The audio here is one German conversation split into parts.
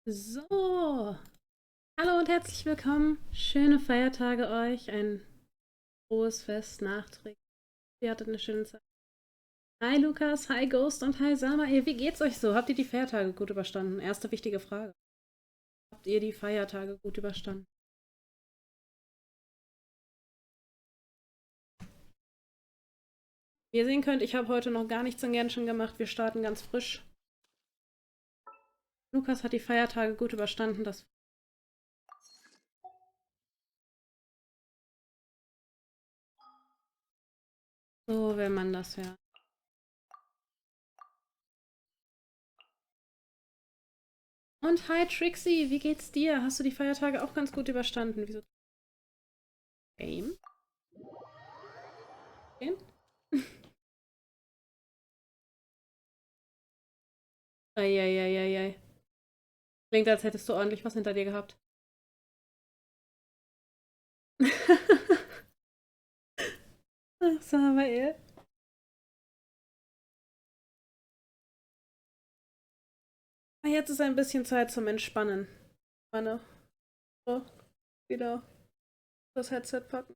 So, hallo und herzlich willkommen. Schöne Feiertage euch. Ein frohes Fest nachträglich. Ihr hattet eine schöne Zeit. Hi Lukas, hi Ghost und hi Samael. Wie geht's euch so? Habt ihr die Feiertage gut überstanden? Erste wichtige Frage. Habt ihr die Feiertage gut überstanden? Wie ihr sehen könnt, ich habe heute noch gar nichts in Genshin gemacht. Wir starten ganz frisch. Lukas hat die Feiertage gut überstanden. So will man das ja. Und hi Trixie, wie geht's dir? Hast du die Feiertage auch ganz gut überstanden? Wieso? Game? Game? Eieieiei. Klingt, als hättest du ordentlich was hinter dir gehabt. Ach, Samael. Jetzt ist ein bisschen Zeit zum Entspannen. Meine, so, wieder das Headset packen.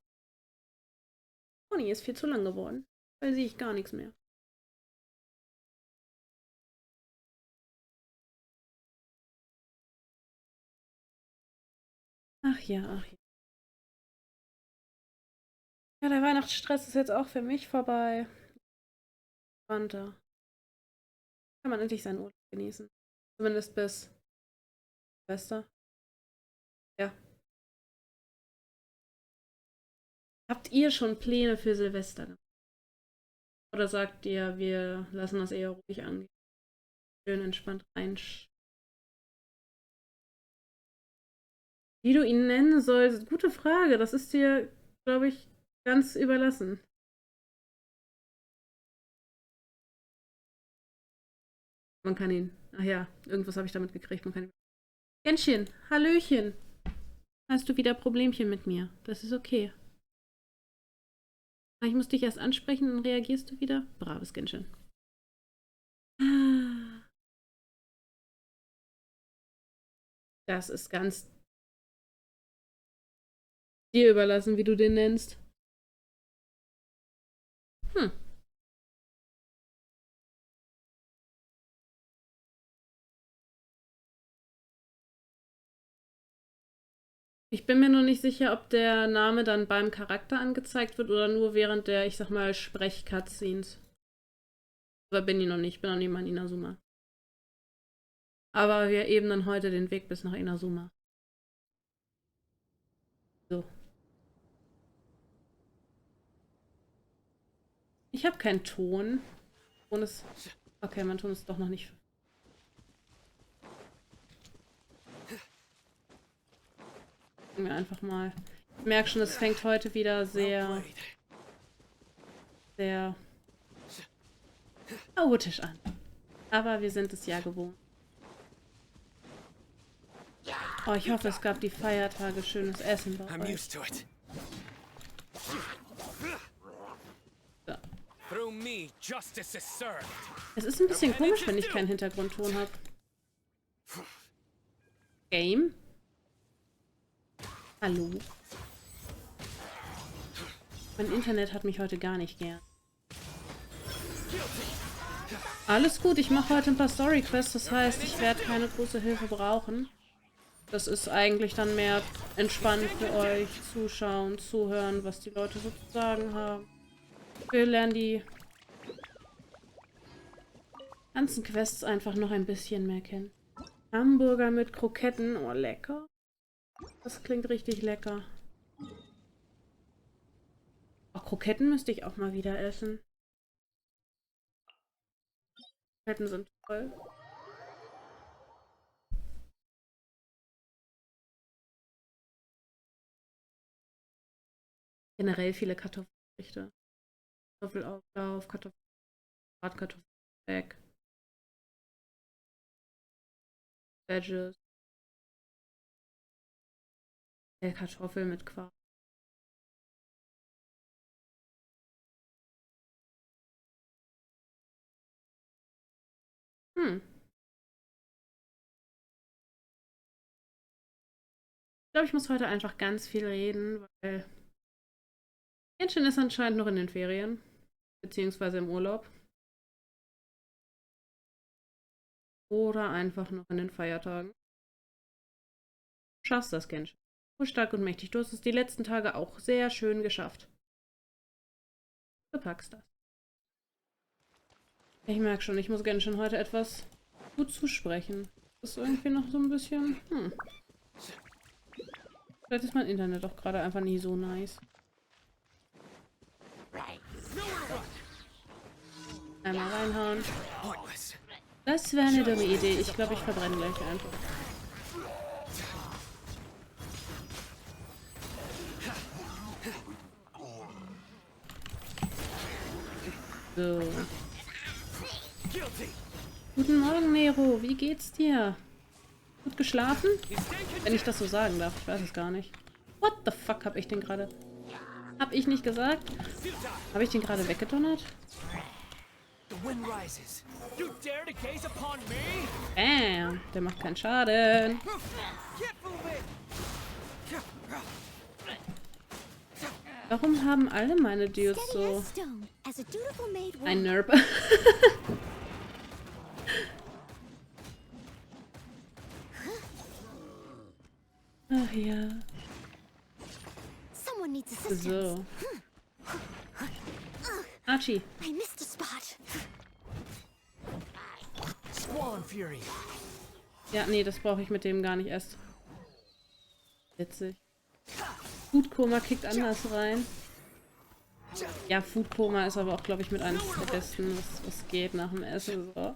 Conny ist viel zu lang geworden. Weil sehe ich gar nichts mehr. Ach ja, ach ja. Ja, der Weihnachtsstress ist jetzt auch für mich vorbei. Entspannter. Kann man endlich seinen Urlaub genießen. Zumindest bis Silvester. Ja. Habt ihr schon Pläne für Silvester? Oder sagt ihr, wir lassen das eher ruhig angehen? Schön entspannt rein. Wie du ihn nennen sollst, gute Frage. Das ist dir, glaube ich, ganz überlassen. Man kann ihn. Ach ja, irgendwas habe ich damit gekriegt. Man kann ihn. Genshin, Hallöchen. Hast du wieder Problemchen mit mir? Das ist okay. Ich muss dich erst ansprechen, dann reagierst du wieder. Braves Genshin. Ah, das ist ganz dir überlassen, wie du den nennst. Hm. Ich bin mir nur nicht sicher, ob der Name dann beim Charakter angezeigt wird oder nur während der, ich sag mal, Sprech-Cutscenes. Aber bin ich noch nicht. Ich bin noch nicht mal in Inazuma. Aber wir ebnen heute den Weg bis nach Inazuma. So. Ich habe keinen Ton. Ton ist. Okay, mein Ton ist doch noch nicht. Gucken wir einfach mal. Ich merke schon, es fängt heute wieder sehr chaotisch an. Aber wir sind es ja gewohnt. Oh, ich hoffe, es gab die Feiertage schönes Essen bei euch. So. Es ist ein bisschen komisch, wenn ich keinen Hintergrundton habe. Game? Hallo? Mein Internet hat mich heute gar nicht gern. Alles gut, ich mache heute ein paar Story-Quests, das heißt, ich werde keine große Hilfe brauchen. Das ist eigentlich dann mehr entspannt für euch, zuschauen, zuhören, was die Leute so zu sagen haben. Wir lernen die ganzen Quests einfach noch ein bisschen mehr kennen. Hamburger mit Kroketten, oh lecker. Das klingt richtig lecker. Oh, Kroketten müsste ich auch mal wieder essen. Kroketten sind toll. Generell viele Kartoffelgerichte. Kartoffelauflauf, Bratkartoffeln, Veggies, Kartoffel mit Quark. Hm. Ich glaube, ich muss heute einfach ganz viel reden, weil Genshin ist anscheinend noch in den Ferien, beziehungsweise im Urlaub. Oder einfach noch in den Feiertagen. Du schaffst das, Genshin. So stark und mächtig. Du hast es die letzten Tage auch sehr schön geschafft. Du packst das. Ich merke schon, ich muss Genshin heute etwas gut zusprechen. Das ist irgendwie noch so ein bisschen... Vielleicht ist mein Internet auch gerade einfach nie so nice. Einmal reinhauen. Das wäre eine dumme Idee. Ich glaube, ich verbrenne gleich einfach. So. Guten Morgen, Nero. Wie geht's dir? Gut geschlafen? Wenn ich das so sagen darf. Ich weiß es gar nicht. What the fuck hab ich denn gerade? Hab ich nicht gesagt? Habe ich den gerade weggedonnert? Bam! Der macht keinen Schaden. Warum haben alle meine Dudes so ein Nerb? Ach ja. So. Archie. Ja, nee, das brauche ich mit dem gar nicht erst. Witzig. Foodkoma kickt anders rein. Ja, Foodkoma ist aber auch, glaube ich, mit eines der besten, was geht nach dem Essen. So.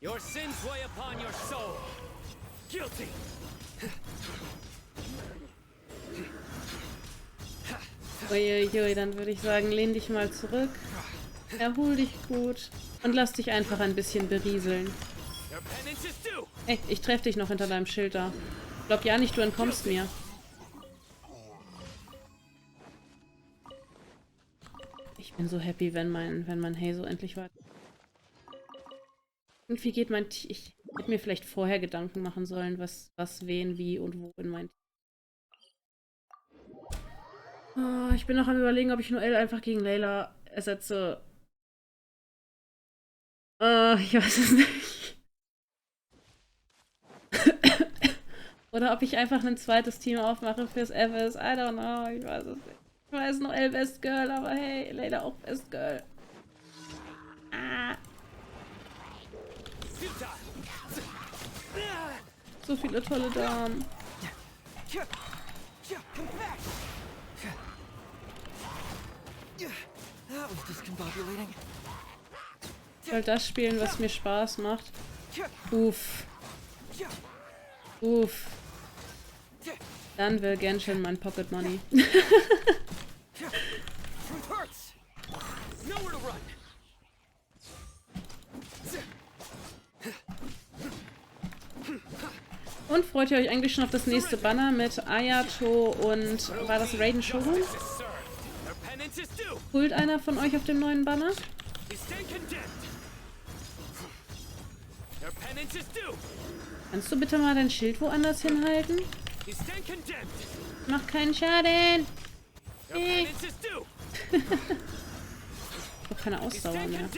Your sins weigh upon your soul. Guilty. Uiuiui, dann würde ich sagen, lehn dich mal zurück. Erhol dich gut. Und lass dich einfach ein bisschen berieseln. Ey, ich treffe dich noch hinter deinem Schild da. Glaub ja nicht, du entkommst mir. Ich bin so happy, wenn mein Hazo endlich weiter. Irgendwie geht mein Team. Ich hätte mir vielleicht vorher Gedanken machen sollen, was wen, wie und wo in mein Team. Oh, ich bin noch am Überlegen, ob ich Noelle einfach gegen Layla ersetze. Ich weiß es nicht. Oder ob ich einfach ein zweites Team aufmache fürs FS. I don't know. Ich weiß es nicht. Ich weiß Noelle Best Girl, aber hey, Layla auch Best Girl. Ah. So viele tolle Damen. Ich soll das spielen, was mir Spaß macht. Uff. Uff. Dann will Genshin mein Pocket Money. Und freut ihr euch eigentlich schon auf das nächste Banner mit Ayato und war das Raiden Shogun? Holt einer von euch auf dem neuen Banner? Kannst du bitte mal dein Schild woanders hinhalten? Mach keinen Schaden! Hey. Ich hab keine Ausdauer mehr.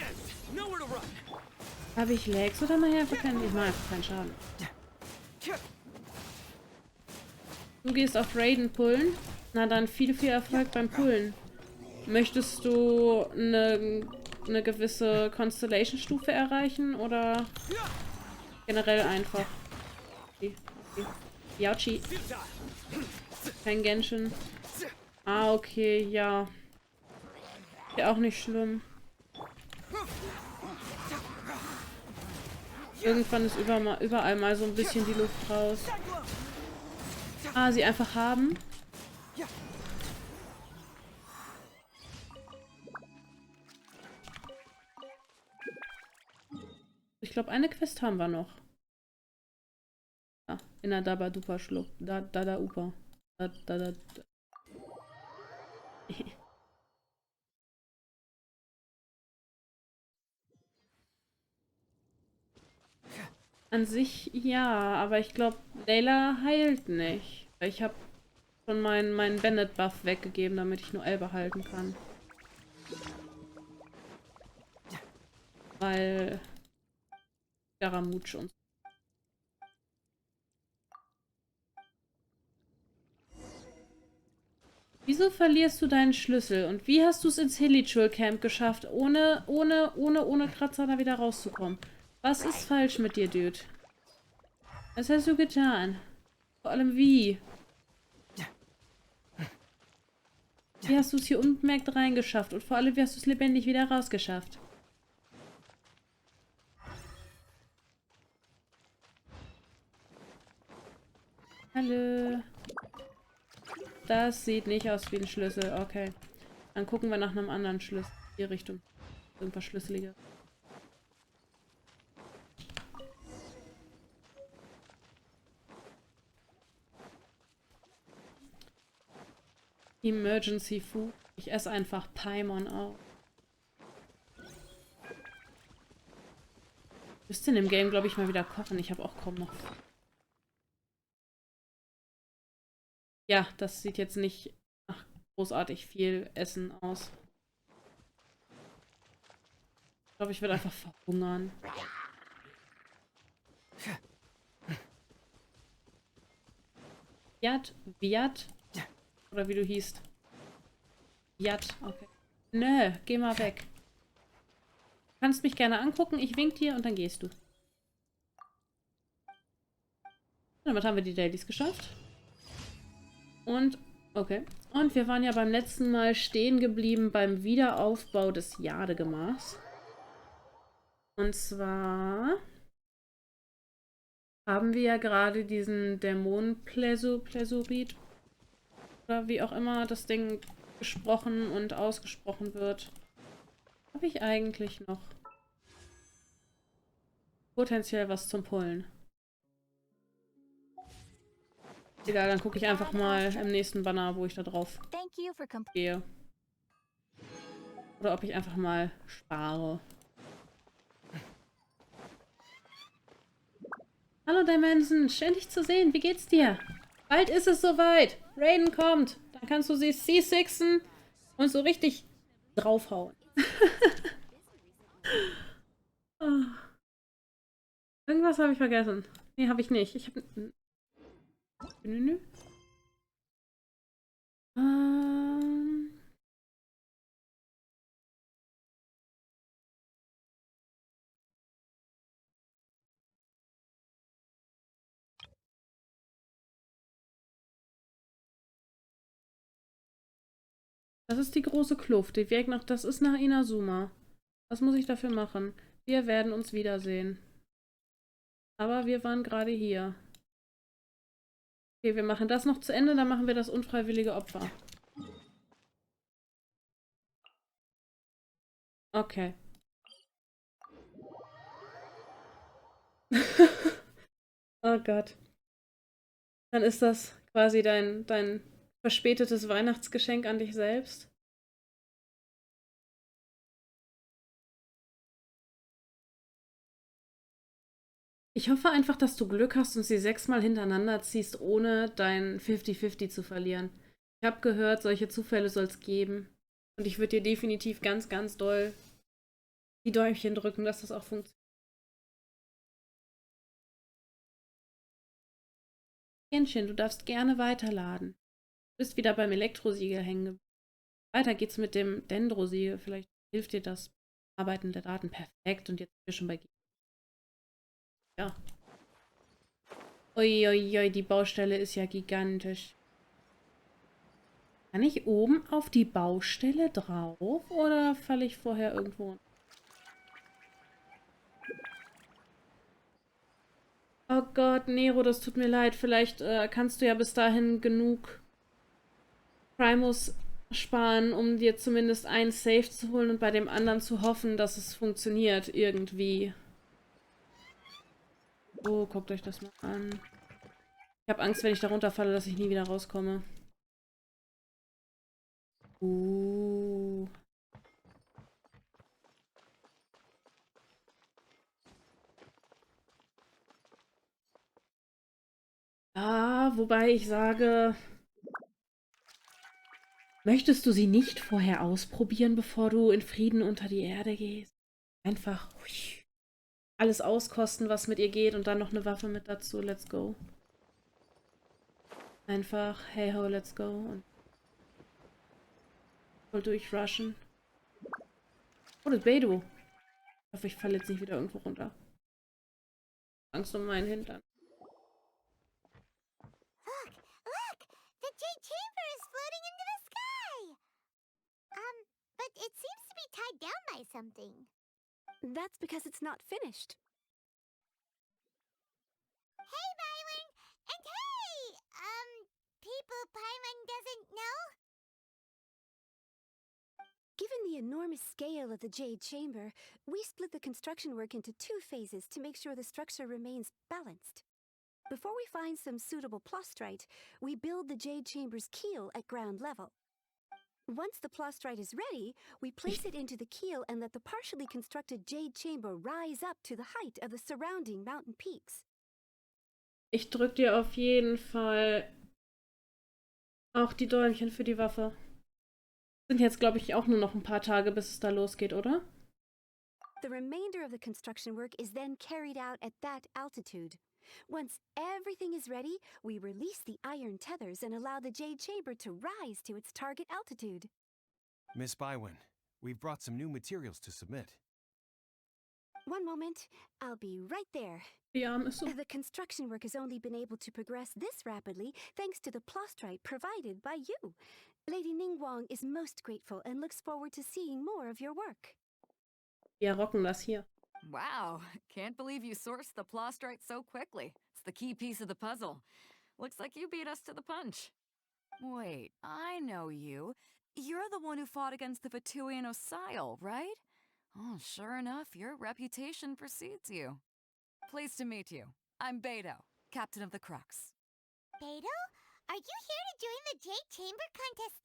Habe ich Lags oder mache ich einfach keinen? Ich mache einfach keinen Schaden. Du gehst auf Raiden pullen? Na dann viel Erfolg beim Pullen. Möchtest du eine gewisse Constellation-Stufe erreichen oder generell einfach? Yauchi. Kein Genshin. Ah, okay, ja. Ja, auch nicht schlimm. Irgendwann ist überall mal so ein bisschen die Luft raus. Ah, sie einfach haben. Ich glaube, eine Quest haben wir noch. Ja, in der Daba-Dupa-Schlucht. Da-da-Upa. Da-da-da. An sich ja, aber ich glaube, Layla heilt nicht. Ich habe schon meinen Bennett-Buff weggegeben, damit ich nur L behalten kann. Weil Garamutsch und so. Wieso verlierst du deinen Schlüssel? Und wie hast du es ins Hillichul Camp geschafft, ohne Kratzer da wieder rauszukommen? Was ist falsch mit dir, Dude? Was hast du getan? Vor allem wie? Wie hast du es hier unbemerkt reingeschafft? Und vor allem, wie hast du es lebendig wieder rausgeschafft? Hallo. Das sieht nicht aus wie ein Schlüssel. Okay. Dann gucken wir nach einem anderen Schlüssel. Die Richtung. Irgendwas Schlüsseliges. Emergency Food. Ich esse einfach Paimon auf. Ich müsste in dem Game, glaube ich, mal wieder kochen. Ich habe auch kaum noch. Ja, das sieht jetzt nicht nach großartig viel Essen aus. Ich glaube, ich werde einfach verhungern. Viat? Oder wie du hießt. Viat, okay. Nö, geh mal weg. Du kannst mich gerne angucken, ich wink dir und dann gehst du. Damit haben wir die Dailies geschafft. Und, okay. Und wir waren ja beim letzten Mal stehen geblieben beim Wiederaufbau des Jadegemachs. Und zwar haben wir ja gerade diesen Dämonenpläsurit oder wie auch immer das Ding gesprochen und ausgesprochen wird. Habe ich eigentlich noch potenziell was zum Pullen? Egal, dann gucke ich einfach mal im nächsten Banner, wo ich da drauf gehe. Oder ob ich einfach mal spare. Hallo Dimension, schön dich zu sehen. Wie geht's dir? Bald ist es soweit. Raiden kommt. Dann kannst du sie C6en und so richtig draufhauen. Oh. Irgendwas habe ich vergessen. Nee, habe ich nicht. Ich habe... Nö. Ähm... Das ist die große Kluft. Die Weg nach... Das ist nach Inazuma. Was muss ich dafür machen? Wir werden uns wiedersehen. Aber wir waren gerade hier. Okay, wir machen das noch zu Ende, dann machen wir das unfreiwillige Opfer. Okay. Oh Gott. Dann ist das quasi dein verspätetes Weihnachtsgeschenk an dich selbst. Ich hoffe einfach, dass du Glück hast und sie 6-mal hintereinander ziehst, ohne dein 50-50 zu verlieren. Ich habe gehört, solche Zufälle soll es geben. Und ich würde dir definitiv ganz, ganz doll die Däumchen drücken, dass das auch funktioniert. Genshin, du darfst gerne weiterladen. Du bist wieder beim Elektrosiegel hängen geblieben. Weiter geht's mit dem Dendrosiegel. Vielleicht hilft dir das Arbeiten der Daten perfekt und jetzt sind wir schon bei... Ja. Uiuiui, die Baustelle ist ja gigantisch. Kann ich oben auf die Baustelle drauf oder falle ich vorher irgendwo? Oh Gott, Nero, das tut mir leid. Vielleicht kannst du ja bis dahin genug Primus sparen, um dir zumindest einen Save zu holen und bei dem anderen zu hoffen, dass es funktioniert irgendwie. Oh, guckt euch das mal an. Ich habe Angst, wenn ich da runterfalle, dass ich nie wieder rauskomme. Uh. Ja, wobei ich sage, möchtest du sie nicht vorher ausprobieren, bevor du in Frieden unter die Erde gehst? Einfach alles auskosten, was mit ihr geht und dann noch eine Waffe mit dazu. Let's go. Einfach, hey ho, let's go. Und voll durchrushen. Oh, das Beidou. Ich hoffe, ich falle jetzt nicht wieder irgendwo runter. Angst um meinen Hintern. Look! Look! The jade chamber is floating into the sky! But it seems to be tied down by something. That's because it's not finished. Hey, Byron! And hey! People Byron doesn't know? Given the enormous scale of the Jade Chamber, we split the construction work into 2 phases to make sure the structure remains balanced. Before we find some suitable plastrite, we build the Jade Chamber's keel at ground level. Once the plastrite is ready, we place it into the keel and let the partially constructed Jade Chamber rise up to the height of the surrounding mountain peaks. Ich drück dir auf jeden Fall auch die Däumchen für die Waffe. Sind jetzt, glaube ich, auch nur noch ein paar Tage, bis es da losgeht, oder? The remainder of the construction work is then carried out at that altitude. Once everything is ready, we release the iron tethers and allow the Jade Chamber to rise to its target altitude. Miss Bywin, we've brought some new materials to submit. One moment, I'll be right there. Die Arme ist so. The construction work has only been able to progress this rapidly thanks to the plastrite provided by you. Lady Ningguang is most grateful and looks forward to seeing more of your work. Wir rocken das hier. Wow, can't believe you sourced the plastrite so quickly. It's the key piece of the puzzle. Looks like you beat us to the punch. Wait, I know you. You're the one who fought against the Vtuber Osile, right? Oh, sure enough, your reputation precedes you. Pleased to meet you. I'm Beto, captain of the Crux. Beto? Are you here to join the Jade Chamber contest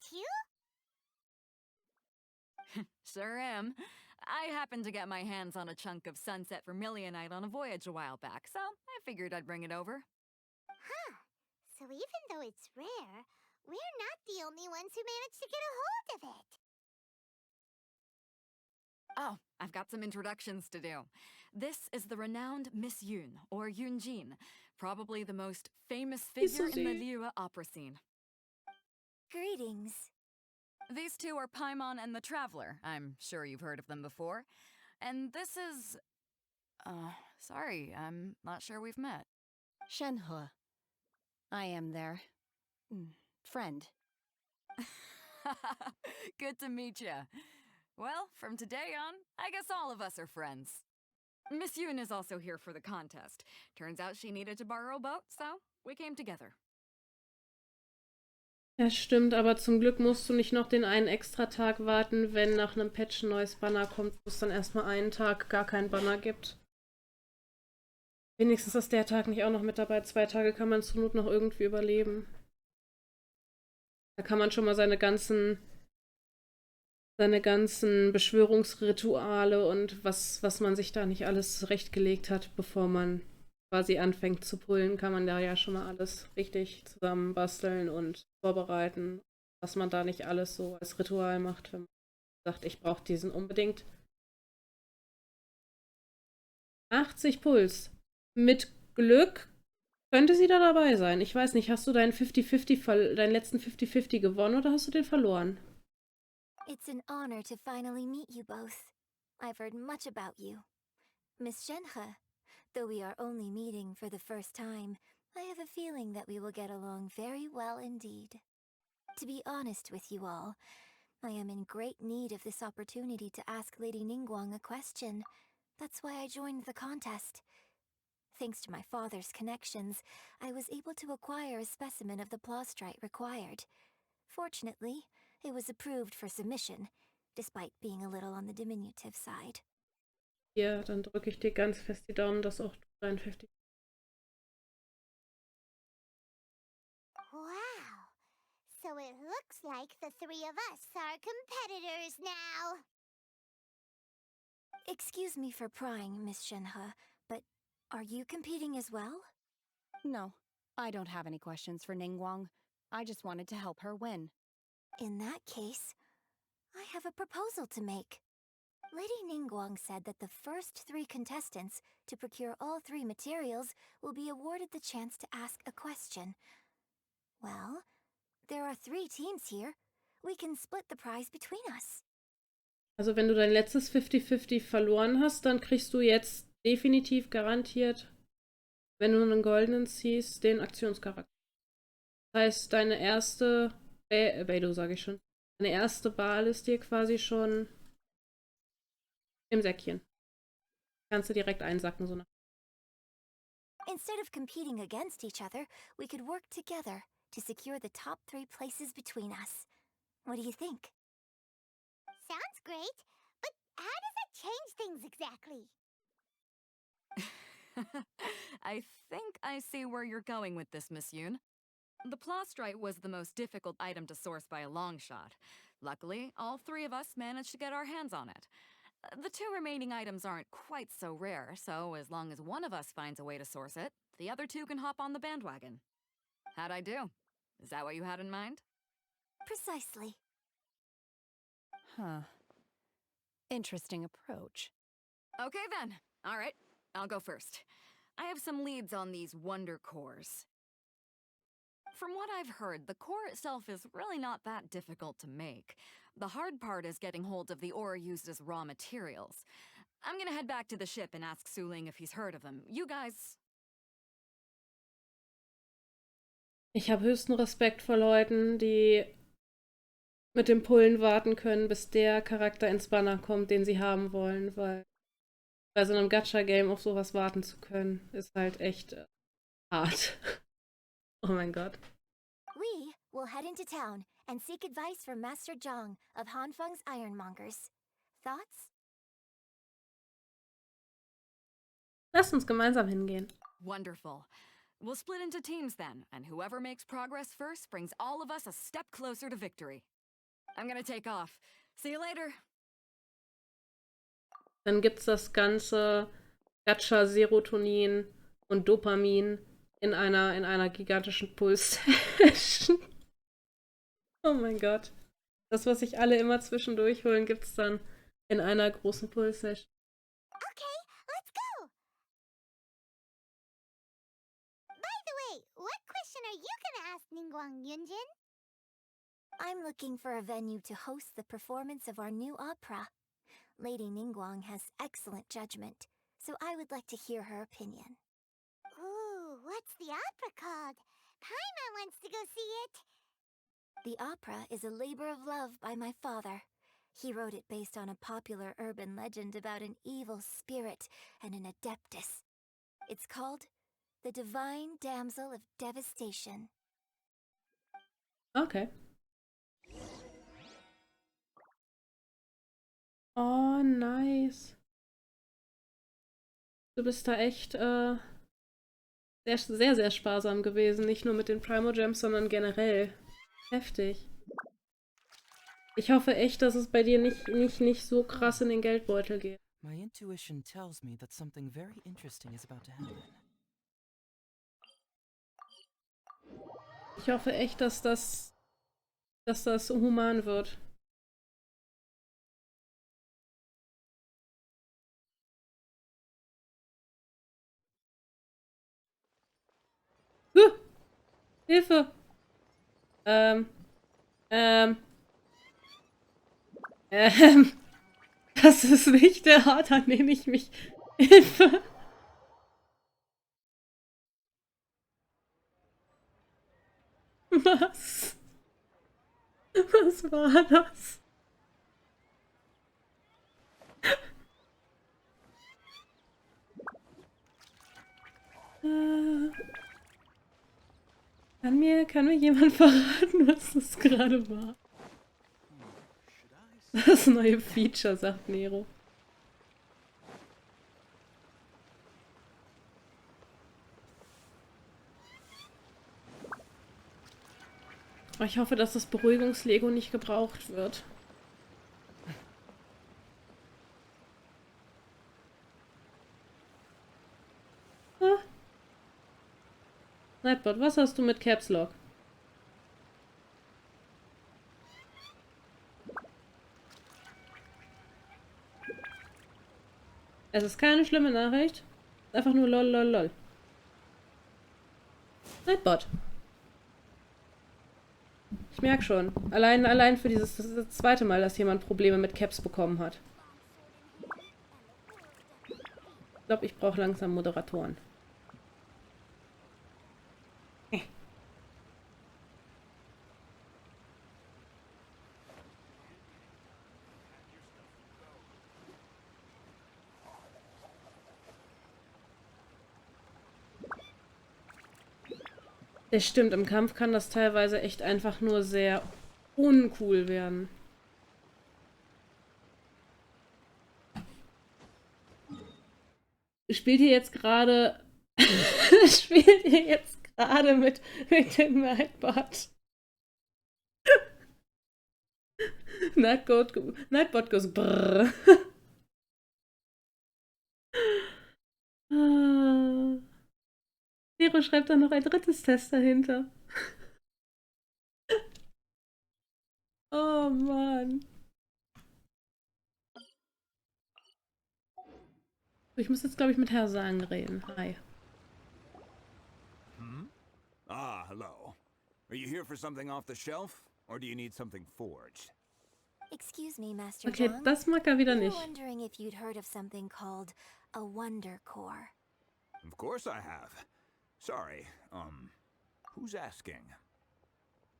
too? Sure am. I happened to get my hands on a chunk of sunset vermilionite on a voyage a while back, so I figured I'd bring it over. Huh. So even though it's rare, we're not the only ones who managed to get a hold of it. Oh, I've got some introductions to do. This is the renowned Miss Yun, or Yunjin, probably the most famous figure in the Liyue opera scene. Greetings. These two are Paimon and the Traveler. I'm sure you've heard of them before. And this is... sorry, I'm not sure we've met. Shenhe. I am their friend. Good to meet you. Well, from today on, I guess all of us are friends. Miss Yun is also here for the contest. Turns out she needed to borrow a boat, so we came together. Ja, stimmt, aber zum Glück musst du nicht noch den einen extra Tag warten, wenn nach einem Patch ein neues Banner kommt, wo es dann erstmal einen Tag gar keinen Banner gibt. Wenigstens ist der Tag nicht auch noch mit dabei. 2 Tage kann man zur Not noch irgendwie überleben. Da kann man schon mal seine ganzen Beschwörungsrituale und was man sich da nicht alles zurechtgelegt hat, bevor man quasi anfängt zu pullen, kann man da ja schon mal alles richtig zusammenbasteln und vorbereiten, was man da nicht alles so als Ritual macht, wenn man sagt, ich brauche diesen unbedingt. 80 Puls. Mit Glück könnte sie da dabei sein. Ich weiß nicht, hast du deinen 50-50, deinen letzten 50-50 gewonnen oder hast du den verloren? It's an honor to finally meet you both. I've heard much about you. Miss Shenhe, though we are only meeting for the first time, I have a feeling that we will get along very well indeed. To be honest with you all, I am in great need of this opportunity to ask Lady Ningguang a question. That's why I joined the contest. Thanks to my father's connections, I was able to acquire a specimen of the plastrite required. Fortunately, it was approved for submission, despite being a little on the diminutive side. Ja, dann drücke ich dir ganz fest die Daumen, dass auch du dein 50. Wow! So it looks like the 3 of us are competitors now! Excuse me for prying, Miss Shenhe, but are you competing as well? No, I don't have any questions for Ningguang. I just wanted to help her win. In that case, I have a proposal to make. Lady Ningguang said that the first 3 contestants to procure all 3 materials will be awarded the chance to ask a question. Well, there are 3 teams here. We can split the prize between us. Also wenn du dein letztes 50-50 verloren hast, dann kriegst du jetzt definitiv garantiert, wenn du einen goldenen ziehst, den Aktionscharakter. Das heißt, deine erste Beidou, sage ich schon. Deine erste Wahl ist dir quasi schon im Säckchen. Kannst du direkt einsacken, so nach. Instead of competing against each other, we could work together to secure the top 3 places between us. What do you think? Sounds great, but how does it change things exactly? I think I see where you're going with this, Miss Yoon. The plastrite was the most difficult item to source by a long shot. Luckily, all 3 of us managed to get our hands on it. The 2 remaining items aren't quite so rare, so as long as one of us finds a way to source it, the other 2 can hop on the bandwagon. How'd I do? Is that what you had in mind? Precisely. Huh. Interesting approach. Okay then. All right, I'll go first. I have some leads on these wonder cores. From what I've heard, the core itself is really not that difficult to make. The hard part is getting hold of the ore used as raw materials. I'm gonna head back to the ship and ask Suling if he's heard of them. You guys... Ich habe höchsten Respekt vor Leuten, die mit dem Pullen warten können, bis der Charakter ins Banner kommt, den sie haben wollen, weil bei so einem Gacha-Game auf sowas warten zu können, ist halt echt hart. Oh mein Gott. We will head into town and seek advice from Master Zhang of Hanfeng's Ironmongers. Thoughts? Lass uns gemeinsam hingehen. Wonderful. We'll split into teams then, and whoever makes progress first brings all of us a step closer to victory. I'm gonna take off. See you later. Dann gibt's das ganze Gacha-Serotonin und Dopamin in einer gigantischen Puls-Session. Oh mein Gott. Das, was sich alle immer zwischendurch holen, gibt's dann in einer großen Puls-Session. Okay, let's go! By the way, what question are you gonna ask Ningguang, Yunjin? I'm looking for a venue to host the performance of our new opera. Lady Ningguang has excellent judgment, so I would like to hear her opinion. Ooh, what's the opera called? Paimon wants to go see it. The opera is a labor of love by my father. He wrote it based on a popular urban legend about an evil spirit and an adeptus. It's called The Divine Damsel of Devastation. Okay. Oh, nice. Du bist da echt sehr, sehr, sehr sparsam gewesen. Nicht nur mit den Primogems, sondern generell. Heftig. Ich hoffe echt, dass es bei dir nicht so krass in den Geldbeutel geht. My intuition tells me that something very interesting is about to happen. Ich hoffe echt, dass das human wird. Hilfe! Das ist nicht der Ort, an den ich mich... Hilfe! Was? Was war das? Kann mir jemand verraten, was das gerade war? Das neue Feature, sagt Nero. Ich hoffe, dass das Beruhigungslego nicht gebraucht wird. Bleib Nightbot, was hast du mit Caps Lock? Es ist keine schlimme Nachricht. Einfach nur lol lol lol. Nightbot. Ich merke schon. Allein für das ist das zweite Mal, dass jemand Probleme mit Caps bekommen hat. Ich glaube, ich brauche langsam Moderatoren. Das stimmt, im Kampf kann das teilweise echt einfach nur sehr uncool werden. Spielt ihr jetzt gerade mit dem Nightbot? Nightbot goes brrr. Zero schreibt da noch ein drittes Test dahinter. Oh Mann. Ich muss jetzt, glaube ich, mit Herr Sang reden. Hi. Ah, hello. Are you here for something off the shelf? Or do you need something forged? Excuse me, Master Okay, Zhang. das mag er wieder We were nicht. wondering if you'd heard of something called a Wonder Core. Of course I have. Sorry, who's asking?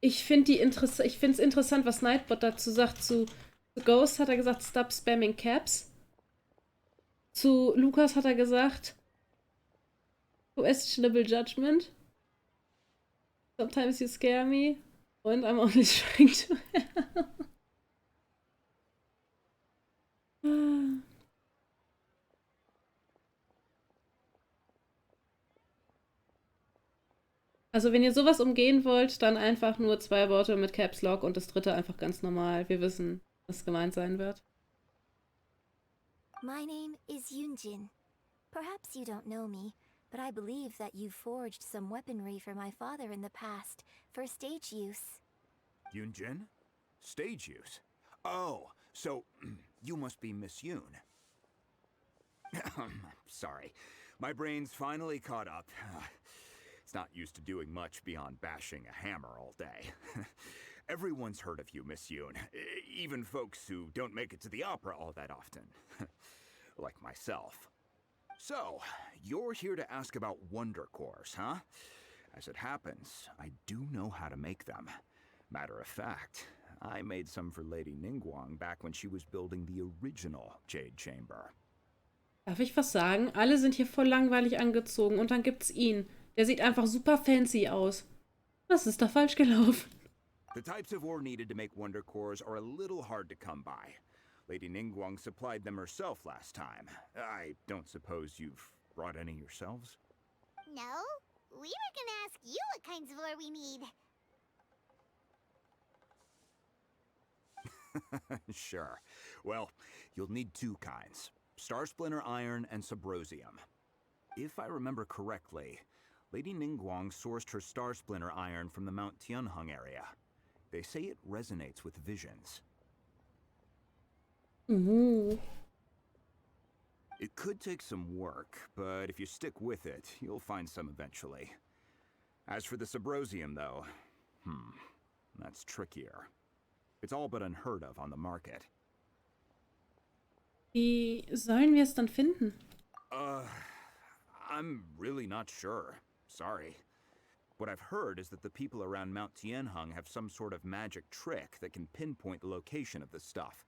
Ich finde es interessant, was Nightbot dazu sagt. Zu Ghost hat er gesagt, stop spamming caps. Zu Lukas hat er gesagt, questionable judgment. Sometimes you scare me. Und I'm only trying to help. Also wenn ihr sowas umgehen wollt, dann einfach nur 2 Worte mit Caps Lock und das dritte einfach ganz normal. Wir wissen, was gemeint sein wird. My name is Yunjin. Perhaps you don't know me, but I believe that you forged some weaponry for my father in the past, for stage use. Yunjin? Stage use? Oh, so you must be Miss Yoon. Sorry, my brain's finally caught up. It's not used to doing much beyond bashing a hammer all day. Everyone's heard of you, Miss Yoon. Even folks who don't make it to the opera all that often. Like myself. So, you're here to ask about Wonder Cores, huh? As it happens, I do know how to make them. Matter of fact, I made some for Lady Ningguang back when she was building the original Jade Chamber. Darf ich was sagen? Alle sind hier voll langweilig angezogen und dann gibt's ihn. Der sieht einfach super fancy aus. Was ist da falsch gelaufen? The types of ore needed to make Wonder Cores are a little hard to come by. Lady Ningguang supplied them herself last time. I don't suppose you've brought any yourselves? No? We were gonna ask you what kinds of ore we need. Sure. Well, you'll need 2 kinds. Star Splinter Iron and Subrosium. If I remember correctly, Lady Ningguang sourced her Star Splinter Iron from the Mount Tianheng area. They say it resonates with visions. Ooh. It could take some work, but if you stick with it, you'll find some eventually. As for the Subrosium, though, that's trickier. It's all but unheard of on the market. Wie sollen wir es dann finden? I'm really not sure. Sorry. What I've heard is that the people around Mount Tianheng have some sort of magic trick that can pinpoint the location of the stuff.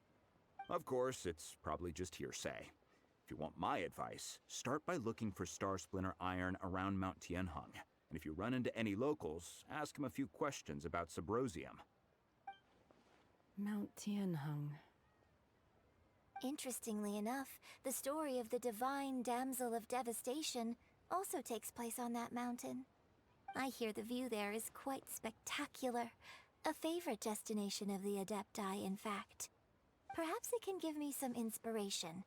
Of course, it's probably just hearsay. If you want my advice, start by looking for Star Splinter Iron around Mount Tianheng. And if you run into any locals, ask them a few questions about Subrosium. Mount Tianheng. Interestingly enough, the story of the divine damsel of devastation also takes place on that mountain. I hear the view there is quite spectacular. A favorite destination of the Adepti, in fact. Perhaps it can give me some inspiration.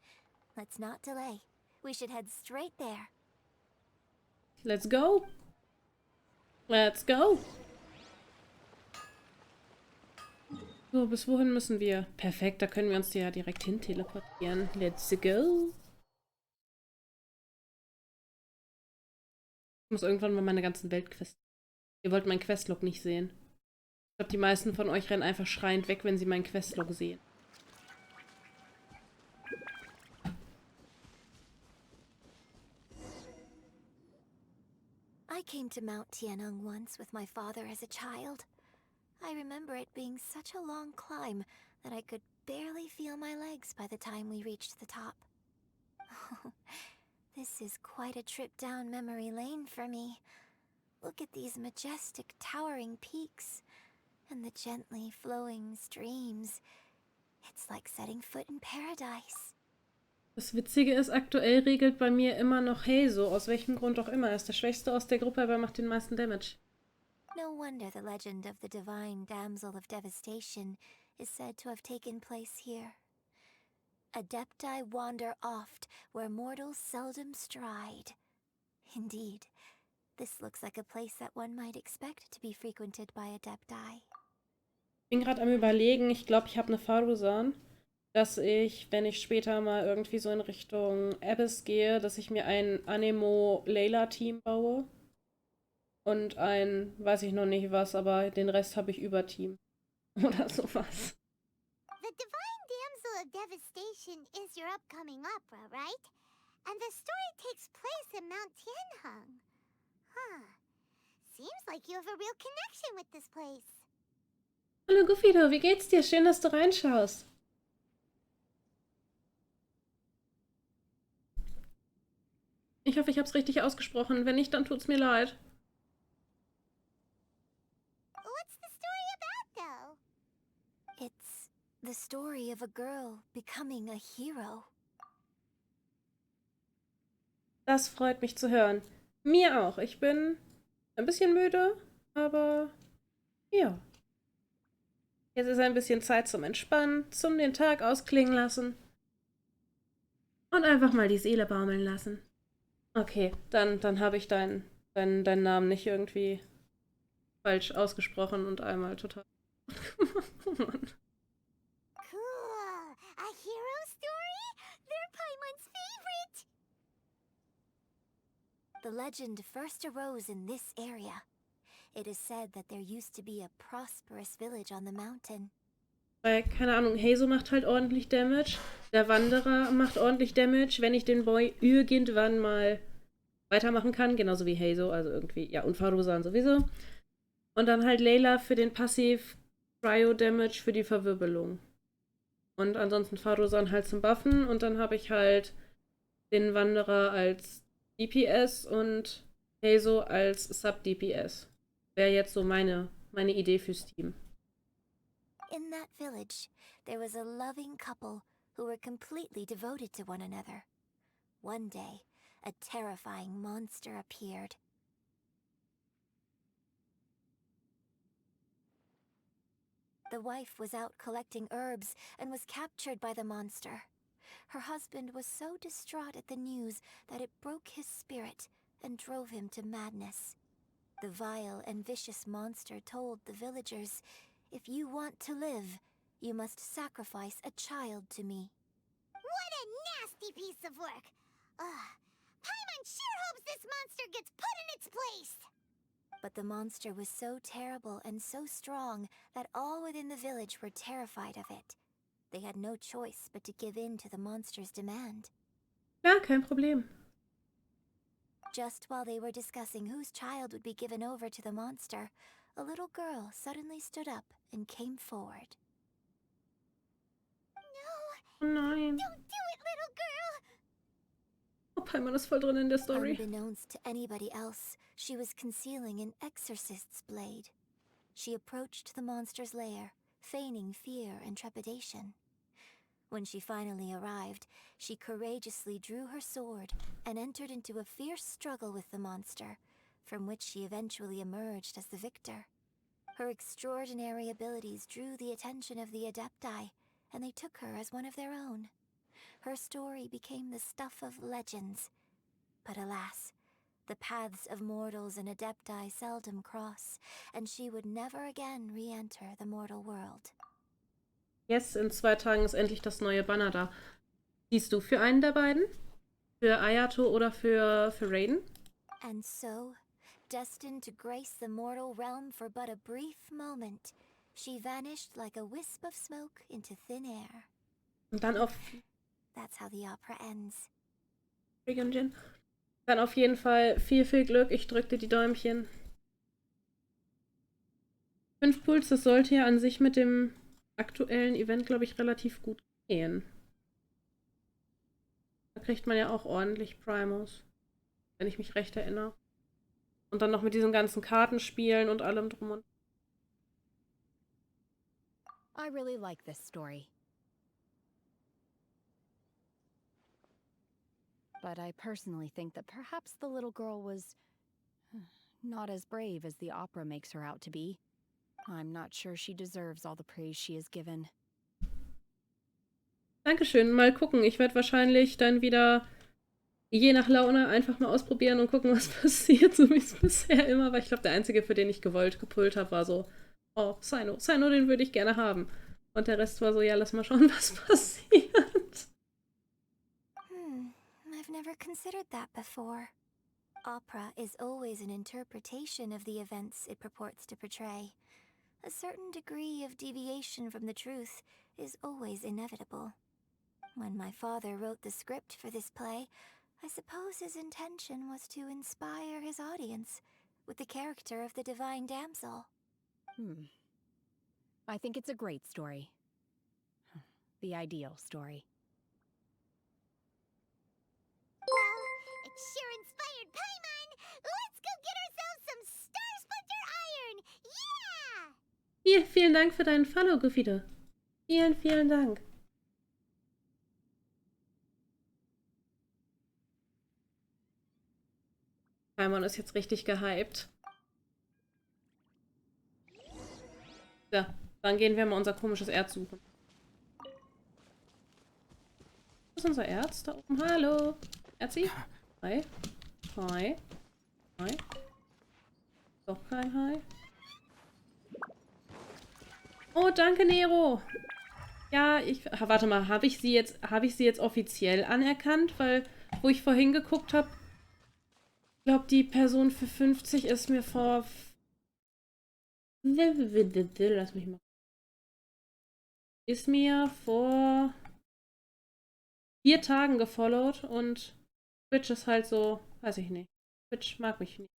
Let's not delay. We should head straight there. Let's go. Let's go! So, bis wohin müssen wir? Perfekt, da können wir uns ja direkt hin teleportieren. Let's go! Ich muss irgendwann mal meine ganzen Weltquests. Ihr wollt meinen Questlog nicht sehen. Ich glaube, die meisten von euch rennen einfach schreiend weg, wenn sie meinen Questlog sehen. I came to Mount Tianeng once with my father as a child. I remember it being such a long climb that I could barely feel my legs by the time we reached the top. This is quite a trip down memory lane for me. Look at these majestic towering peaks and the gently flowing streams. It's like setting foot in paradise. Das Witzige ist, aktuell regelt bei mir immer noch Heiso, aus welchem Grund auch immer. Er ist der Schwächste aus der Gruppe, aber er macht den meisten Damage. No wonder the legend of the divine damsel of devastation is said to have taken place here. Adepti wander oft where mortals seldom stride. Indeed, this looks like a place that one might expect to be frequented by adepti. Ich bin gerade am Überlegen, ich glaube, ich habe eine Farusan, dass ich, wenn ich später mal irgendwie so in Richtung Abyss gehe, dass ich mir ein Anemo-Layla-Team baue. Und ein, weiß ich noch nicht was, aber den Rest habe ich über Team. Oder sowas. The Divine Damsel of Devastation is your upcoming opera, right? And the story takes place in Mount Tianheng. Huh. Seems like you have a real connection with this place. Hallo Gufido, wie geht's dir? Schön, dass du reinschaust. Ich hoffe, ich habe es richtig ausgesprochen. Wenn nicht, dann tut's mir leid. What's the story about, though? It's the story of a girl becoming a hero. Das freut mich zu hören. Mir auch. Ich bin ein bisschen müde, aber ja. Jetzt ist ein bisschen Zeit zum Entspannen, zum den Tag ausklingen lassen. Und einfach mal die Seele baumeln lassen. Okay, dann habe ich deinen Namen nicht irgendwie falsch ausgesprochen und einmal total. Oh Mann. Cool. A hero story? They're Paimon's favorite. The legend first arose in this area. It is said that there used to be a prosperous village on the mountain. Weil, keine Ahnung, Heiso macht halt ordentlich Damage. Der Wanderer macht ordentlich Damage, wenn ich den Boy irgendwann mal weitermachen kann. Genauso wie Heiso, also irgendwie, ja, und Farusan sowieso. Und dann halt Layla für den Passiv Cryo-Damage für die Verwirbelung. Und ansonsten Farusan halt zum Buffen. Und dann habe ich halt den Wanderer als DPS und Heiso als Sub-DPS. Wäre jetzt so meine Idee fürs Team. In that village, there was a loving couple who were completely devoted to one another. One day, a terrifying monster appeared. The wife was out collecting herbs and was captured by the monster. Her husband was so distraught at the news that it broke his spirit and drove him to madness. The vile and vicious monster told the villagers, "If you want to live, you must sacrifice a child to me." What a nasty piece of work. Paimon sure hopes this monster gets put in its place. But the monster was so terrible and so strong that all within the village were terrified of it. They had no choice but to give in to the monster's demand. Ja, kein Problem. Just while they were discussing whose child would be given over to the monster, a little girl suddenly stood up and came forward. Oh nein. Don't do it, little girl. Oh, Paimon ist voll drin in der Story. Unbeknownst to anybody else, she was concealing an exorcist's blade. She approached the monster's lair, feigning fear and trepidation. When she finally arrived, she courageously drew her sword and entered into a fierce struggle with the monster, from which she eventually emerged as the victor. Her extraordinary abilities drew the attention of the Adepti, and they took her as one of their own. Her story became the stuff of legends. But alas, The paths of mortals and adepti seldom cross, and she would never again re-enter the mortal world. Yes, in 2 Tagen ist endlich das neue Banner da. Siehst du für einen der beiden? Für Ayato oder für Raiden? And so, destined to grace the mortal realm for but a brief moment, she vanished like a wisp of smoke into thin air. Und dann auf... That's how the opera ends. Dann auf jeden Fall viel, viel Glück. Ich drück dir die Däumchen. 5 Puls, das sollte ja an sich mit dem aktuellen Event, glaube ich, relativ gut gehen. Da kriegt man ja auch ordentlich Primos, wenn ich mich recht erinnere. Und dann noch mit diesen ganzen Kartenspielen und allem drum und... I really like this story. But I personally think that perhaps the little girl was not as brave as the opera makes her out to be. I'm not sure she deserves all the praise she is given. Dankeschön, mal gucken. Ich werde wahrscheinlich dann wieder je nach Laune einfach mal ausprobieren und gucken, was passiert, so wie es bisher immer war. Ich glaube, der einzige, für den ich gewollt gepult habe, war so, oh, Sino, den würde ich gerne haben. Und der Rest war so, ja, lass mal schauen, was passiert. I've never considered that before. Opera is always an interpretation of the events it purports to portray. A certain degree of deviation from the truth is always inevitable. When my father wrote the script for this play, I suppose his intention was to inspire his audience with the character of the divine damsel. I think it's a great story. The ideal story. Well, it sure inspired Paimon! Let's go get ourselves some Star Splinter Iron! Yeah! Vielen Dank für deinen Follow, Gefiede. Vielen, vielen Dank. Paimon ist jetzt richtig gehypt. Ja, dann gehen wir mal unser komisches Erz suchen. Wo ist unser Erz? Da oben. Hallo. Erzi? Hi. Hi. Hi. Doch kein Hi. Oh, danke, Nero. Ja, warte mal, habe ich sie jetzt offiziell anerkannt? Weil, wo ich vorhin geguckt habe, ich glaube, die Person für 50 ist mir vor... Lass mich mal. Ist mir vor 4 Tagen gefollowt und Twitch ist halt so, weiß ich nicht. Twitch mag mich nicht.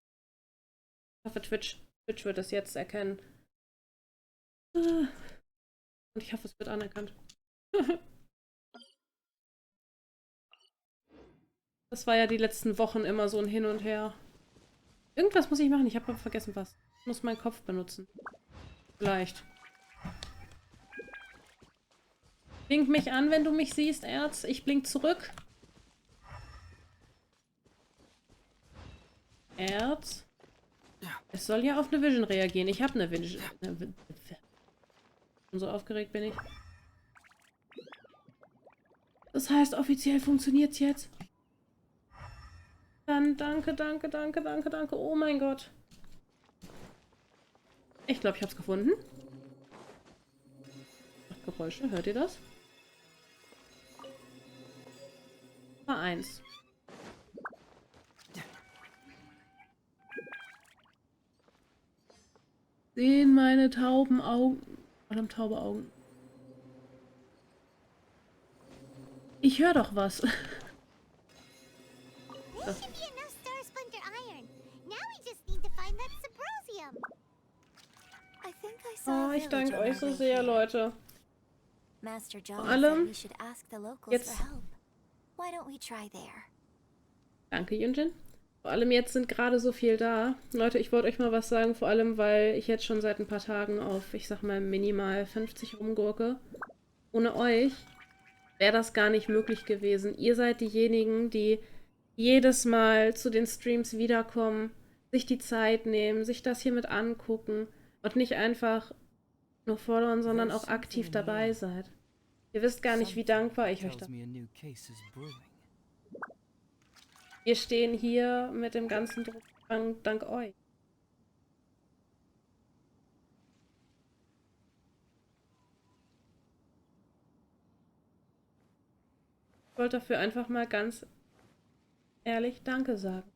Ich hoffe, Twitch wird es jetzt erkennen. Und ich hoffe, es wird anerkannt. Das war ja die letzten Wochen immer so ein Hin und Her. Irgendwas muss ich machen. Ich habe vergessen, was. Ich muss meinen Kopf benutzen. Vielleicht. Blink mich an, wenn du mich siehst, Erz. Ich blink zurück. Erz. Es soll ja auf eine Vision reagieren. Ich habe eine Vision. Und so aufgeregt bin ich. Das heißt, offiziell funktioniert es jetzt. Dann danke. Oh mein Gott. Ich glaube, ich habe es gefunden. Geräusche, hört ihr das? War 1. Sehen meine tauben Augen. Verdammt, taube Augen. Ich höre doch was. Oh, ich danke euch so sehr, Leute. Vor allem jetzt. Danke, Yunjin. Vor allem jetzt sind gerade so viel da. Leute, ich wollte euch mal was sagen, vor allem, weil ich jetzt schon seit ein paar Tagen auf, ich sag mal, minimal 50 rumgurke. Ohne euch wäre das gar nicht möglich gewesen. Ihr seid diejenigen, die jedes Mal zu den Streams wiederkommen, sich die Zeit nehmen, sich das hier mit angucken und nicht einfach nur followen, sondern auch aktiv dabei seid. Ihr wisst gar nicht, wie dankbar ich euch da bin. Wir stehen hier mit dem ganzen Druck dank euch. Ich wollte dafür einfach mal ganz ehrlich Danke sagen.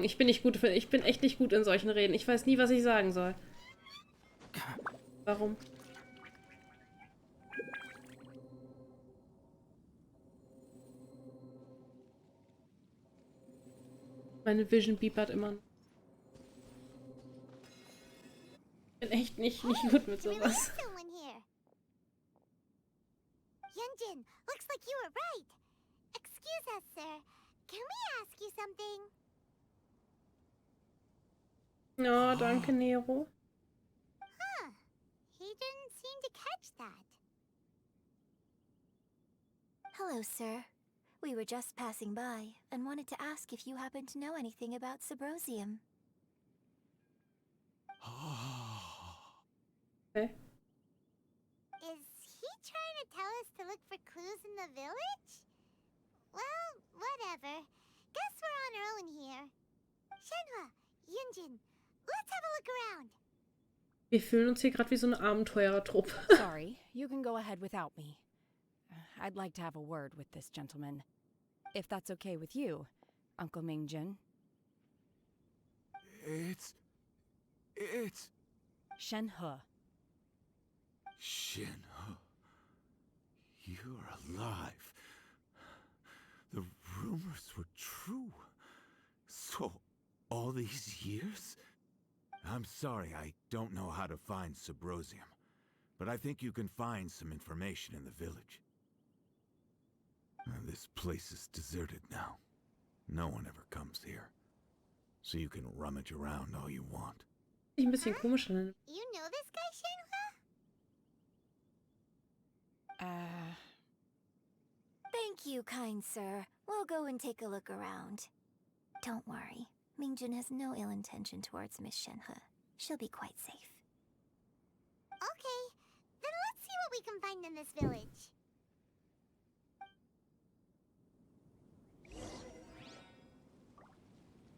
Ich bin echt nicht gut in solchen Reden. Ich weiß nie, was ich sagen soll. Warum? Meine Vision biepert immer noch. Ich bin echt nicht gut mit sowas. Yunjin, looks like you were right. Excuse us, sir. Can we ask you something? Ja, danke, Nero. Huh. He didn't seem to catch that. Hello, sir. We were just passing by and wanted to ask if you happen to know anything about Subrosium. Okay. Is he trying to tell us to look for clues in the village? Well, whatever. Guess we're on our own here. Shenhua, Yunjin, let's have a look around. Wir fühlen uns hier gerade wie so eine Abenteurertruppe. Sorry, you can go ahead without me. I'd like to have a word with this gentleman. If that's okay with you, Uncle Mingjin. It's... Shenhe. Shenhe. You're alive. The rumors were true. So, all these years? I'm sorry, I don't know how to find Subrosium, but I think you can find some information in the village. This place is deserted now. No one ever comes here. So you can rummage around all you want. Ein bisschen komisch. You know this guy, Shenhua? Thank you, kind sir. We'll go and take a look around. Don't worry. Mingjin has no ill intention towards Miss Shenhe. She'll be quite safe. Okay, then let's see what we can find in this village.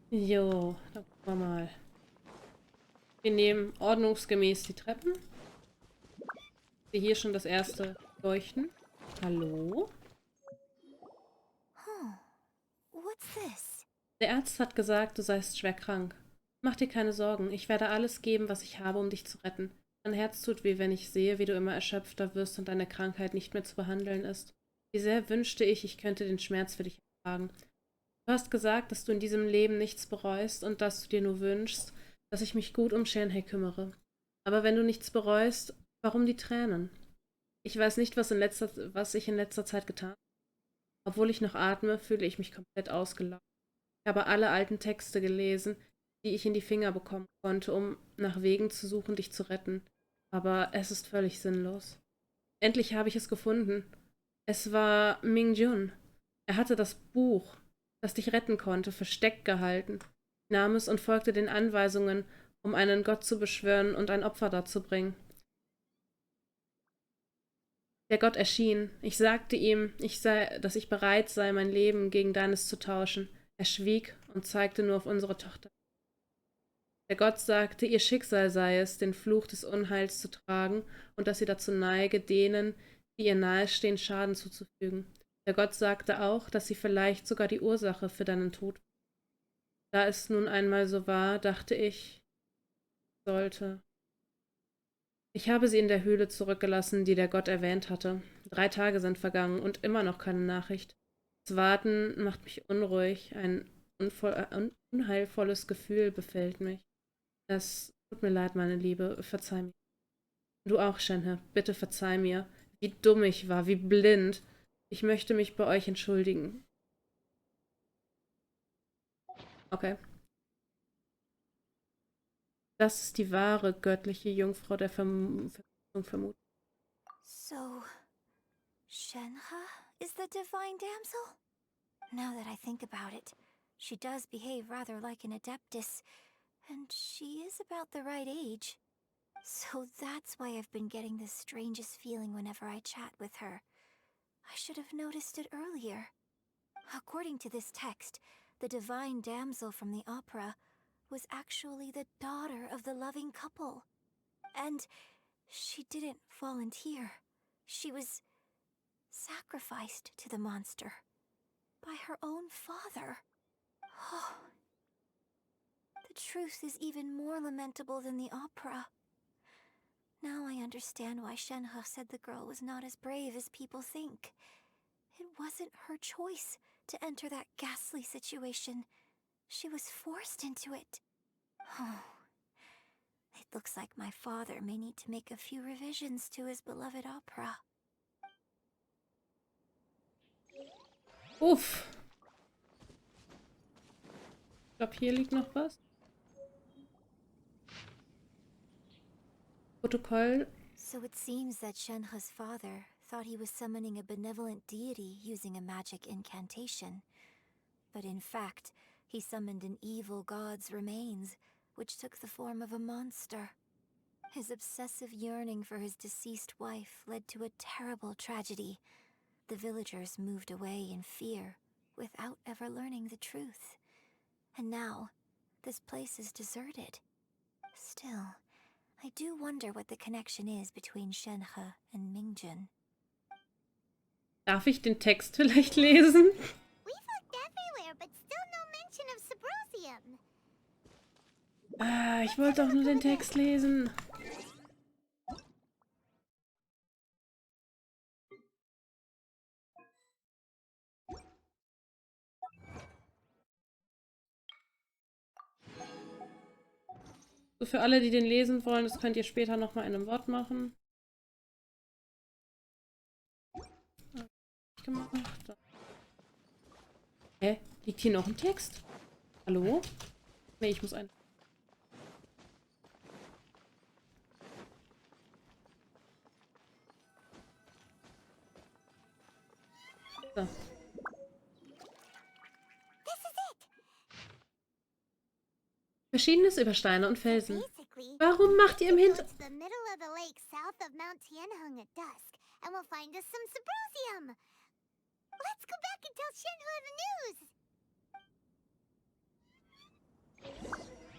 Jo, dann gucken wir mal. Wir nehmen ordnungsgemäß die Treppen. Ich sehe hier schon das erste Leuchten. Hallo? What's this? Der Arzt hat gesagt, du seist schwer krank. Mach dir keine Sorgen, ich werde alles geben, was ich habe, um dich zu retten. Mein Herz tut weh, wenn ich sehe, wie du immer erschöpfter wirst und deine Krankheit nicht mehr zu behandeln ist. Wie sehr wünschte ich könnte den Schmerz für dich ertragen. Du hast gesagt, dass du in diesem Leben nichts bereust und dass du dir nur wünschst, dass ich mich gut um Shenhe kümmere. Aber wenn du nichts bereust, warum die Tränen? Ich weiß nicht, was ich in letzter Zeit getan habe. Obwohl ich noch atme, fühle ich mich komplett ausgelaugt. Ich habe alle alten Texte gelesen, die ich in die Finger bekommen konnte, um nach Wegen zu suchen, dich zu retten. Aber es ist völlig sinnlos. Endlich habe ich es gefunden. Es war Mingjun. Er hatte das Buch, das dich retten konnte, versteckt gehalten. Ich nahm es und folgte den Anweisungen, um einen Gott zu beschwören und ein Opfer darzubringen. Der Gott erschien. Ich sagte ihm, dass ich bereit sei, mein Leben gegen deines zu tauschen. Er schwieg und zeigte nur auf unsere Tochter. Der Gott sagte, ihr Schicksal sei es, den Fluch des Unheils zu tragen und dass sie dazu neige, denen, die ihr nahestehen, Schaden zuzufügen. Der Gott sagte auch, dass sie vielleicht sogar die Ursache für deinen Tod war. Da es nun einmal so war, dachte ich, sollte. Ich habe sie in der Höhle zurückgelassen, die der Gott erwähnt hatte. 3 Tage sind vergangen und immer noch keine Nachricht. Das Warten macht mich unruhig. Ein unheilvolles Gefühl befällt mich. Es tut mir leid, meine Liebe. Verzeih mir. Du auch, Shenhe. Bitte verzeih mir. Wie dumm ich war, wie blind. Ich möchte mich bei euch entschuldigen. Okay. Das ist die wahre göttliche Jungfrau der Vermutung vermutet. So, Shenhe is the divine damsel? Now that I think about it, she does behave rather like an adeptus, and she is about the right age. So that's why I've been getting the strangest feeling whenever I chat with her. I should have noticed it earlier. According to this text, the divine damsel from the opera was actually the daughter of the loving couple. And she didn't volunteer. She was sacrificed to the monster by her own father. Oh, the truth is even more lamentable than the opera. Now I understand why Shenhe said the girl was not as brave as people think. It wasn't her choice to enter that ghastly situation. She was forced into it. Oh, it looks like my father may need to make a few revisions to his beloved opera. Uff. Ich glaube, hier liegt noch was. Protokoll. So it seems that Shenhe's father thought he was summoning a benevolent deity using a magic incantation. But in fact, he summoned an evil god's remains, which took the form of a monster. His obsessive yearning for his deceased wife led to a terrible tragedy. The villagers moved away in fear, without ever learning the truth. And now, this place is deserted. Still, I do wonder what the connection is between Shenhe and Mingjun. Darf ich den Text vielleicht lesen? We've looked everywhere, but still no mention of Sabrosium. Ah, ich wollte doch nur den Text lesen. So, für alle, die den lesen wollen, das könnt ihr später nochmal in einem Wort machen. Gemacht. Hä? Liegt hier noch ein Text? Hallo? Nee, ich muss ein... So. Verschiedenes über Steine und Felsen. Warum macht ihr im Hintergrund... And we'll find us some Sabrosium. Let's go back and tell Shenhe the news.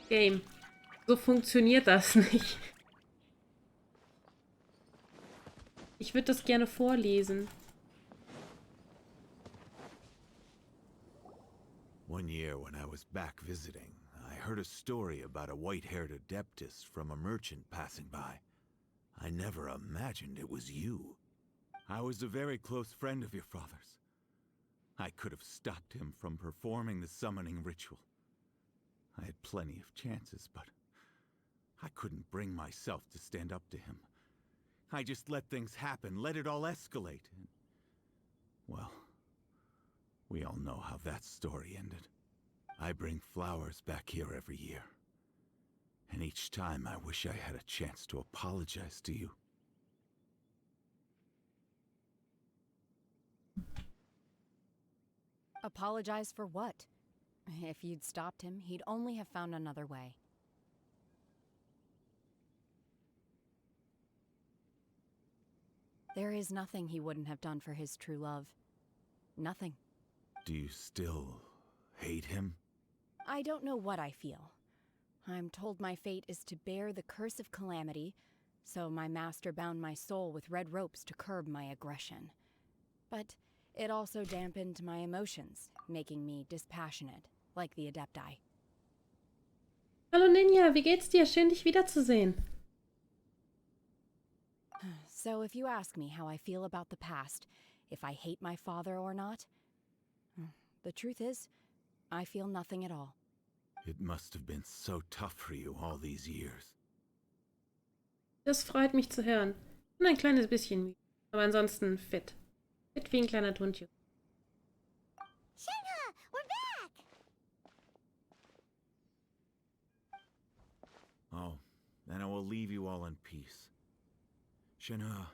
Game. So funktioniert das nicht. Ich würde das gerne vorlesen. One year when I was back visiting, I heard a story about a white-haired adeptus from a merchant passing by. I never imagined it was you. I was a very close friend of your father's. I could have stopped him from performing the summoning ritual. I had plenty of chances, but I couldn't bring myself to stand up to him. I just let things happen, let it all escalate. And, well, we all know how that story ended. I bring flowers back here every year. And each time I wish I had a chance to apologize to you. Apologize for what? If you'd stopped him, he'd only have found another way. There is nothing he wouldn't have done for his true love. Nothing. Do you still hate him? I don't know what I feel. I'm told my fate is to bear the curse of calamity, so my master bound my soul with red ropes to curb my aggression. But it also dampened my emotions, making me dispassionate, like the Adepti. Hallo Ninja, wie geht's dir? Schön, dich wiederzusehen. So if you ask me how I feel about the past, if I hate my father or not, the truth is, I feel nothing at all. It must have been so tough for you all these years. Das freut mich zu hören. Und ein kleines bisschen müde, aber ansonsten fit. Fit wie ein kleiner Turnschuh. Shenhe, we're back! Oh, then I will leave you all in peace. Shenhe,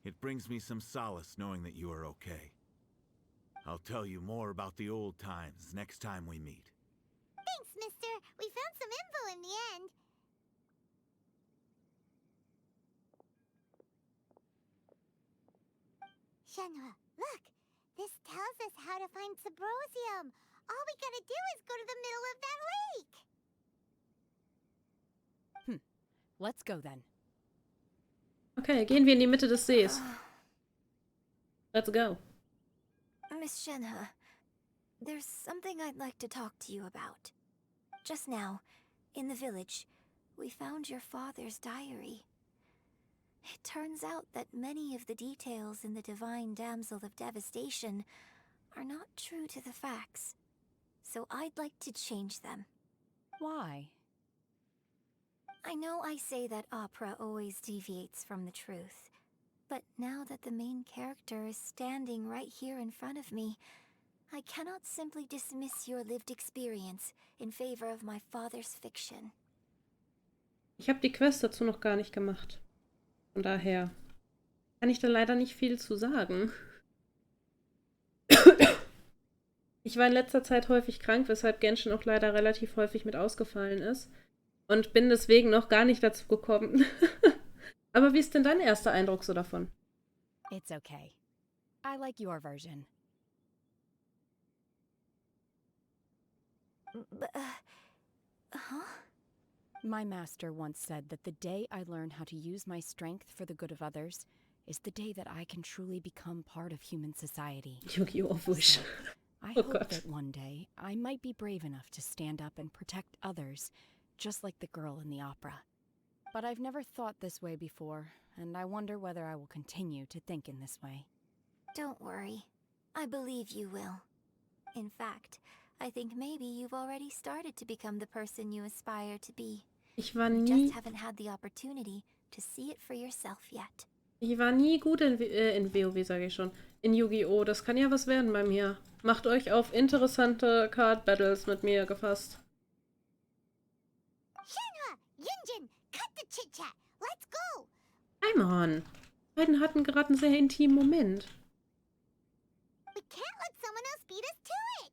it brings me some solace knowing that you are okay. I'll tell you more about the old times next time we meet. Thanks, mister. We found some info in the end. Shenhua, look. This tells us how to find Subrosium. All we gotta do is go to the middle of that lake. Let's go then. Okay, gehen wir in die Mitte des Sees. Let's go. Miss Shenhe, there's something I'd like to talk to you about. Just now, in the village, we found your father's diary. It turns out that many of the details in the Divine Damsel of Devastation are not true to the facts. So I'd like to change them. Why? I know I say that opera always deviates from the truth, but now that the main character is standing right here in front of me, I cannot simply dismiss your lived experience in favor of my father's fiction. Ich habe die Quest dazu noch gar nicht gemacht. Von daher kann ich da leider nicht viel zu sagen. Ich war in letzter Zeit häufig krank, weshalb Genshin auch leider relativ häufig mit ausgefallen ist. Und bin deswegen noch gar nicht dazu gekommen. Aber wie ist denn dein erster Eindruck so davon? It's okay. I like your version. Huh? My master once said that the day I learn how to use my strength for the good of others is the day that I can truly become part of human society. Yu-Gi-Oh! Wish. I Oh hope Gott. that one day I might be brave enough to stand up and protect others, just like the girl in the opera. But I've never thought this way before, and I wonder whether I will continue to think in this way. Don't worry. I believe you will. In fact, I think maybe you've already started to become the person you aspire to be. Ich war You nie just haven't had the opportunity to see it for yourself yet. gut in WoW, sage ich schon. In Yu-Gi-Oh! Das kann ja was werden bei mir. Macht euch auf interessante Card-Battles mit mir gefasst. Shenhua, Yunjin, cut the chit-chat. Let's go. Simon! Die beiden hatten gerade einen sehr intimen Moment. We can't let someone else beat us to it.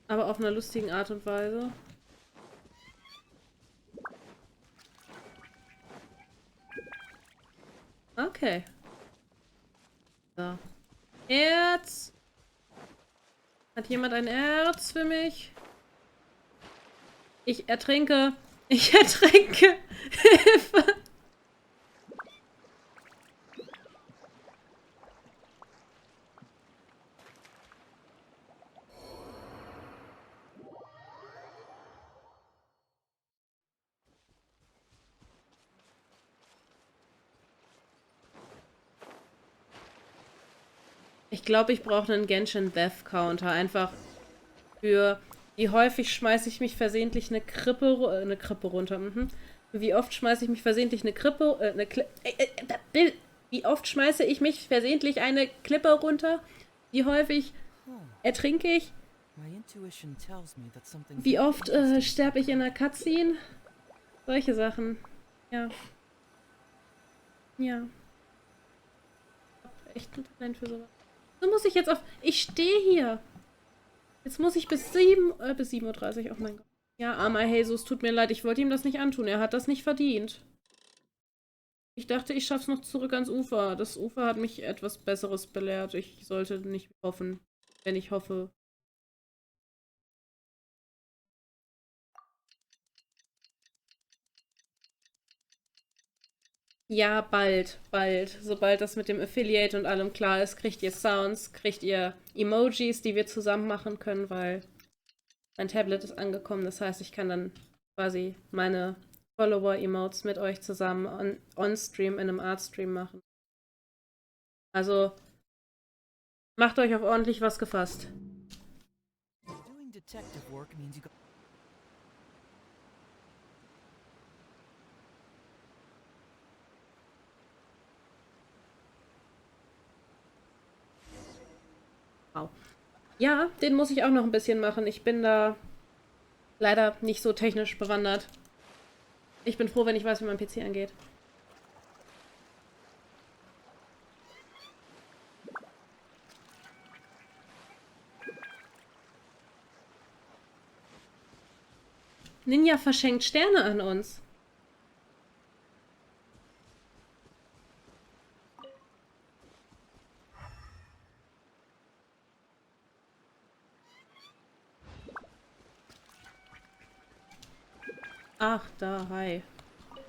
Aber auf einer lustigen Art und Weise. Okay. So. Erz. Hat jemand ein Erz für mich? Ich ertrinke. Ich ertrinke. Hilfe. Ich glaube, ich brauche einen Genshin Death Counter. Einfach für wie häufig schmeiße ich mich versehentlich eine Krippe runter. Wie oft schmeiße ich mich versehentlich eine Krippe. Wie oft schmeiße ich mich versehentlich eine Klippe runter? Wie häufig ertrinke ich? My intuition tells me that something Wie oft sterbe ich in einer Cutscene? Solche Sachen. Ja. Ja. Echt ein Talent für sowas. So muss ich jetzt auf... Ich stehe hier. Jetzt muss ich bis 7:30 Uhr. Oh mein Gott. Ja, armer Jesus, tut mir leid. Ich wollte ihm das nicht antun. Er hat das nicht verdient. Ich dachte, ich schaff's noch zurück ans Ufer. Das Ufer hat mich etwas Besseres belehrt. Ich sollte nicht hoffen, wenn ich hoffe. Ja, bald, bald. Sobald das mit dem Affiliate und allem klar ist, kriegt ihr Sounds, kriegt ihr Emojis, die wir zusammen machen können, weil mein Tablet ist angekommen. Das heißt, ich kann dann quasi meine Follower-Emotes mit euch zusammen on-Stream in einem Art-Stream machen. Also, macht euch auf ordentlich was gefasst. doing detective work means you got Wow. Ja, den muss ich auch noch ein bisschen machen. Ich bin da leider nicht so technisch bewandert. Ich bin froh, wenn ich weiß, wie mein PC angeht. Ninja verschenkt Sterne an uns. Ach, da, hi.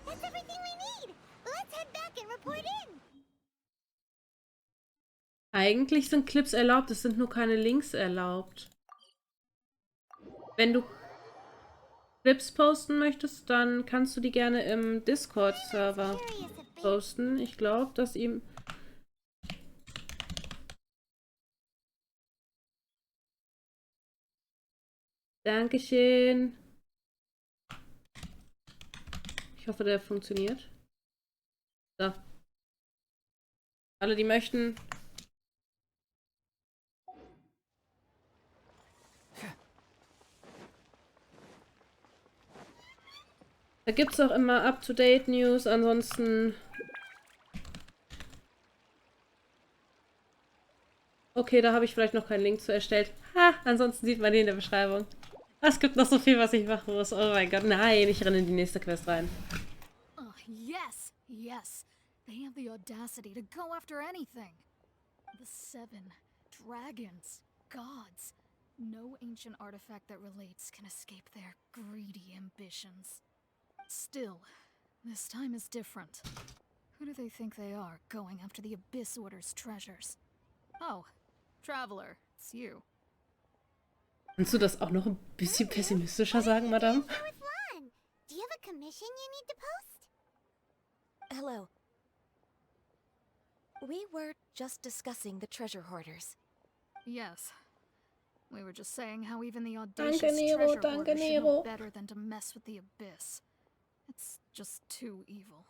That's everything we need. Let's head back and report in. Eigentlich sind Clips erlaubt, es sind nur keine Links erlaubt. Wenn du Clips posten möchtest, dann kannst du die gerne im Discord-Server posten. Ich glaube, dass ihm... Dankeschön. Ich hoffe, der funktioniert. So. Alle, die möchten. Da gibt es auch immer Up-to-Date-News, ansonsten... Okay, da habe ich vielleicht noch keinen Link zu erstellt. Ha, ansonsten sieht man die in der Beschreibung. Es gibt noch so viel, was ich machen muss. Oh mein Gott, nein, ich renne in die nächste Quest rein. Oh, yes, yes. They have the audacity to go after anything. The 7 dragons, gods. No ancient artifact that relates can escape their greedy ambitions. Still, this time is different. Who do they think they are, going after the Abyss Order's treasures? Oh, Traveler, it's you. Kannst du das auch noch ein bisschen pessimistischer sagen, Madame? Do you have a commission you need to post? Hello. We were just discussing the treasure hoarders. Yes. We were just saying how even the audacious Danke, Nero, treasure hoarders should know better than to mess with the Abyss. It's just too evil.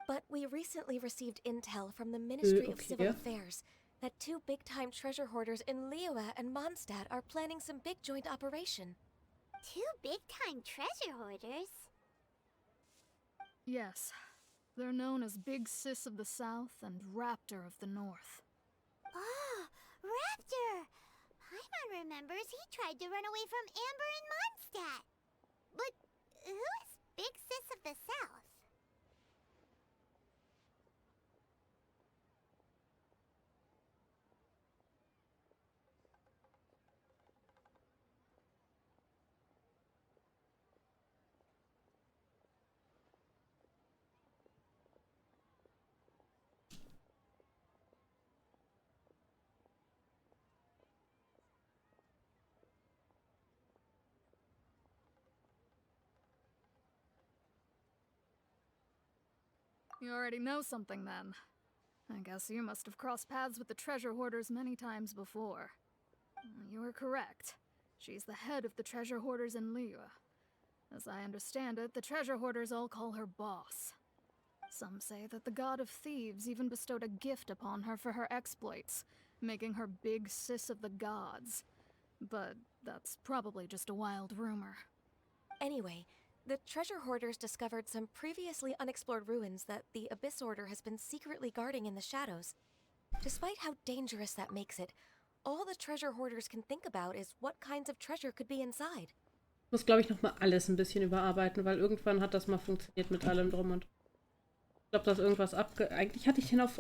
But we recently received intel from the Ministry of Civil Affairs that 2 big-time treasure hoarders in Liyue and Mondstadt are planning some big joint operation. 2 big-time treasure hoarders? Yes. They're known as Big Sis of the South and Raptor of the North. Oh, Raptor! Paimon remembers he tried to run away from Amber in Mondstadt. But who is Big Sis of the South? You already know something then. I guess you must have crossed paths with the treasure hoarders many times before. You are correct. She's the head of the treasure hoarders in Liyue. As I understand it, the treasure hoarders all call her boss. Some say that the god of thieves even bestowed a gift upon her for her exploits, making her Big Sis of the gods. But that's probably just a wild rumor. Anyway, the treasure hoarders discovered some previously unexplored ruins that the Abyss Order has been secretly guarding in the shadows. Despite how dangerous that makes it, all the treasure hoarders can think about is what kinds of treasure could be inside. Ich muss, glaube ich, nochmal alles ein bisschen überarbeiten, weil irgendwann hat das mal funktioniert mit allem drum und ich glaube, da ist irgendwas Eigentlich hatte ich den auf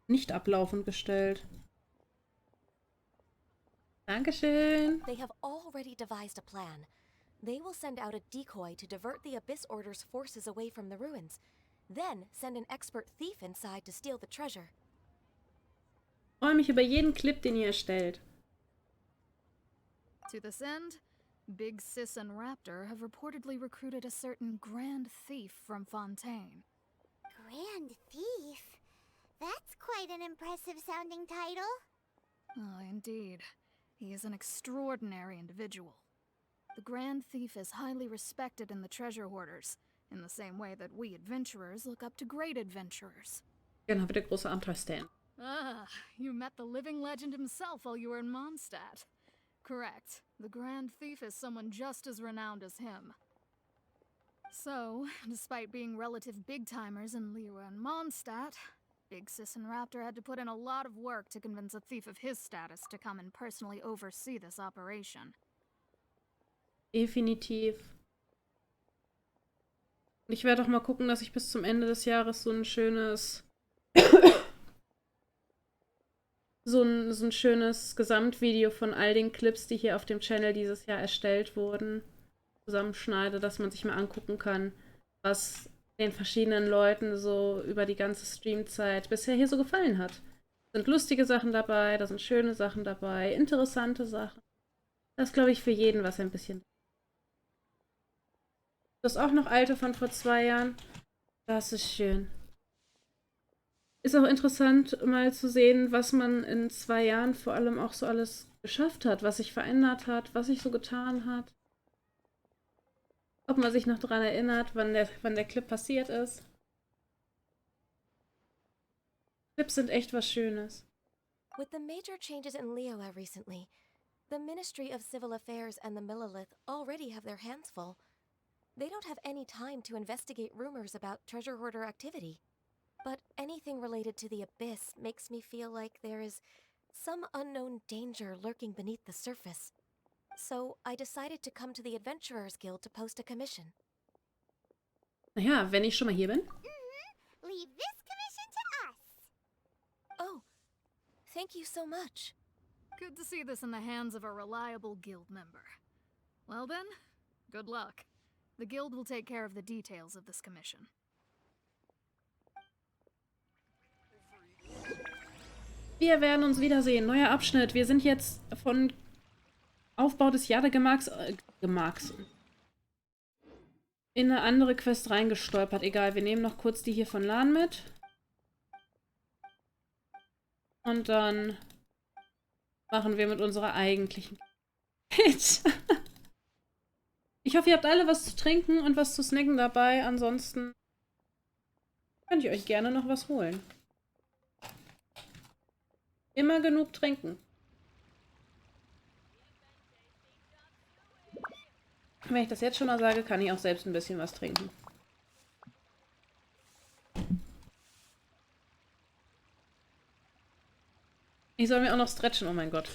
nicht ablaufen gestellt. Dankeschön. They have already devised a plan. They will send out a decoy to divert the Abyss Order's forces away from the ruins, then send an expert thief inside to steal the treasure. Ich freue mich über jeden Clip, den ihr erstellt. To this end, Big Sis and Raptor have reportedly recruited a certain Grand Thief from Fontaine. Grand Thief? That's quite an impressive sounding title. Oh, indeed. He is an extraordinary individual. The Grand Thief is highly respected in the treasure hoarders, in the same way that we adventurers look up to great adventurers. Genau, wie der große Abenteuer-Stan. Ah, you met the living legend himself while you were in Mondstadt. Correct. The Grand Thief is someone just as renowned as him. So, despite being relative big-timers in Liyue and Mondstadt, Big Sis and Raptor had to put in a lot of work to convince a thief of his status to come and personally oversee this operation. Definitiv. Und ich werde auch mal gucken, dass ich bis zum Ende des Jahres so ein schönes so ein schönes Gesamtvideo von all den Clips, die hier auf dem Channel dieses Jahr erstellt wurden, zusammenschneide, dass man sich mal angucken kann, was den verschiedenen Leuten so über die ganze Streamzeit bisher hier so gefallen hat. Da sind lustige Sachen dabei, da sind schöne Sachen dabei, interessante Sachen. Das ist, glaube ich, für jeden was ein bisschen. Das ist auch noch alte von vor 2 Jahren. Das ist schön. Ist auch interessant, mal zu sehen, was man in 2 Jahren vor allem auch so alles geschafft hat, was sich verändert hat, was sich so getan hat. Ob man sich noch daran erinnert, wann der Clip passiert ist. Clips sind echt was Schönes. With the major changes in Liyue recently, the Ministry of Civil Affairs and the Millelith already have their hands full. They don't have any time to investigate rumors about treasure hoarder activity. But anything related to the Abyss makes me feel like there is some unknown danger lurking beneath the surface. So I decided to come to the Adventurers Guild to post a commission. Naja, wenn ich schon mal hier bin. Leave this commission to us. Oh, thank you so much. Good to see this in the hands of a reliable guild member. Well then, good luck. The guild will take care of the details of this commission. Wir werden uns wiedersehen. Neuer Abschnitt. Wir sind jetzt von Aufbau des Jadegemarks in eine andere Quest reingestolpert. Egal, wir nehmen noch kurz die hier von Lan mit. Und dann machen wir mit unserer eigentlichen Quest. Ich hoffe, ihr habt alle was zu trinken und was zu snacken dabei. Ansonsten könnt ihr euch gerne noch was holen. Immer genug trinken. Wenn ich das jetzt schon mal sage, kann ich auch selbst ein bisschen was trinken. Ich soll mir auch noch stretchen, oh mein Gott.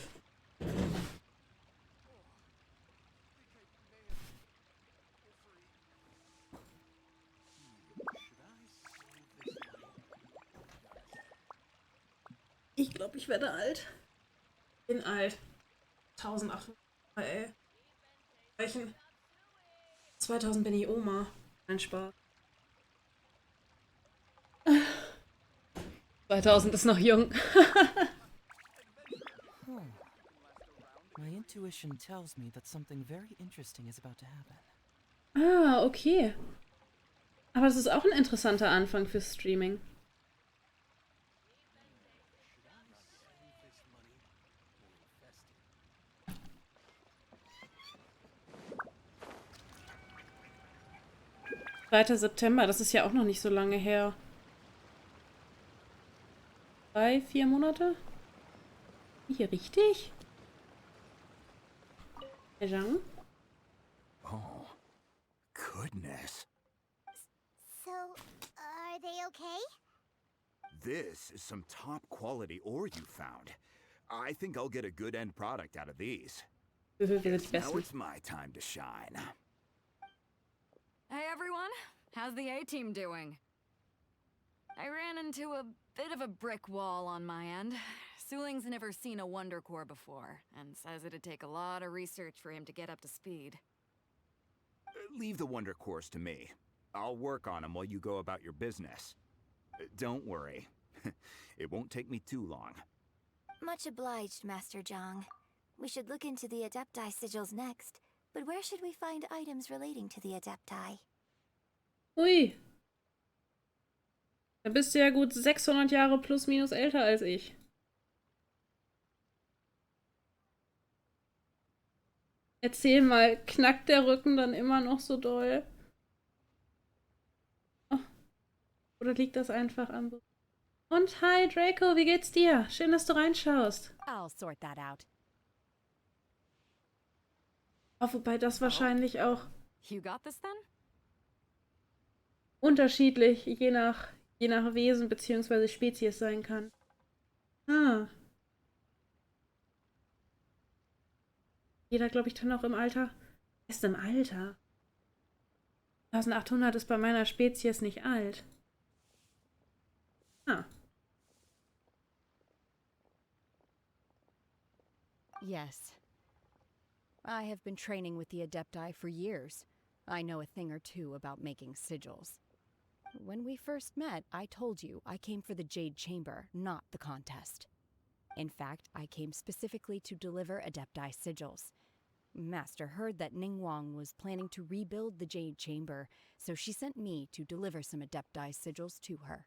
Ich glaube, ich werde alt. Bin alt. 1800, ey. 2000 bin ich Oma. Kein Spaß. 2000 ist noch jung. My intuition tells me that something very interesting is about to happen. Ah, okay. Aber das ist auch ein interessanter Anfang fürs Streaming. September, das ist ja auch noch nicht so lange her. 3, 4 Monate? Hier richtig? Herr Zhang? Oh, goodness. So, are they okay? This is some top quality ore you found. I think I'll get a good end product out of these. Now it's my time to shine. Hey everyone, how's the A-team doing? I ran into a bit of a brick wall on my end. Suling's never seen a Wonder Core before, and says it'd take a lot of research for him to get up to speed. Leave the Wonder Cores to me. I'll work on them while you go about your business. Don't worry. It won't take me too long. Much obliged, Master Zhang. We should look into the Adepti sigils next. But where should we find items relating to the Adepti? Ui. Da bist du ja gut 600 Jahre plus minus älter als ich. Erzähl mal, knackt der Rücken dann immer noch so doll? Oh. Oder liegt das einfach an? Und hi Draco, wie geht's dir? Schön, dass du reinschaust. I'll sort that out. Oh, wobei das wahrscheinlich auch... You got this then? unterschiedlich je nach Wesen bzw. Spezies sein kann. Ah. Jeder, glaube ich, dann auch im Alter. Ist im Alter. 1800 ist bei meiner Spezies nicht alt. Ah. Yes. I have been training with the Adepti for years. I know a thing or two about making sigils. When we first met, I told you I came for the Jade Chamber, not the contest. In fact, I came specifically to deliver Adepti sigils. Master heard that Ningguang was planning to rebuild the Jade Chamber, so she sent me to deliver some Adepti sigils to her.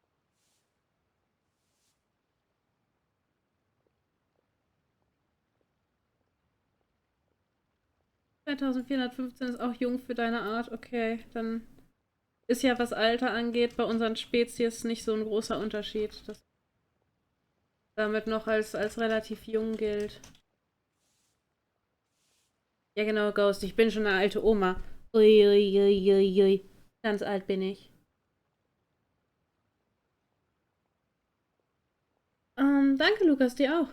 2415 ist auch jung für deine Art. Okay, dann ist ja, was Alter angeht, bei unseren Spezies nicht so ein großer Unterschied. Das damit noch als relativ jung gilt. Ja genau, Ghost. Ich bin schon eine alte Oma. Uiuiuiui. Ganz alt bin ich. Danke, Lukas, dir auch.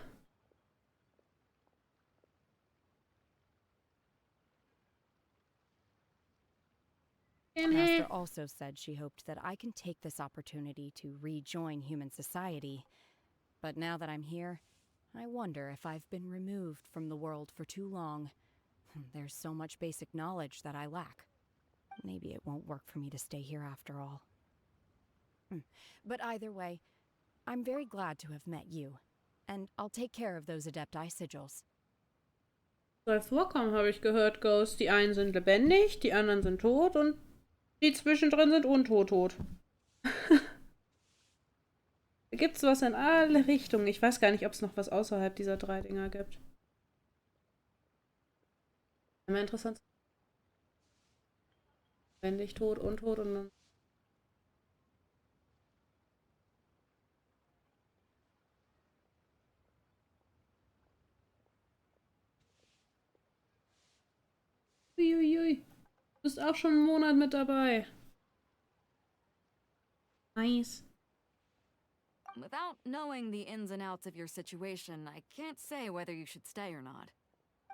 Master also said she hoped that I can take this opportunity to rejoin human society. But now that I'm here, I wonder if I've been removed from the world for too long. There's so much basic knowledge that I lack. Maybe it won't work for me to stay here after all. But either way, I'm very glad to have met you. And I'll take care of those Adepti sigils. Soll vorkommen, habe ich gehört, Ghost. Die einen sind lebendig, die anderen sind tot und die zwischendrin sind untot. Da gibt's was in alle Richtungen. Ich weiß gar nicht, ob es noch was außerhalb dieser 3 Dinger gibt. Immer interessant. Lebendig, tot, untot und dann. Uiuiui. Du bist auch schon einen Monat mit dabei. Nice. Without knowing the ins and outs of your situation, I can't say whether you should stay or not.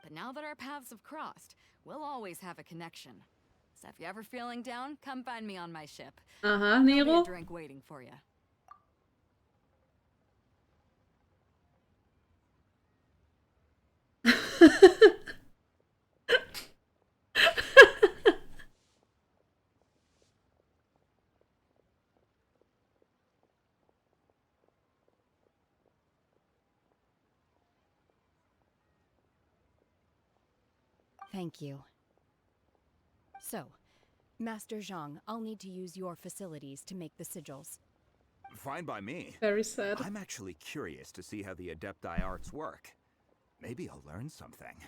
But now that our paths have crossed, we'll always have a connection. So if you're ever feeling down, come find me on my ship. Aha, There'll be Nero. a drink waiting for you. Thank you. So, Master Zhang, I'll need to use your facilities to make the sigils. Fine by me. Very sad. I'm actually curious to see how the Adepti arts work. Maybe I'll learn something.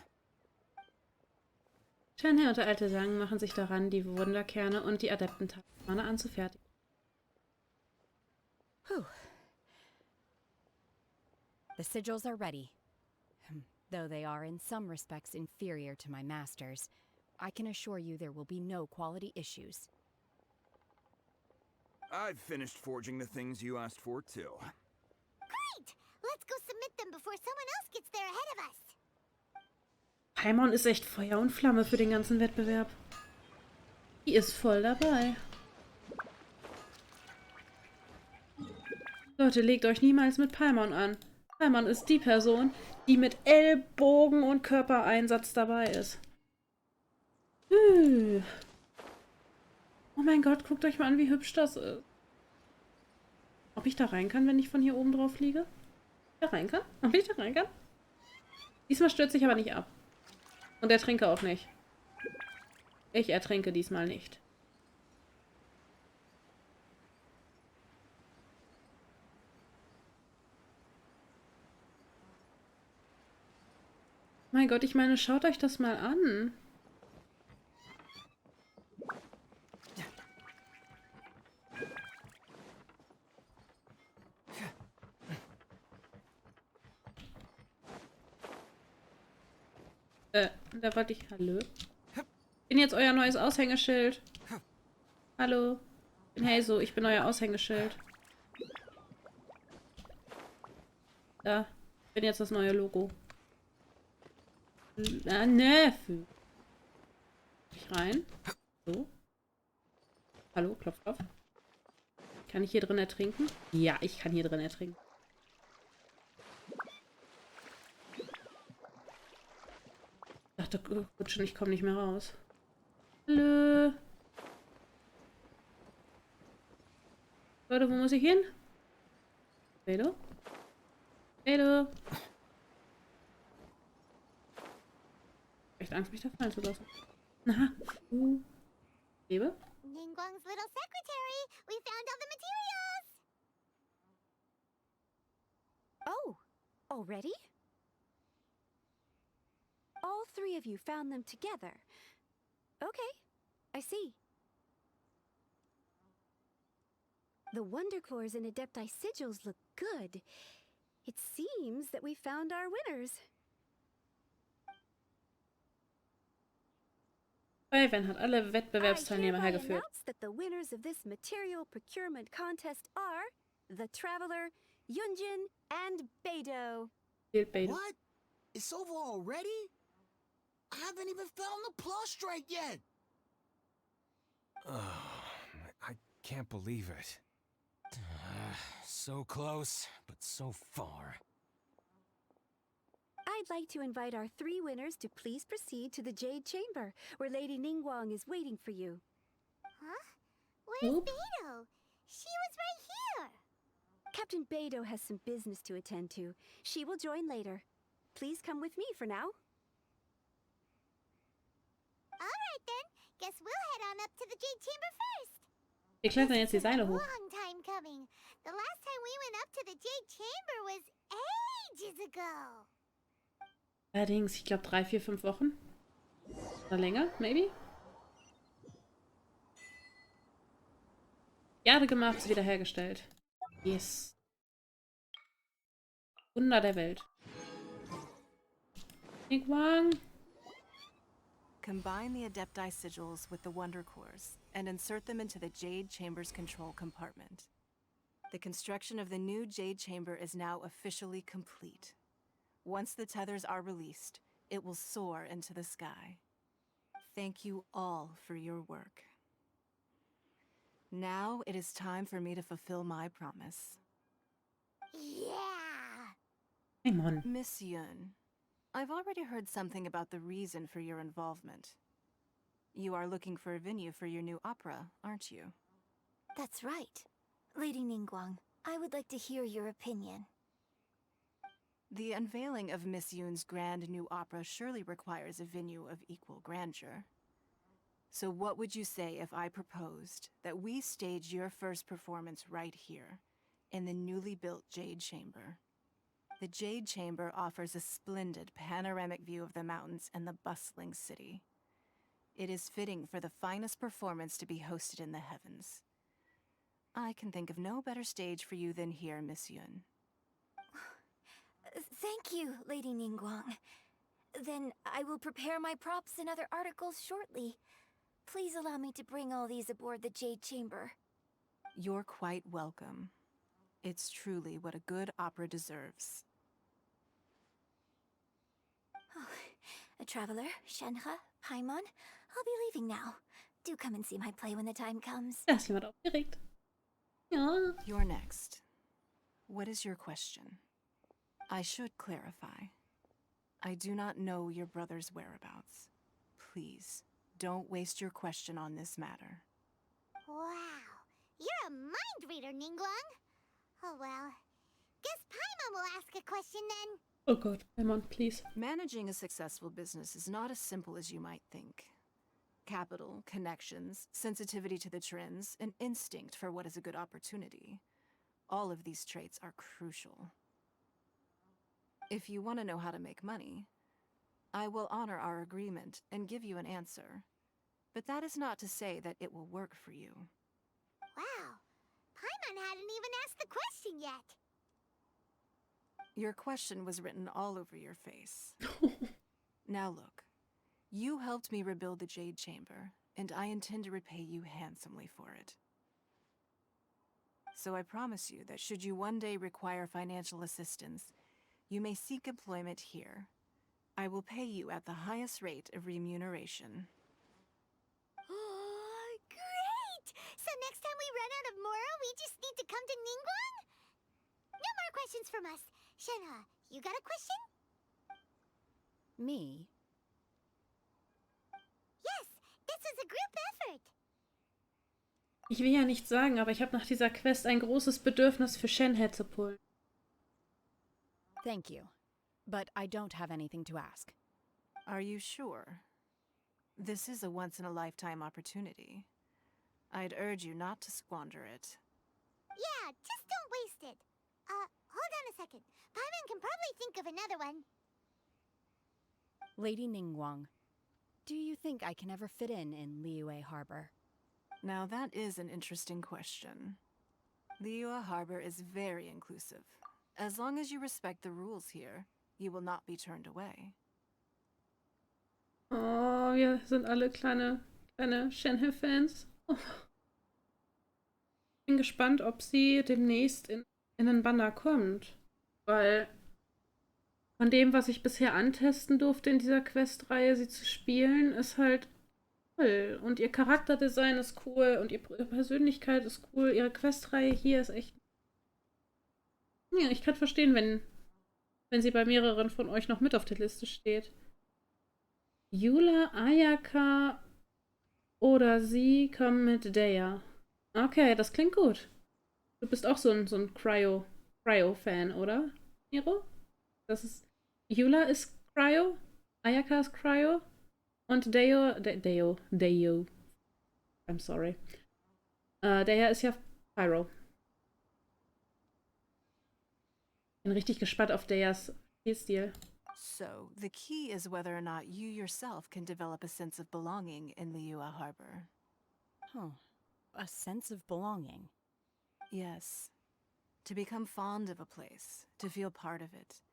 Shanhe und der alte Zhang machen sich daran, die Wunderkerne und die Adepten-Talismane anzufertigen. Whew. The sigils are ready. Though they are in some respects inferior to my master's, I can assure you there will be no quality issues. I've finished forging the things you asked for, too. Great! Let's go submit them before someone else gets there ahead of us. Paimon ist echt Feuer und Flamme für den ganzen Wettbewerb. Die ist voll dabei. Leute, legt euch niemals mit Paimon an. Paimon ist die Person, die mit Ellbogen und Körpereinsatz dabei ist. Oh mein Gott, guckt euch mal an, wie hübsch das ist. Ob ich da rein kann, wenn ich von hier oben drauf fliege? Da rein kann? Ob ich da rein kann? Diesmal stürze ich aber nicht ab. Und ertrinke auch nicht. Ich ertrinke diesmal nicht. Mein Gott, ich meine, schaut euch das mal an. Da wollte ich... Hallo? Ich bin jetzt euer neues Aushängeschild. Hallo? Hey, so, ich bin euer Aushängeschild. Da. Ich bin jetzt das neue Logo. Ne. Ich rein. So. Hallo, klopf, klopf. Kann ich hier drin ertrinken? Ja, ich kann hier drin ertrinken. Ich dachte, gut schon, ich komme nicht mehr raus. Hallo. Leute, wo muss ich hin? Hallo? Hallo? Echt Angst, mich da fallen zu lassen. Na, Lebe? Ningguang's little secretary! We found all the materials! Oh, already? All three of you found them together. Okay, I see. The Wonder Cores and Adepti Sigils look good. It seems that we found our winners. Raven hat alle Wettbewerbsteilnehmer I hereby hergeführt. announce that the winners of this material procurement contest are the Traveler, Yunjin, and Beidou. What? It's over already? I haven't even found the prostrate yet. I can't believe it. So close, but so far. I'd like to invite our three winners to please proceed to the Jade Chamber, where Lady Ningguang is waiting for you. Huh? Where's Beidou? She was right here! Captain Beidou has some business to attend to. She will join later. Please come with me for now. Alright then, guess we'll head on up to the Jade Chamber first. Wir klettern jetzt die It's been Seile a hoch. long time coming. The last time we went up to the Jade Chamber was ages ago. Allerdings, ich glaube 3, 4, 5 Wochen. Oder länger, maybe? Jahre gemacht, wiederhergestellt. Yes. Wunder der Welt. Ningguang. Combine the Adepti Sigils with the Wonder Cores and insert them into the Jade Chamber's control compartment. The construction of the new Jade Chamber is now officially complete. Once the tethers are released, it will soar into the sky. Thank you all for your work. Now it is time for me to fulfill my promise. Yeah! Hey, Mann. Miss Yun, I've already heard something about the reason for your involvement. You are looking for a venue for your new opera, aren't you? That's right. Lady Ningguang, I would like to hear your opinion. The unveiling of Miss Yun's grand new opera surely requires a venue of equal grandeur. So what would you say if I proposed that we stage your first performance right here, in the newly built Jade Chamber? The Jade Chamber offers a splendid panoramic view of the mountains and the bustling city. It is fitting for the finest performance to be hosted in the heavens. I can think of no better stage for you than here, Miss Yun. Thank you, Lady Ningguang. Then I will prepare my props and other articles shortly. Please allow me to bring all these aboard the Jade Chamber. You're quite welcome. It's truly what a good opera deserves. A traveler, Shenhe, Paimon, I'll be leaving now. Do come and see my play when the time comes. Da ist jemand aufgeregt. Ja. You're next. What is your question? I should clarify. I do not know your brother's whereabouts. Please, don't waste your question on this matter. Wow, you're a mind reader, Ningguang. Oh well, guess Paimon will ask a question then. Oh God, Paimon, please. Managing a successful business is not as simple as you might think. Capital, connections, sensitivity to the trends, and instinct for what is a good opportunity. All of these traits are crucial. If you want to know how to make money, I will honor our agreement and give you an answer. But that is not to say that it will work for you. Wow, Paimon hadn't even asked the question yet. Your question was written all over your face. Now look, you helped me rebuild the Jade Chamber, and I intend to repay you handsomely for it. So I promise you that should you one day require financial assistance, you may seek employment here. I will pay you at the highest rate of remuneration. Oh, great! So next time we run out of Mora, we just need to come to Ningguang? No more questions from us. Shenhe, you got a question? Me? Yes, this is a group effort. Ich will ja nichts sagen, aber ich habe nach dieser Quest ein großes Bedürfnis für Shenhe zu pullen. Thank you. But I don't have anything to ask. Are you sure? This is a once-in-a-lifetime opportunity. I'd urge you not to squander it. Yeah, just don't waste it. Hold on a second. Paimon can probably think of another one. Lady Ningguang, do you think I can ever fit in Liyue Harbor? Now that is an interesting question. Liyue Harbor is very inclusive. As long as you respect the rules here, you will not be turned away. Oh, wir sind alle kleine Shenhe-Fans. Oh. Ich bin gespannt, ob sie demnächst in den Banner kommt. Weil von dem, was ich bisher antesten durfte in dieser Questreihe, sie zu spielen, ist halt toll. Und ihr Charakterdesign ist cool und ihre Persönlichkeit ist cool. Ihre Questreihe hier ist echt... Ja, ich kann verstehen, wenn sie bei mehreren von euch noch mit auf der Liste steht. Eula, Ayaka oder sie kommen mit Deya. Okay, das klingt gut. Du bist auch so ein Cryo-Fan, oder, Miro? Das ist... Eula ist Cryo, Ayaka ist Cryo und Deyo. I'm sorry. Deya ist ja Pyro. Bin richtig gespannt auf Deyas Spielstil. So, the key is whether or not you yourself can develop a sense of belonging in Liyue Harbor. Huh. A sense of belonging. Yes. To become fond of a place, to feel part of it,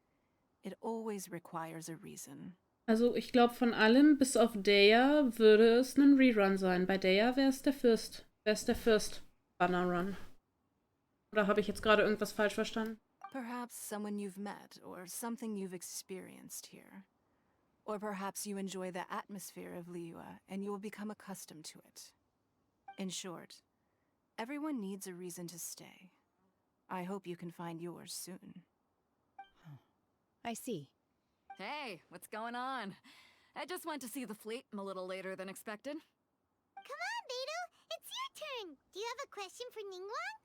it always requires a reason. Also ich glaube, von allem bis auf Deya würde es ein Rerun sein. Bei Deya wäre es der First Banner Run. Oder habe ich jetzt gerade irgendwas falsch verstanden? Perhaps someone you've met, or something you've experienced here. Or perhaps you enjoy the atmosphere of Liyue, and you will become accustomed to it. In short, everyone needs a reason to stay. I hope you can find yours soon. I see. Hey, what's going on? I just went to see the fleet a little later than expected. Come on, Beidou! It's your turn! Do you have a question for Ningguang?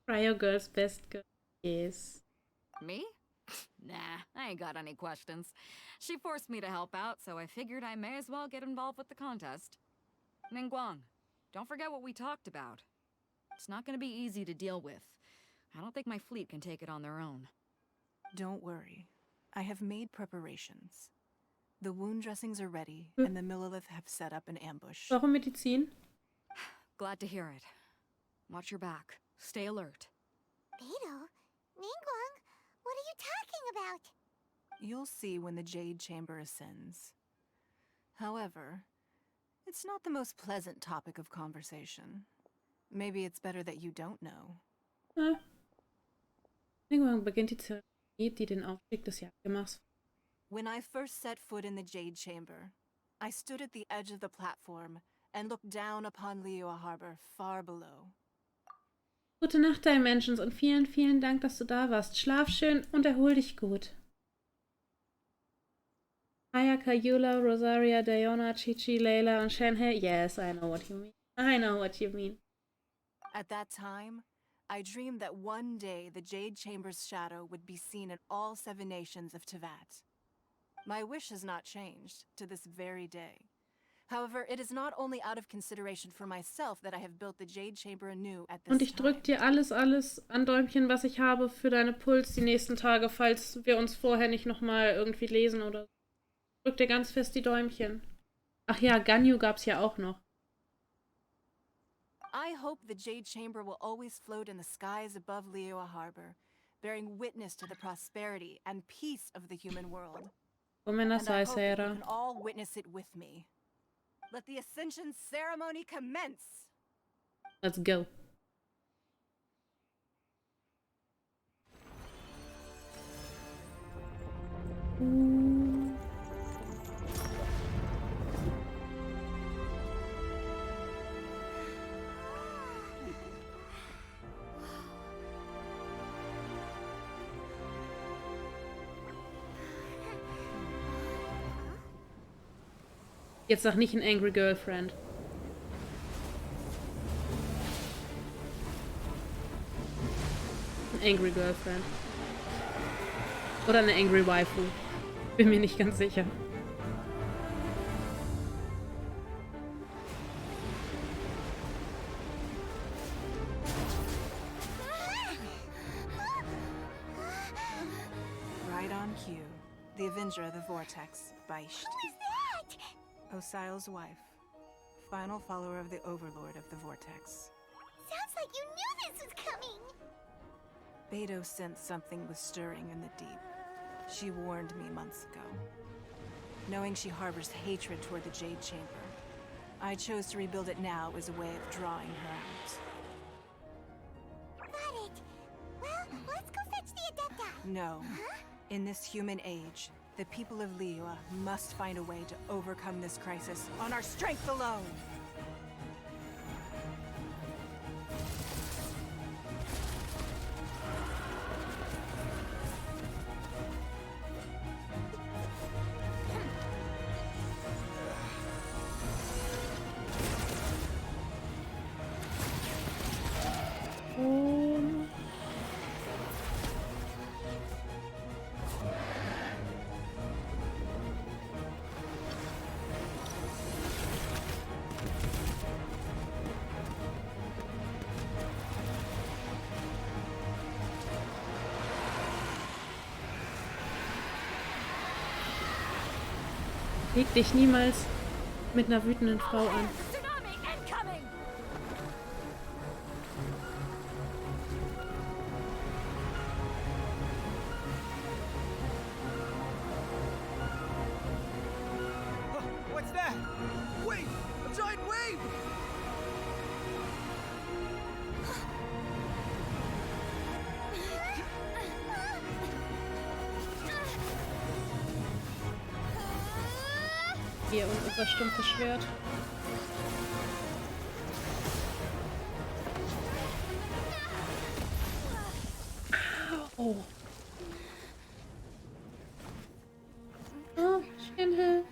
Cryo Girl's best girl. Yes. Me? Nah, I ain't got any questions. She forced me to help out, so I figured I may as well get involved with the contest. Ningguang, don't forget what we talked about. It's not gonna be easy to deal with. I don't think my fleet can take it on their own. Don't worry. I have made preparations. The wound dressings are ready, and the Millilith have set up an ambush. Warum Medizin? Glad to hear it. Watch your back. Stay alert. Beidou? Ningguang? What are you talking about? You'll see when the Jade Chamber ascends. However, it's not the most pleasant topic of conversation. Maybe it's better that you don't know. Ningguang beginnt die Zeremonie, die den Aufstieg des Jagdgemachs. When I first set foot in the Jade Chamber, I stood at the edge of the platform and looked down upon Liyue Harbor far below. Gute Nacht, Dimensions, und vielen, vielen Dank, dass du da warst. Schlaf schön und erhol dich gut. Ayaka, Eula, Rosaria, Diona, Chi-Chi, Layla und Shenhe. Yes, I know what you mean. I know what you mean. At that time, I dreamed that one day the Jade Chamber's shadow would be seen in all 7 nations of Teyvat. My wish has not changed to this very day. However, it is not only out of consideration for myself that I have built the Jade Chamber anew at this Und ich drück dir alles an Däumchen, was ich habe, für deine Puls die nächsten Tage, falls wir uns vorher nicht nochmal irgendwie lesen oder so. Drück dir ganz fest die Däumchen. Ach ja, Ganyu gab's ja auch noch. I hope the Jade Chamber will always float in the skies above Liyue Harbor, bearing witness to the prosperity and peace of the human world. And I hope that you can all witness it with me. Let the Ascension ceremony commence! Let's go. Jetzt sag nicht ein Angry Girlfriend. Ein Angry Girlfriend. Oder eine Angry Waifu. Bin mir nicht ganz sicher. Right on cue. The Avenger of the Vortex, Beisht. Who is that? Osial's wife. Final follower of the Overlord of the Vortex. Sounds like you knew this was coming. Beto sensed something was stirring in the deep. She warned me months ago. Knowing she harbors hatred toward the Jade Chamber, I chose to rebuild it now as a way of drawing her out. Got it. Well, let's go fetch the Adepta. No. Huh? In this human age, the people of Liyue must find a way to overcome this crisis on our strength alone! Leg dich niemals mit einer wütenden Frau an. What's that? Wait! A giant wave! Hier und das stumpfe Schwert. Oh. Oh, Schenhe.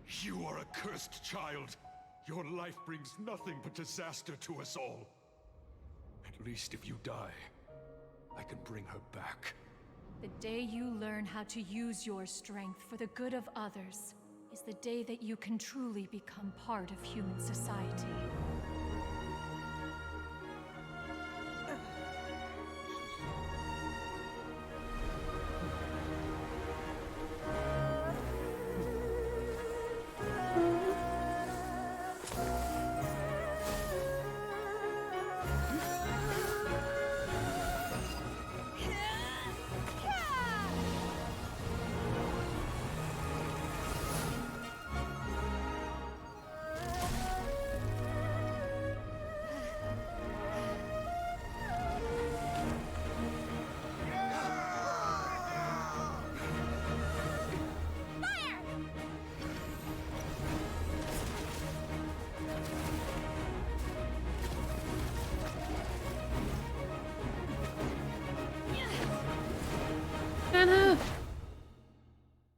You are a cursed child. Your life brings nothing but disaster to us all. At least if you die, I can bring her back. The day you learn how to use your strength for the good of others is the day that you can truly become part of human society.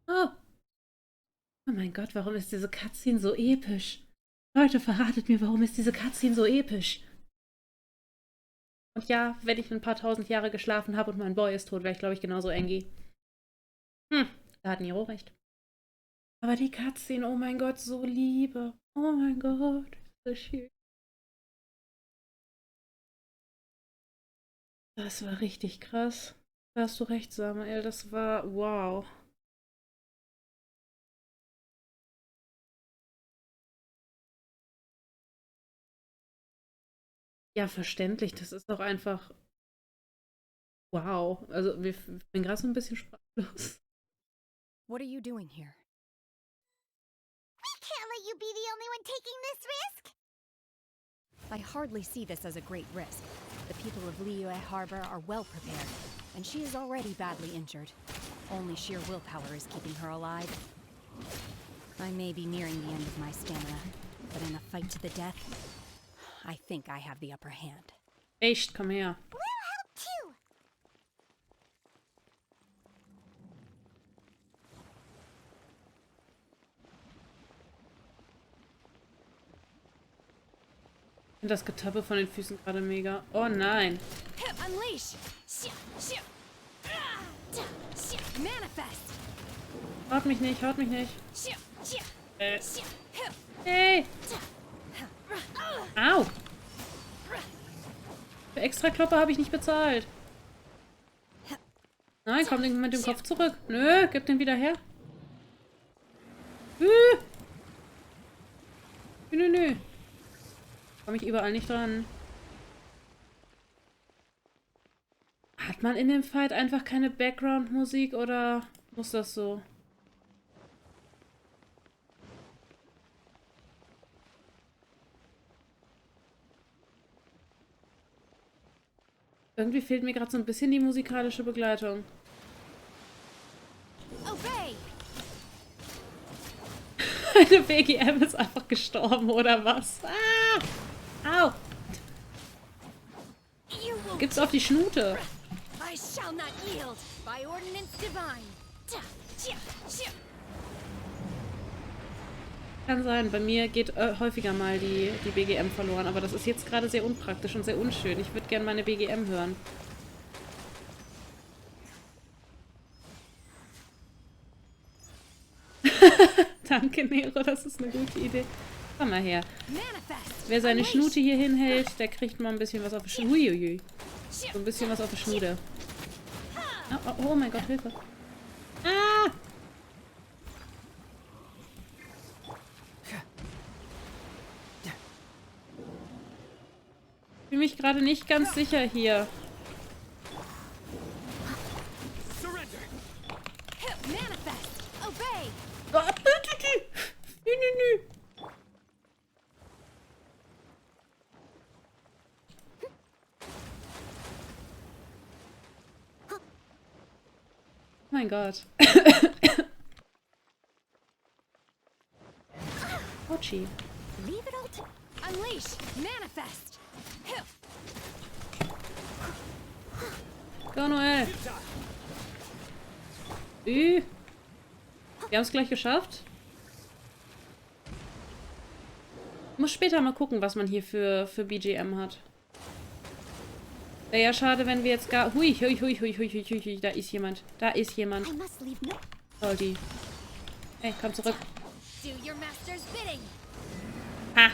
Oh. Oh mein Gott, warum ist diese Cutscene so episch? Leute, verratet mir, warum ist diese Cutscene so episch? Und ja, wenn ich ein paar tausend Jahre geschlafen habe und mein Boy ist tot, wäre ich, glaube ich, genauso Angie. Da hat Nero recht. Aber die Cutscene, oh mein Gott, so Liebe. Oh mein Gott, so schön. Das war richtig krass. Da hast du recht, Samuel, das war wow. Ja, verständlich, das ist doch einfach Wow. Also, ich bin gerade so ein bisschen sprachlos. What are you doing here? We can't let you be the only one taking this risk! I hardly see this as a great risk. The people of Liyue Harbor are well prepared, and she is already badly injured. Only sheer willpower is keeping her alive. I may be nearing the end of my stamina, but in a fight to the death, I think I have the upper hand. Echt, komm her. We'll help too! Ich finde das Getappe von den Füßen gerade mega. Oh nein. Unleash! Manifest! Haut mich nicht, haut mich nicht. Hey! Au! Für extra Kloppe habe ich nicht bezahlt. Nein, komm mit dem Kopf zurück. Nö, gib den wieder her. Nö. Komme ich überall nicht dran. Hat man in dem Fight einfach keine Background-Musik oder muss das so? Irgendwie fehlt mir gerade so ein bisschen die musikalische Begleitung. Meine BGM ist einfach gestorben, oder was? Ah! Au! Gibt's auf die Schnute. I shall not yield by ordinance divine. Kann sein, bei mir geht häufiger mal die BGM verloren, aber das ist jetzt gerade sehr unpraktisch und sehr unschön. Ich würde gerne meine BGM hören. Danke, Nero, das ist eine gute Idee. Komm mal her. Wer seine Schnute hier hinhält, der kriegt mal ein bisschen was auf die Schnute. Huiuiui. So ein bisschen was auf die Schnute. Oh mein Gott, Hilfe. Ah! Ich fühle mich gerade nicht ganz sicher hier. Nö. Oh mein Gott. Ouchie. Unleash, manifest. Go, Noel. Wir haben es gleich geschafft. Muss später mal gucken, was man hier für BGM hat. Wäre ja schade, wenn wir jetzt gar... Hui. Da ist jemand. Soldi. Hey, komm zurück. Ha!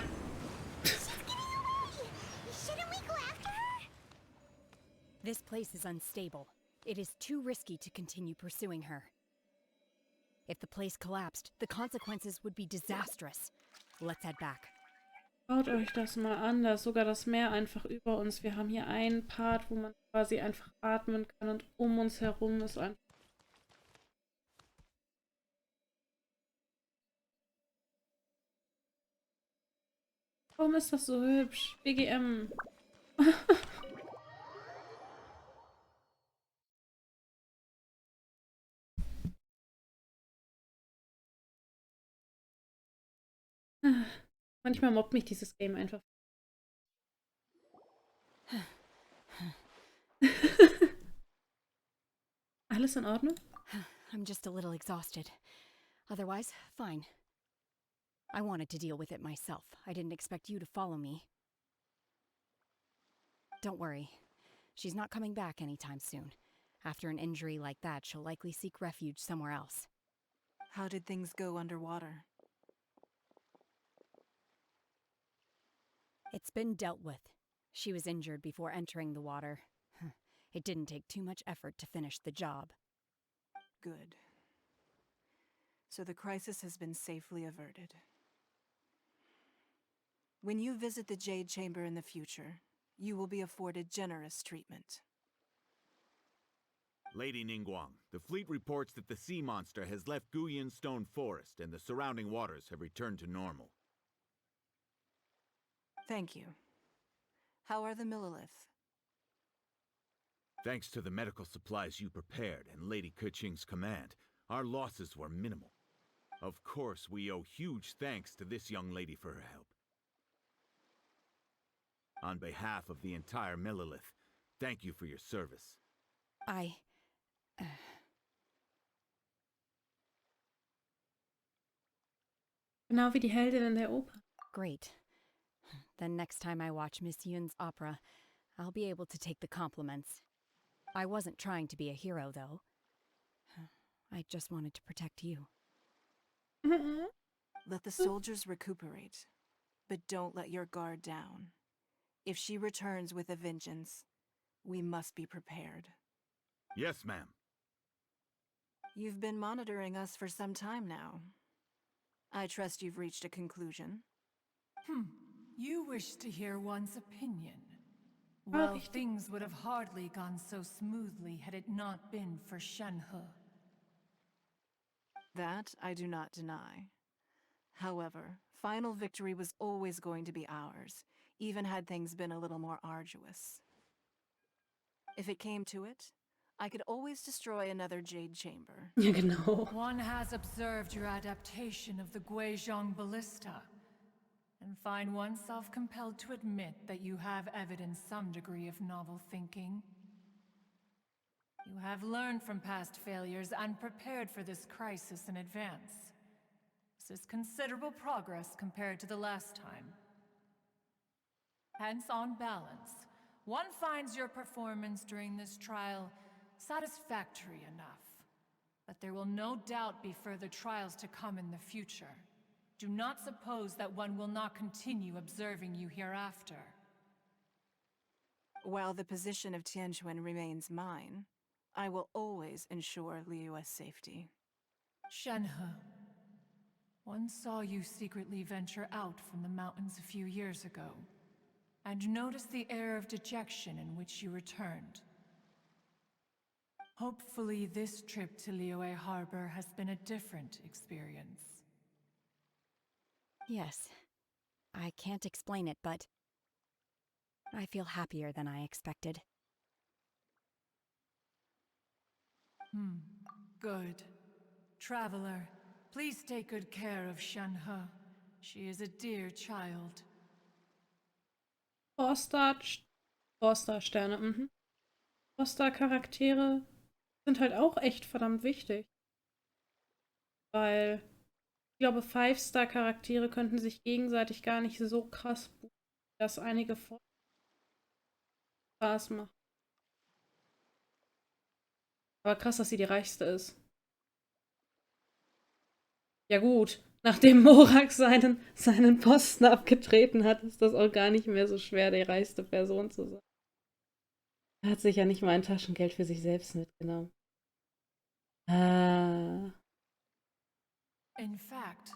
This place is unstable. It is too risky to continue pursuing her. If the place collapsed, the consequences would be disastrous. Let's head back. Schaut euch das mal an, da ist sogar das Meer einfach über uns. Wir haben hier einen Part, wo man quasi einfach atmen kann und um uns herum ist einfach... Warum ist das so hübsch? BGM. Manchmal mobbt mich dieses Game einfach. Alles in Ordnung? I'm just a little exhausted. Otherwise, fine. I wanted to deal with it myself. I didn't expect you to follow me. Don't worry. She's not coming back anytime soon. After an injury like that, she'll likely seek refuge somewhere else. How did things go underwater? It's been dealt with. She was injured before entering the water. It didn't take too much effort to finish the job. Good. So the crisis has been safely averted. When you visit the Jade Chamber in the future, you will be afforded generous treatment. Lady Ningguang, the fleet reports that the sea monster has left Guyan Stone Forest and the surrounding waters have returned to normal. Thank you. How are the Millilith? Thanks to the medical supplies you prepared and Lady Keqing's command, our losses were minimal. Of course, we owe huge thanks to this young lady for her help. On behalf of the entire Millilith, thank you for your service. Genau wie die Heldin in der Oper. Great. Then next time I watch Miss Yun's opera, I'll be able to take the compliments. I wasn't trying to be a hero, though. I just wanted to protect you. Let the soldiers recuperate, but don't let your guard down. If she returns with a vengeance, we must be prepared. Yes, ma'am. You've been monitoring us for some time now. I trust you've reached a conclusion. You wish to hear one's opinion. Well, things would have hardly gone so smoothly had it not been for Shenhe. That I do not deny. However, final victory was always going to be ours, even had things been a little more arduous. If it came to it, I could always destroy another Jade Chamber. Ja, genau. One has observed your adaptation of the Guizhong Ballista, and find oneself compelled to admit that you have evidenced some degree of novel thinking. You have learned from past failures and prepared for this crisis in advance. This is considerable progress compared to the last time. Hence, on balance, one finds your performance during this trial satisfactory enough. But there will no doubt be further trials to come in the future. Do not suppose that one will not continue observing you hereafter. While the position of Tianquan remains mine, I will always ensure Liyue's safety. Shenhe, one saw you secretly venture out from the mountains a few years ago, and noticed the air of dejection in which you returned. Hopefully this trip to Liyue Harbor has been a different experience. Yes. I can't explain it, but I feel happier than I expected. Good. Traveler, please take good care of Shenhe. She is a dear child. Four-Star-Sterne, Four-Star-Charaktere sind halt auch echt verdammt wichtig. Weil ich glaube, Five-Star-Charaktere könnten sich gegenseitig gar nicht so krass boosten, dass einige Spaß machen. Aber krass, dass sie die reichste ist. Ja gut, nachdem Morax seinen Posten abgetreten hat, ist das auch gar nicht mehr so schwer, die reichste Person zu sein. Er hat sich ja nicht mal ein Taschengeld für sich selbst mitgenommen. In fact,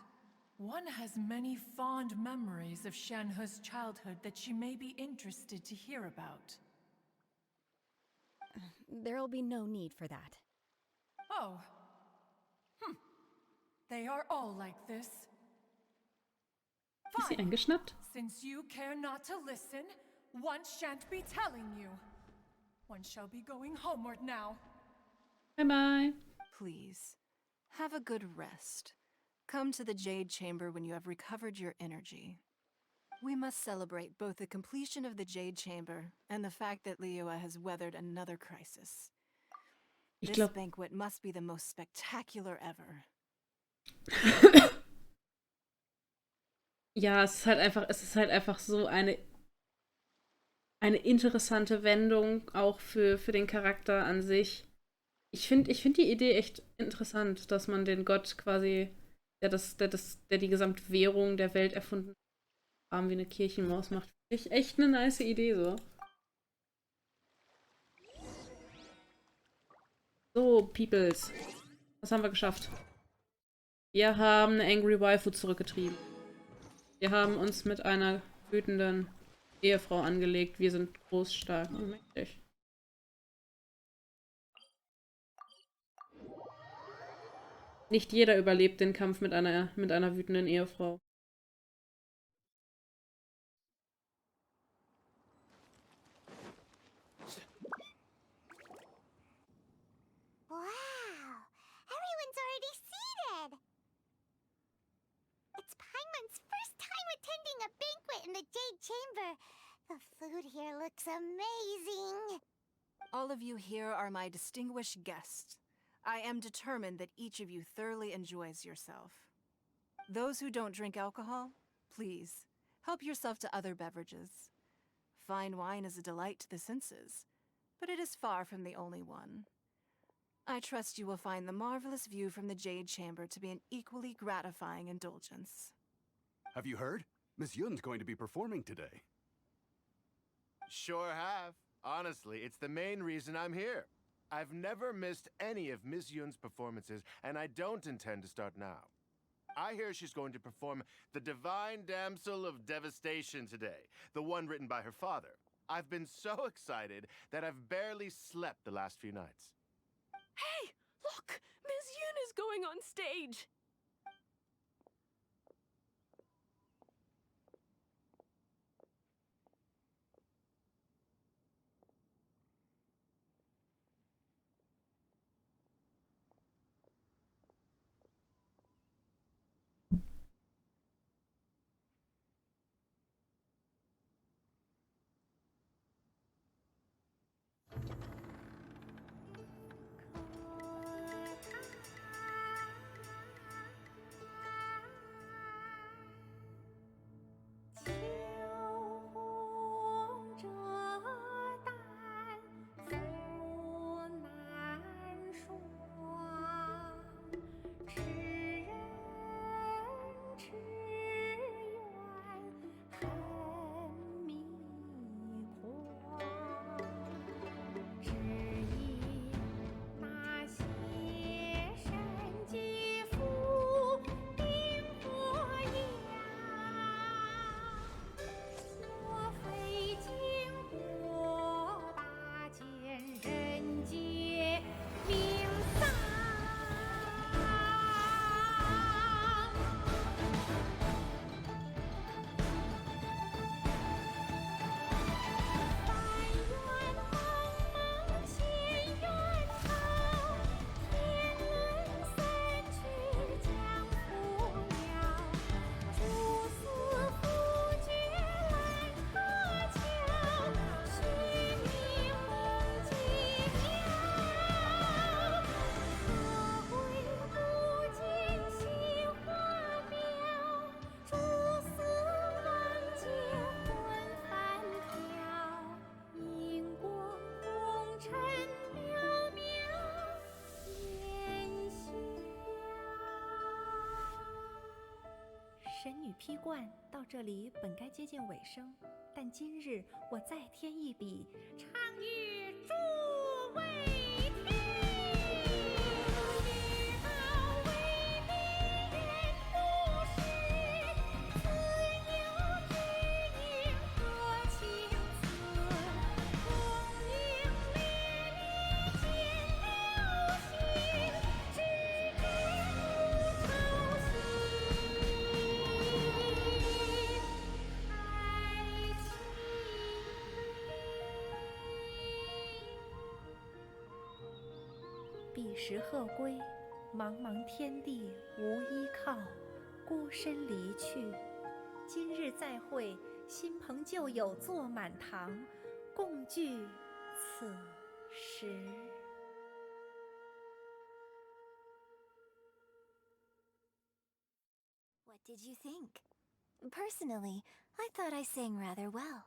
one has many fond memories of Shenhe's childhood that she may be interested to hear about. There'll be no need for that. Oh. They are all like this. Ist sie eingeschnappt? Since you care not to listen, one shan't be telling you. One shall be going homeward now. Bye-bye. Please, have a good rest. Come to the Jade Chamber when you have recovered your energy. We must celebrate both the completion of the Jade Chamber and the fact that Liyue has weathered another crisis. This banquet must be the most spectacular ever. Ja, es ist halt einfach so eine interessante Wendung, auch für den Charakter an sich. Ich find die Idee echt interessant, dass man den Gott quasi, der die Gesamtwährung der Welt erfunden hat, wie eine Kirchenmaus macht. Finde ich echt eine nice Idee so. So, Peoples. Was haben wir geschafft? Wir haben eine Angry Waifu zurückgetrieben. Wir haben uns mit einer wütenden Ehefrau angelegt. Wir sind groß, stark und mächtig. Nicht jeder überlebt den Kampf mit einer wütenden Ehefrau. Wow! Everyone's already seated! It's Paimon's first time attending a banquet in the Jade Chamber. The food here looks amazing. All of you here are my distinguished guests. I am determined that each of you thoroughly enjoys yourself. Those who don't drink alcohol, please, help yourself to other beverages. Fine wine is a delight to the senses, but it is far from the only one. I trust you will find the marvelous view from the Jade Chamber to be an equally gratifying indulgence. Have you heard? Miss Yun's going to be performing today. Sure have. Honestly, it's the main reason I'm here. I've never missed any of Miss Yun's performances, and I don't intend to start now. I hear she's going to perform The Divine Damsel of Devastation today, the one written by her father. I've been so excited that I've barely slept the last few nights. Hey, look! Miss Yun is going on stage!神女披冠到这里本该接近尾声，但今日我再添一笔，唱与诸位听。知道为敌人不是，自有知音何情思？红缨烈烈见了心，只知不酬心。彼时鹤归，茫茫天地无依靠，孤身离去。今日再会，新朋旧友坐满堂，共聚此时。What did you think? Personally, I thought I sang rather well.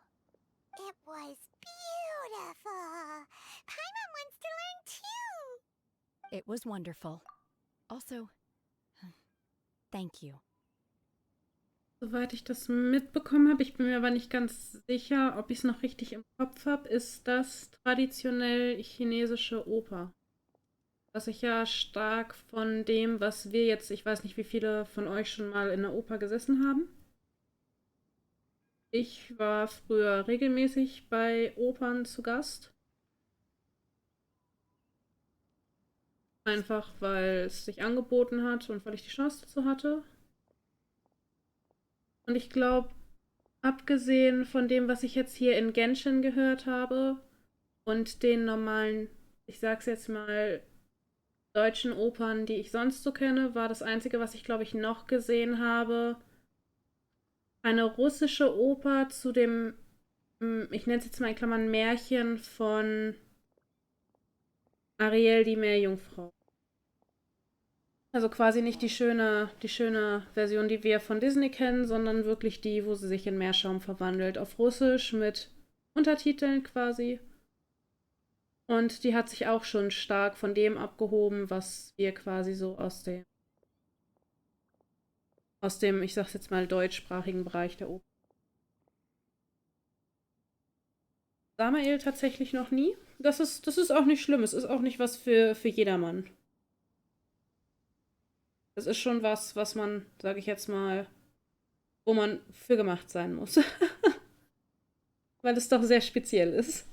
It was beautiful. Paimon wants to learn too. It was wonderful. Also, thank you. Soweit ich das mitbekommen habe, ich bin mir aber nicht ganz sicher, ob ich es noch richtig im Kopf habe, ist das traditionell chinesische Oper. Was ich ja stark von dem, was wir jetzt, ich weiß nicht, wie viele von euch schon mal in der Oper gesessen haben. Ich war früher regelmäßig bei Opern zu Gast. Einfach, weil es sich angeboten hat und weil ich die Chance dazu hatte. Und ich glaube, abgesehen von dem, was ich jetzt hier in Genshin gehört habe und den normalen, ich sag's jetzt mal, deutschen Opern, die ich sonst so kenne, war das Einzige, was ich, glaube ich, noch gesehen habe, eine russische Oper zu dem, ich nenne es jetzt mal in Klammern, Märchen von Ariel, die Meerjungfrau. Also quasi nicht die schöne Version, die wir von Disney kennen, sondern wirklich die, wo sie sich in Meerschaum verwandelt. Auf Russisch mit Untertiteln quasi. Und die hat sich auch schon stark von dem abgehoben, was wir quasi so aus dem, ich sag's jetzt mal, deutschsprachigen Bereich der Oper. Samael tatsächlich noch nie. Das ist auch nicht schlimm. Es ist auch nicht was für jedermann. Das ist schon was man, sage ich jetzt mal, wo man für gemacht sein muss. Weil es doch sehr speziell ist.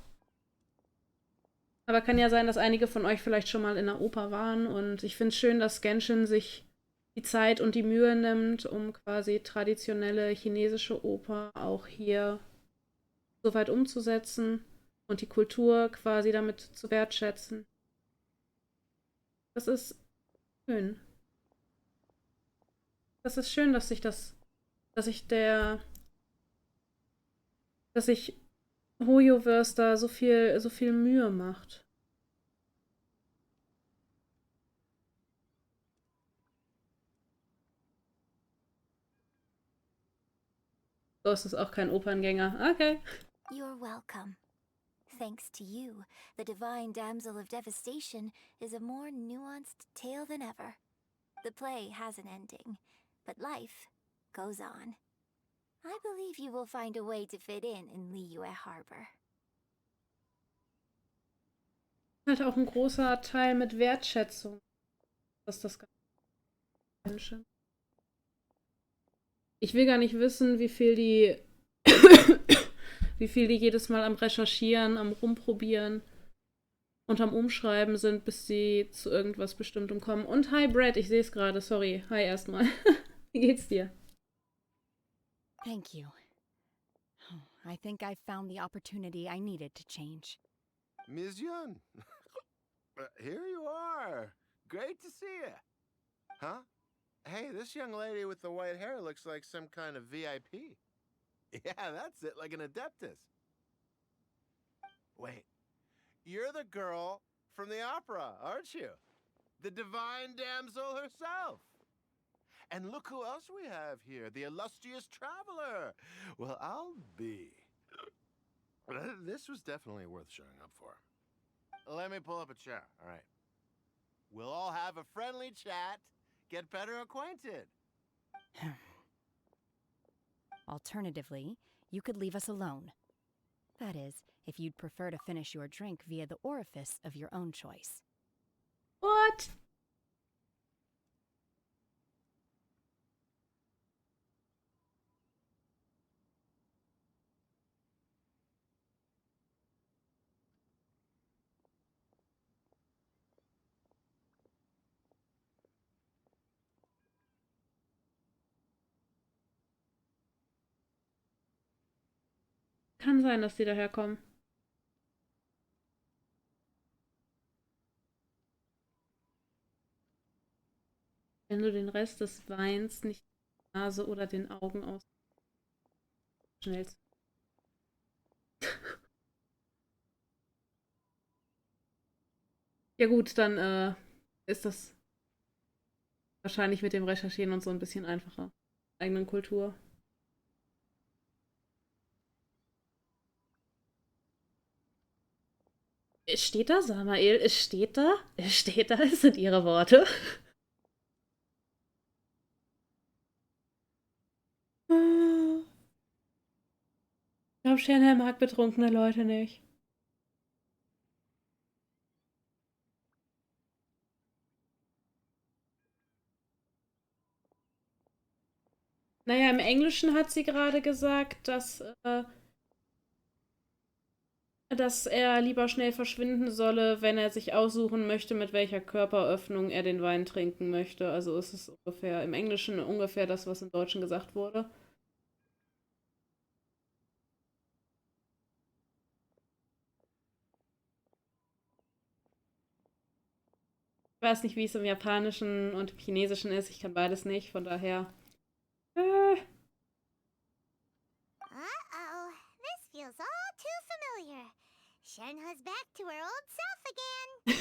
Aber kann ja sein, dass einige von euch vielleicht schon mal in der Oper waren. Und ich finde es schön, dass Genshin sich die Zeit und die Mühe nimmt, um quasi traditionelle chinesische Oper auch hier so weit umzusetzen und die Kultur quasi damit zu wertschätzen. Das ist schön. Das ist schön, dass sich Hoyoverse da so viel Mühe macht. So ist es auch kein Operngänger. Okay. You're welcome. Thanks to you, the divine damsel of devastation is a more nuanced tale than ever. The play has an ending, but life goes on. I believe you will find a way to fit in Liyue Harbor. Halt auch ein großer Teil mit Wertschätzung. Was das Ganze. Ich will gar nicht wissen, wie viel die jedes Mal am Recherchieren, am Rumprobieren und am Umschreiben sind, bis sie zu irgendwas Bestimmtem kommen. Und hi Brad, ich sehe es gerade, sorry. Hi erstmal. Wie geht's dir? Thank you. I think I've found the opportunity I needed to change. Ms. Yun, here you are. Great to see you. Huh? Hey, this young lady with the white hair looks like some kind of VIP. Yeah, that's it, like an adeptus. Wait, you're the girl from the opera, aren't you? The divine damsel herself. And look who else we have here, the illustrious traveler. Well, I'll be. This was definitely worth showing up for. Let me pull up a chair, all right? We'll all have a friendly chat, get better acquainted. Alternatively, you could leave us alone. That is, if you'd prefer to finish your drink via the orifice of your own choice. What? Kann sein, dass die daherkommen. Wenn du den Rest des Weins nicht die Nase oder den Augen aus schnellst. Ja gut, dann ist das wahrscheinlich mit dem Recherchieren und so ein bisschen einfacher. Eigenen Kultur. Es steht da, Samael? Es steht da? Es steht da, es sind ihre Worte. Ich glaube, Shannon mag betrunkene Leute nicht. Naja, im Englischen hat sie gerade gesagt, dass dass er lieber schnell verschwinden solle, wenn er sich aussuchen möchte, mit welcher Körperöffnung er den Wein trinken möchte. Also ist es ungefähr im Englischen ungefähr das, was im Deutschen gesagt wurde. Ich weiß nicht, wie es im Japanischen und im Chinesischen ist. Ich kann beides nicht, von daher. Uh-oh, this feels all too familiar. Shenhe's back to her old self again.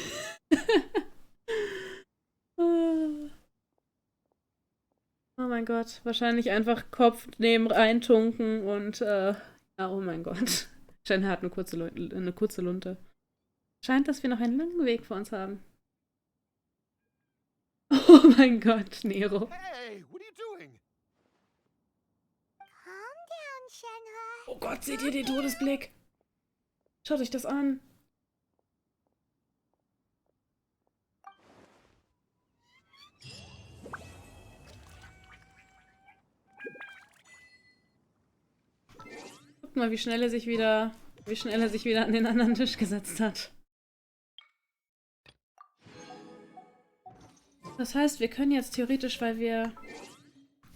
Oh mein Gott, wahrscheinlich einfach Kopf neben reintunken und ja, oh mein Gott. Shenhe hat eine kurze Lunte. Scheint, dass wir noch einen langen Weg vor uns haben. Oh mein Gott, Nero. Hey, what are you doing? Calm down, Shenhe. Oh Gott, seht ihr den Todesblick? Schaut euch das an. Guck mal, wie schnell er sich wieder an den anderen Tisch gesetzt hat. Das heißt, wir können jetzt theoretisch, weil wir...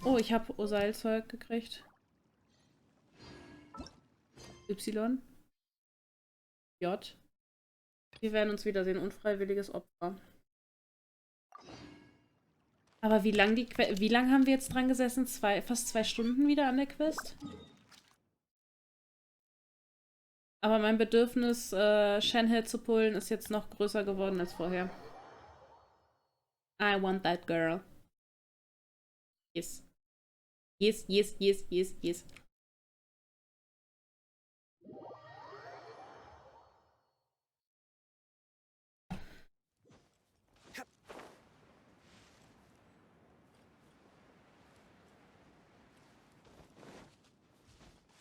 Oh, ich habe Oseilzeug gekriegt. Y. J. Wir werden uns wiedersehen. Unfreiwilliges Opfer. Aber wie lang haben wir jetzt dran gesessen? Fast 2 Stunden wieder an der Quest? Aber mein Bedürfnis, Shenhe zu pullen, ist jetzt noch größer geworden als vorher. I want that girl. Yes. Yes, yes, yes, yes, yes.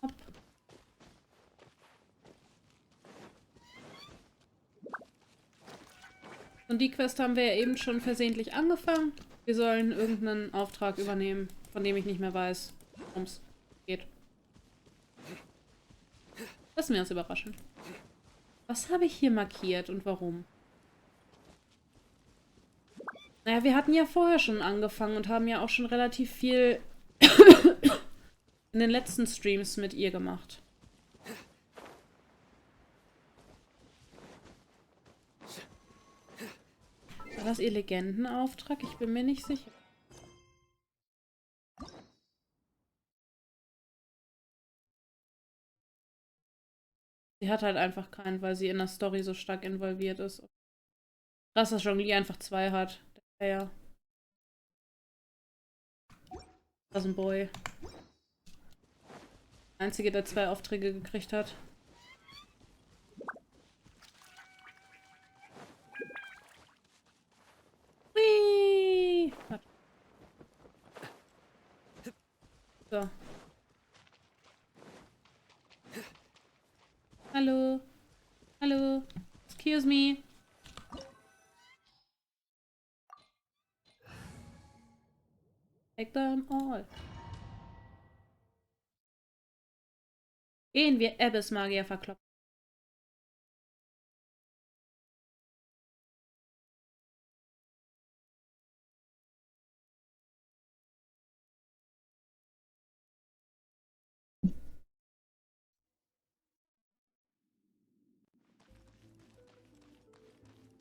Hopp. Und die Quest haben wir ja eben schon versehentlich angefangen. Wir sollen irgendeinen Auftrag übernehmen, von dem ich nicht mehr weiß, worum es geht. Lassen wir uns überraschen. Was habe ich hier markiert und warum? Naja, wir hatten ja vorher schon angefangen und haben ja auch schon relativ viel in den letzten Streams mit ihr gemacht. War das ihr Legendenauftrag? Ich bin mir nicht sicher. Sie hat halt einfach keinen, weil sie in der Story so stark involviert ist. Krass, dass Zhongli einfach 2 hat. Der ja. Das ist ein Boy. Der Einzige, der 2 Aufträge gekriegt hat. Whee! So. Hallo. Hallo. Excuse me. Take them all. Gehen wir Abyss-Magier verkloppen.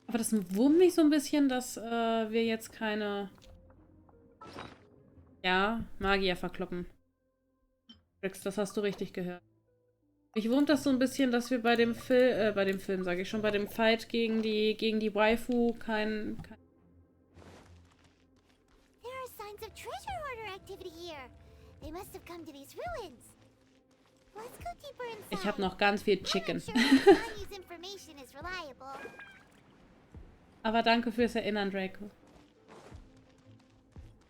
Aber das wurmt mich so ein bisschen, dass wir jetzt keine... Ja, Magier verkloppen. Rix, das hast du richtig gehört. Mich wurmt das so ein bisschen, dass wir bei dem Film, sage ich schon, bei dem Fight gegen die Waifu kein... There are signs of treasure hoarder activity here. They must have come to these ruins. Let's go deeper inside. Ich habe noch ganz viel Chicken. Aber danke fürs Erinnern, Draco.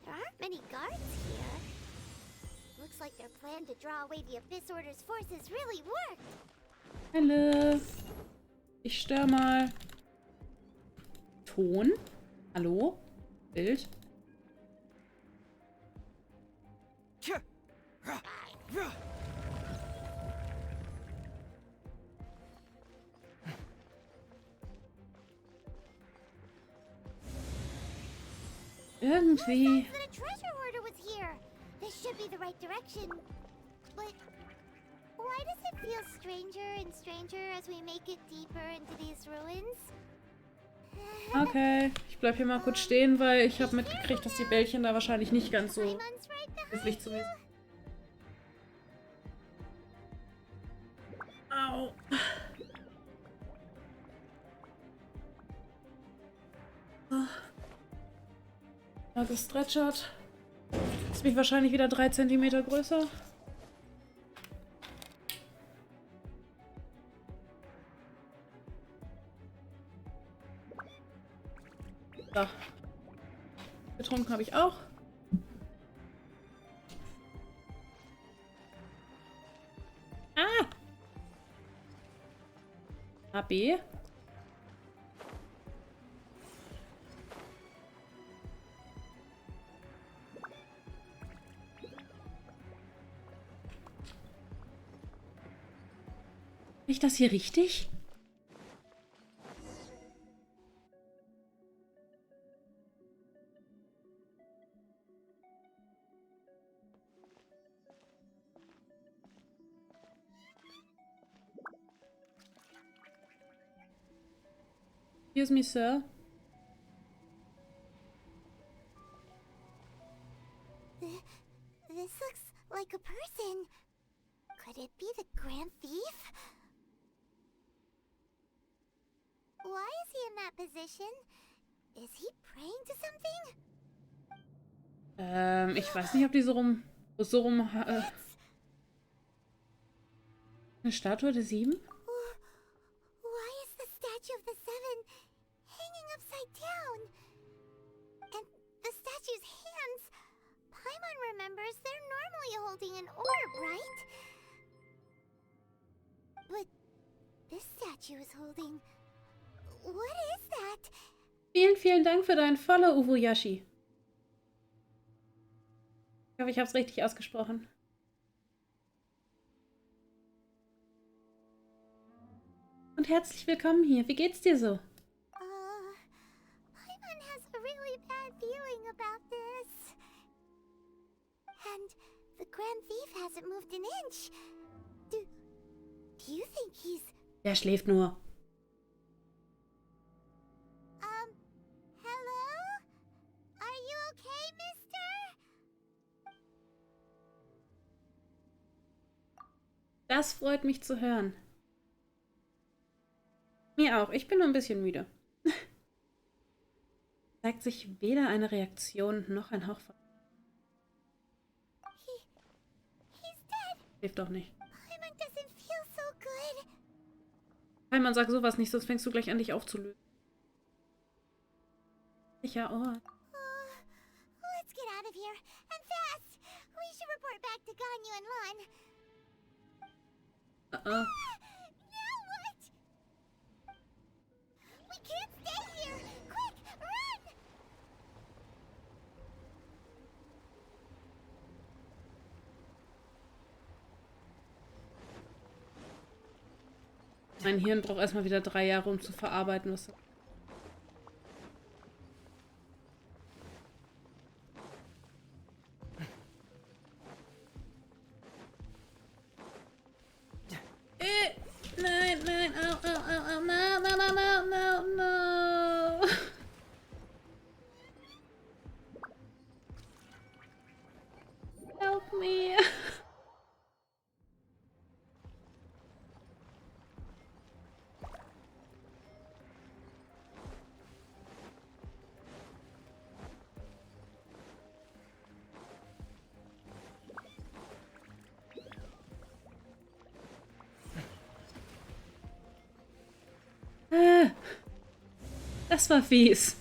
There aren't many guards here. Looks like their plan to draw away the Abyss Order's forces really worked. Hallo. Ich störe mal. Ton? Hallo? Bild? Irgendwie. That a treasure hoarder was here. This should be the right direction. But why does it feel stranger and stranger as we make it deeper into these ruins? Okay, ich bleib hier mal kurz stehen, weil ich habe mitgekriegt, dass die Bällchen da wahrscheinlich nicht ganz so höflich zu mir sind. Au. Ja, gestretchert. Ist mich wahrscheinlich wieder 3 Zentimeter größer. So. Getrunken habe ich auch. Ah! AB. Ist das hier richtig? Excuse me, sir. This looks like a person. Could it be the Grand Thief? Why is he in that position? Is he praying to something? Ich weiß nicht, ob die so rum eine Statue der 7? Why is the statue of the 7 hanging upside down? And the statue's hands, Paimon remembers they're normally holding an orb, right? But this statue is holding... What is that? Vielen, vielen Dank für deinen Follow, Uvuyashi. Ich hoffe, ich habe es richtig ausgesprochen. Und herzlich willkommen hier. Wie geht's dir so? Paimon has a really bad feeling about this. And the Grand Thief hasn't moved an inch. Do you think he's... Der schläft nur. Hello? Are you okay, mister? Das freut mich zu hören. Mir auch. Ich bin nur ein bisschen müde. Zeigt sich weder eine Reaktion noch ein Hauch von... He's dead. Schläft doch nicht. Paimon doesn't feel so good. Paimon, sag sowas nicht, sonst fängst du gleich an, dich aufzulösen. Sicher Ort. Let's get out of here. And fast. We should report back to Ganyu and Lon. Now what? We can't stay here. Quick, run! Mein Hirn braucht erstmal wieder 3 Jahre, um zu verarbeiten, was... Nein, nein, au, au, au, au, no, no, no, no, no, no. Help me. Das war fies.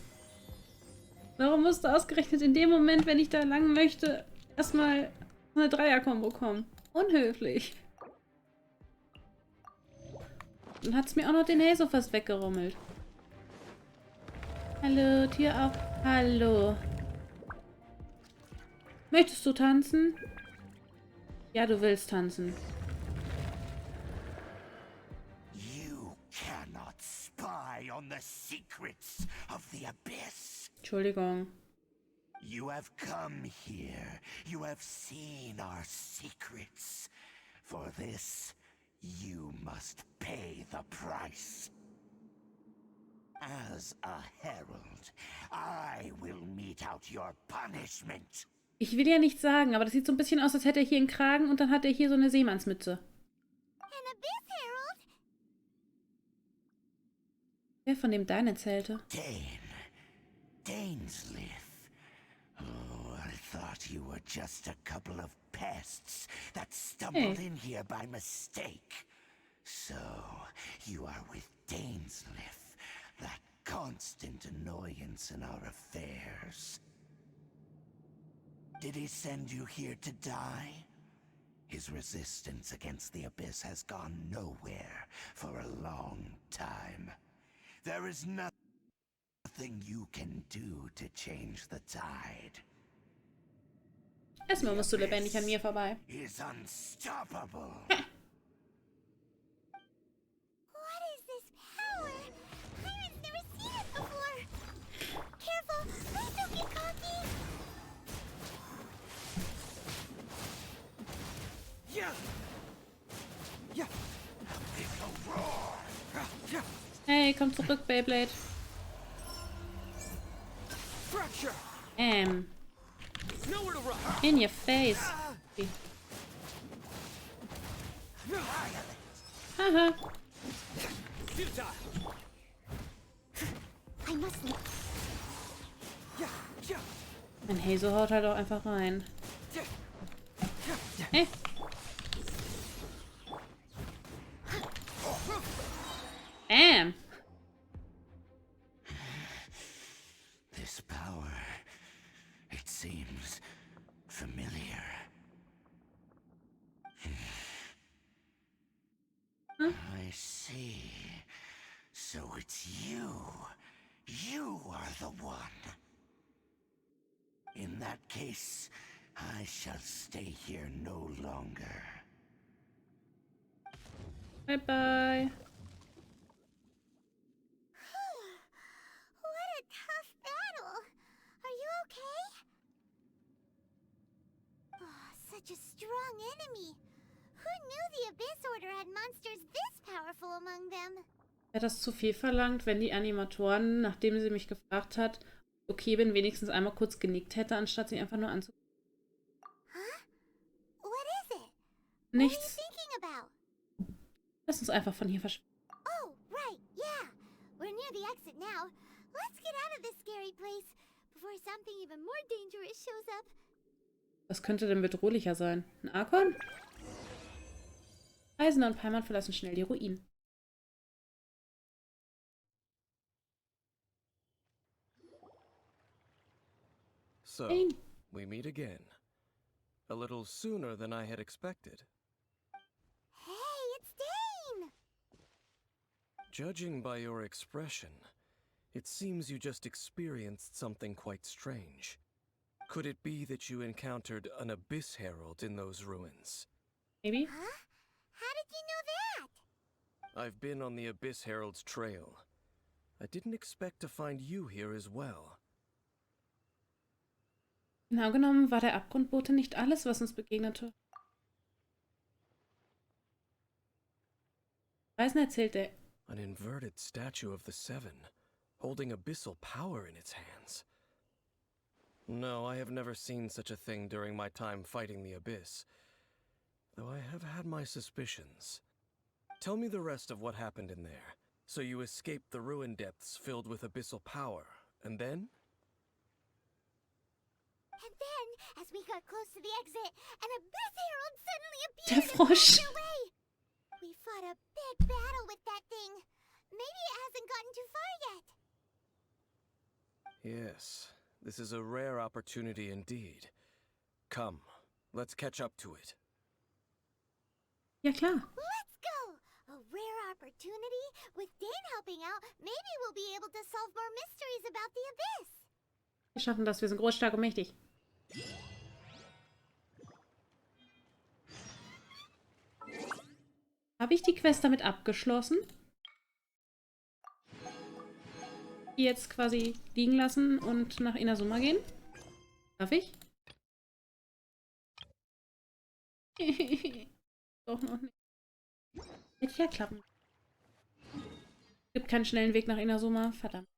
Warum musste ausgerechnet in dem Moment, wenn ich da lang möchte, erstmal eine Dreier-Kombo kommen? Unhöflich. Dann hat es mir auch noch den Hazel fast weggerummelt. Hallo, Tür auf. Hallo. Möchtest du tanzen? Ja, du willst tanzen. Spy on the secrets of the abyss. Entschuldigung. You have come here. You have seen our secrets. For this, you must pay the price. As a herald, I will mete out your punishment. Ich will ja nichts sagen, aber das sieht so ein bisschen aus, als hätte er hier einen Kragen und dann hat er hier so eine Seemannsmütze. Wer von dem Dein erzählte? Dane's live. Oh, I thought you were just a couple of pests that stumbled in here by mistake. So, you are with Dane's live, that constant annoyance in our affairs. Did he send you here to die? His resistance against the Abyss has gone nowhere for a long time. There is nothing you can do to change the tide. Erstmal musst du lebendig an mir vorbei. Is unstoppable. What is this power? Pirates never seen it before. Careful, please don't get cocky. Yeah. Yeah. Big roar. Yeah. Hey, komm zurück, Beyblade. In your face. Haha. Ein Hazel haut halt auch einfach rein. Hey. Bam. This power, it seems familiar. I see. So it's you. You are the one. In that case, I shall stay here no longer. Bye-bye. What a tough battle. Are you okay? Oh, such a strong enemy. Who knew the Abyss Order had monsters this powerful among them? Wäre das zu viel verlangt, wenn die Animatoren, nachdem sie mich gefragt hat, okay bin, wenigstens einmal kurz genickt hätte, anstatt sie einfach nur anzugucken? What is it? Nichts. What are you thinking about? Lass uns einfach von hier verschwinden. Oh, right, yeah. We're near the exit now. Let's get out of this scary place before something even more dangerous shows up. Was könnte denn bedrohlicher sein? Ein Arkon? Reisender und Paimon verlassen schnell die Ruinen. So, we meet again. A little sooner than I had expected. Hey, it's Dane! Judging by your expression, it seems you just experienced something quite strange. Could it be that you encountered an Abyss Herald in those ruins? Maybe. Huh? How did you know that? I've been on the Abyss Herald's trail. I didn't expect to find you here as well. Genau genommen war der Abgrundbote nicht alles, was uns begegnete. Reisender erzählte. An inverted statue of the Seven, holding abyssal power in its hands. No, I have never seen such a thing during my time fighting the Abyss, though I have had my suspicions. Tell me the rest of what happened in there. So you escaped the ruin depths filled with abyssal power, and then? And then, as we got close to the exit, an Abyss Herald suddenly Der appeared and Frosch. blocked our way. We fought a big battle with that thing. Maybe it hasn't gotten too far yet. Yes, this is a rare opportunity indeed. Come, let's catch up to it. Ja, klar. Let's go! A rare opportunity? With Dane helping out, maybe we'll be able to solve more mysteries about the Abyss. Wir schaffen das, wir sind groß, stark und mächtig. Habe ich die Quest damit abgeschlossen? Die jetzt quasi liegen lassen und nach Inazuma gehen? Darf ich? Doch noch nicht. Hätte ja klappen. Gibt keinen schnellen Weg nach Inazuma. Verdammt.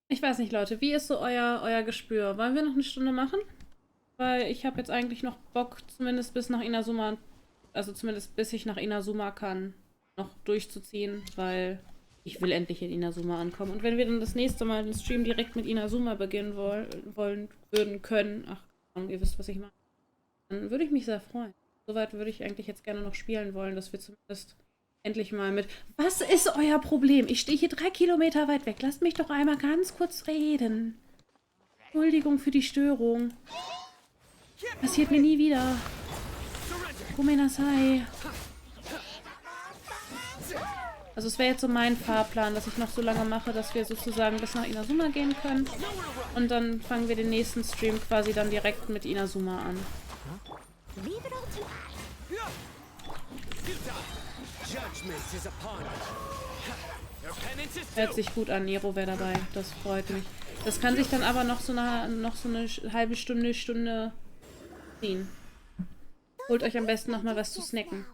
Ich weiß nicht, Leute. Wie ist so euer Gespür? Wollen wir noch eine Stunde machen? Weil ich habe jetzt eigentlich noch Bock, zumindest bis nach Inazuma, also zumindest bis ich nach Inazuma kann, noch durchzuziehen, weil ich will endlich in Inazuma ankommen. Und wenn wir dann das nächste Mal den Stream direkt mit Inazuma beginnen können, ach, ihr wisst, was ich meine, dann würde ich mich sehr freuen. Soweit würde ich eigentlich jetzt gerne noch spielen wollen, dass wir zumindest endlich mal mit... Was ist euer Problem? Ich stehe hier 3 Kilometer weit weg. Lasst mich doch einmal ganz kurz reden. Entschuldigung für die Störung. Passiert mir nie wieder. Gomenasai. Also es wäre jetzt so mein Fahrplan, dass ich noch so lange mache, dass wir sozusagen bis nach Inazuma gehen können. Und dann fangen wir den nächsten Stream quasi dann direkt mit Inazuma an. Hört sich gut an, Nero wäre dabei. Das freut mich. Das kann sich dann aber noch so eine halbe Stunde ziehen. Holt euch am besten noch mal was zu snacken.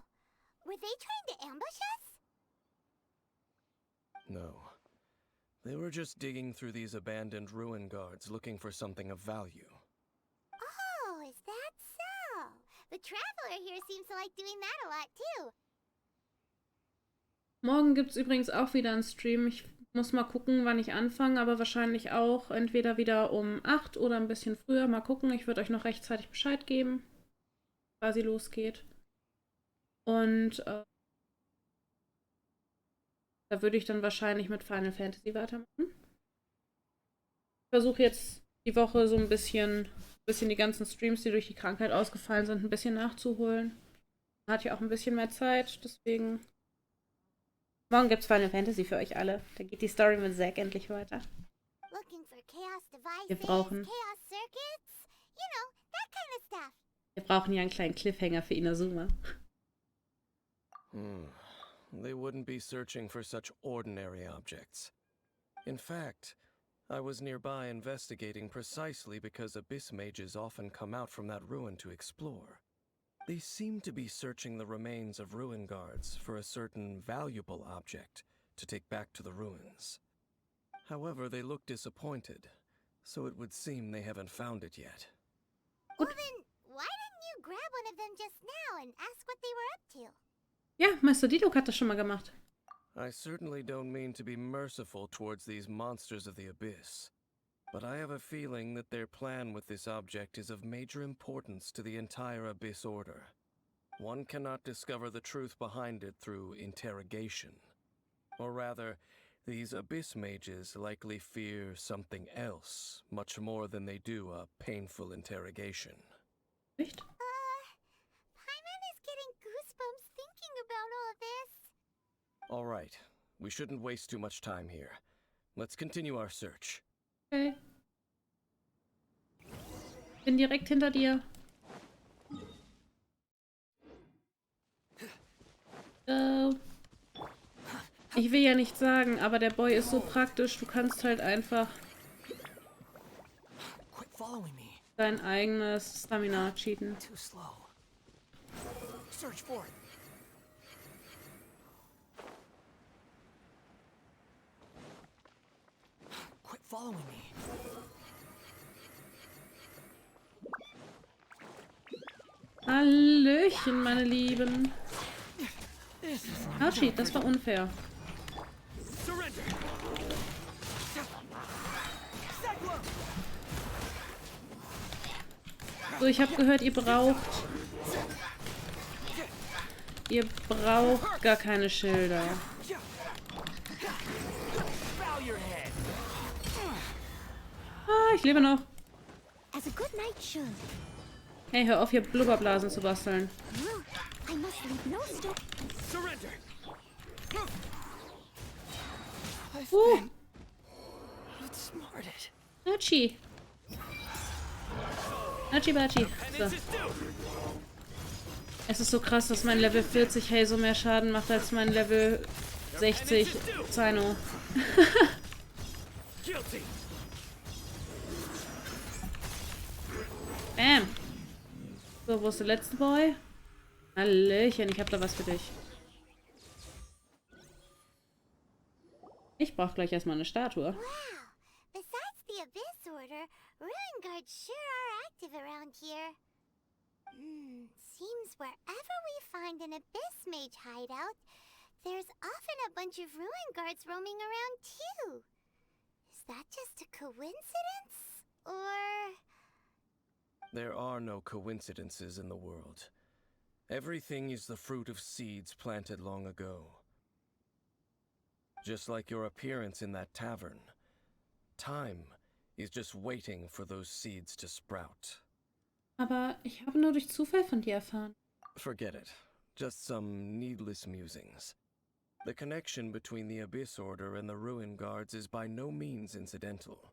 No. They were just digging through these abandoned ruin guards looking for something of value. Oh, is that so? The traveler here seems to like doing that a lot too. Morgen gibt es übrigens auch wieder einen Stream. Ich muss mal gucken, wann ich anfange, aber wahrscheinlich auch entweder wieder um 8 oder ein bisschen früher. Mal gucken, ich würde euch noch rechtzeitig Bescheid geben, quasi losgeht. Und da würde ich dann wahrscheinlich mit Final Fantasy weitermachen. Ich versuche jetzt die Woche so ein bisschen die ganzen Streams, die durch die Krankheit ausgefallen sind, ein bisschen nachzuholen. Man hat ja auch ein bisschen mehr Zeit, deswegen... Morgen gibt's Final Fantasy für euch alle. Da geht die Story mit Zack endlich weiter. Wir brauchen ja einen kleinen Cliffhanger für Inazuma. They wouldn't be searching for such ordinary objects. In fact, I was nearby investigating precisely because abyss mages often come out from that ruin to explore. They seem to be searching the remains of ruin guards for a certain valuable object to take back to the ruins. However, they look disappointed, so it would seem they haven't found it yet. Well then, why didn't you grab one of them just now and ask what they were up to? Ja, Meister Didok hat das schon mal gemacht. I certainly don't mean to be merciful towards these monsters of the abyss. But I have a feeling that their plan with this object is of major importance to the entire Abyss Order. One cannot discover the truth behind it through interrogation. Or rather, these Abyss mages likely fear something else, much more than they do a painful interrogation. Echt? Paimon is getting goosebumps thinking about all this. All right, we shouldn't waste too much time here. Let's continue our search. Okay. Bin direkt hinter dir. Ich will ja nichts sagen, aber der Boy ist so praktisch, du kannst halt einfach dein eigenes Stamina cheaten. Following me. Hallöchen, meine Lieben. Archie, das war unfair. So, ich habe gehört, ihr braucht gar keine Schilder. Ah, ich lebe noch. Hey, hör auf, hier Blubberblasen zu basteln. Archie. Archie Bachi. So. Es ist so krass, dass mein Level 40 Hazo mehr Schaden macht als mein Level 60 Zaino. Bam! So, wo ist der letzte Boy? Hallöchen, ich hab da was für dich. Ich brauch gleich erstmal eine Statue. Wow! Besides the Abyss Order, Ruin Guards sure are active around here. Seems wherever we find an Abyss Mage hideout, there's often a bunch of Ruin Guards roaming around too. Is that just a coincidence? Or... There are no coincidences in the world. Everything is the fruit of seeds planted long ago. Just like your appearance in that tavern, time is just waiting for those seeds to sprout. Aber ich habe nur durch Zufall von dir erfahren. Forget it. Just some needless musings. The connection between the Abyss Order and the Ruin Guards is by no means incidental.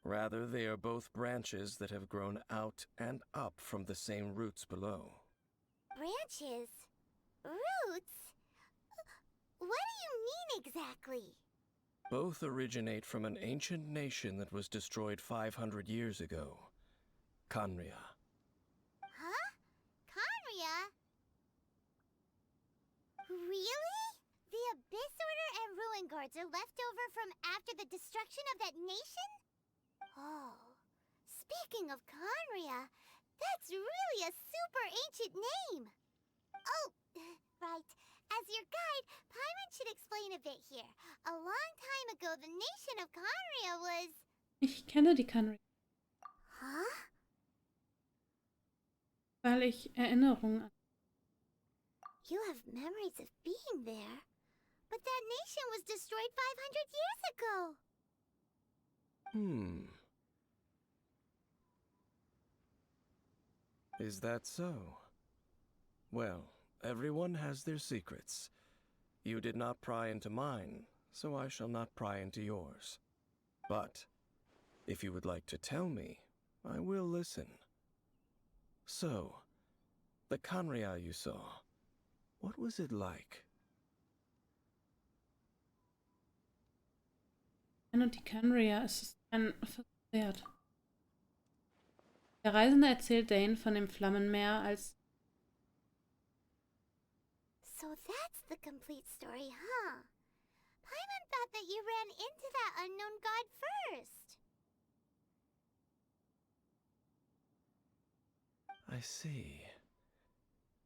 Rather, they are both branches that have grown out and up from the same roots below. Branches? Roots? What do you mean exactly? Both originate from an ancient nation that was destroyed 500 years ago. Khaenri'ah. Huh? Khaenri'ah? Really? The Abyss Order and Ruin Guards are left over from after the destruction of that nation? Oh. Speaking of Khaenri'ah, that's really a super ancient name. Oh, right. As your guide, Paimon should explain a bit here. A long time ago, the nation of Khaenri'ah was... Ich kenne die Khaenri'ah. Huh? Weil ich Erinnerungen an. You have memories of being there. But that nation was destroyed 500 years ago. Is that so? Well, everyone has their secrets. You did not pry into mine, so I shall not pry into yours. But, if you would like to tell me, I will listen. So, the Khaenri'ah you saw, what was it like? Und die Khaenri'ah ist ein Verzehrt. Der Reisende erzählt Dane von dem Flammenmeer als... So that's the complete story, huh? Paimon thought that you ran into that unknown god first. I see.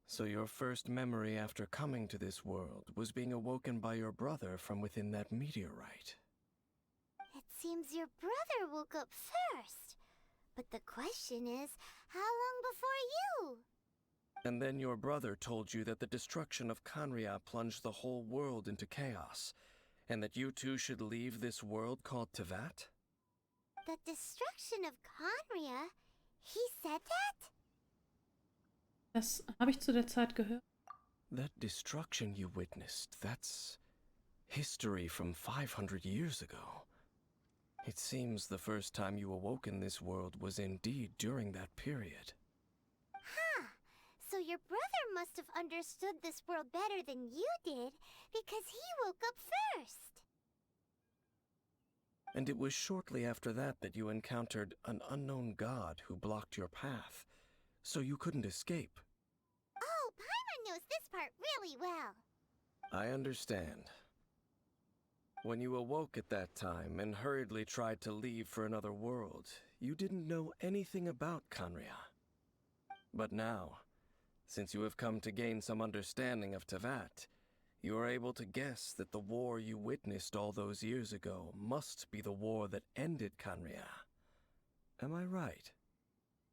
So your first memory after coming to this world was being awoken by your brother from within that meteorite. It seems your brother woke up first. But the question is, how long before you? And then your brother told you that the destruction of Khaenri'ah plunged the whole world into chaos, and that you two should leave this world called Teyvat? The destruction of Khaenri'ah? He said that? Das habe ich zu der Zeit gehört. That destruction you witnessed, that's history from 500 years ago. It seems the first time you awoke in this world was indeed during that period. Huh. So your brother must have understood this world better than you did, because he woke up first. And it was shortly after that that you encountered an unknown god who blocked your path, so you couldn't escape. Oh, Paimon knows this part really well. I understand. When you awoke at that time and hurriedly tried to leave for another world, you didn't know anything about Khaenri'ah. But now, since you have come to gain some understanding of Teyvat, you are able to guess that the war you witnessed all those years ago must be the war that ended Khaenri'ah. Am I right?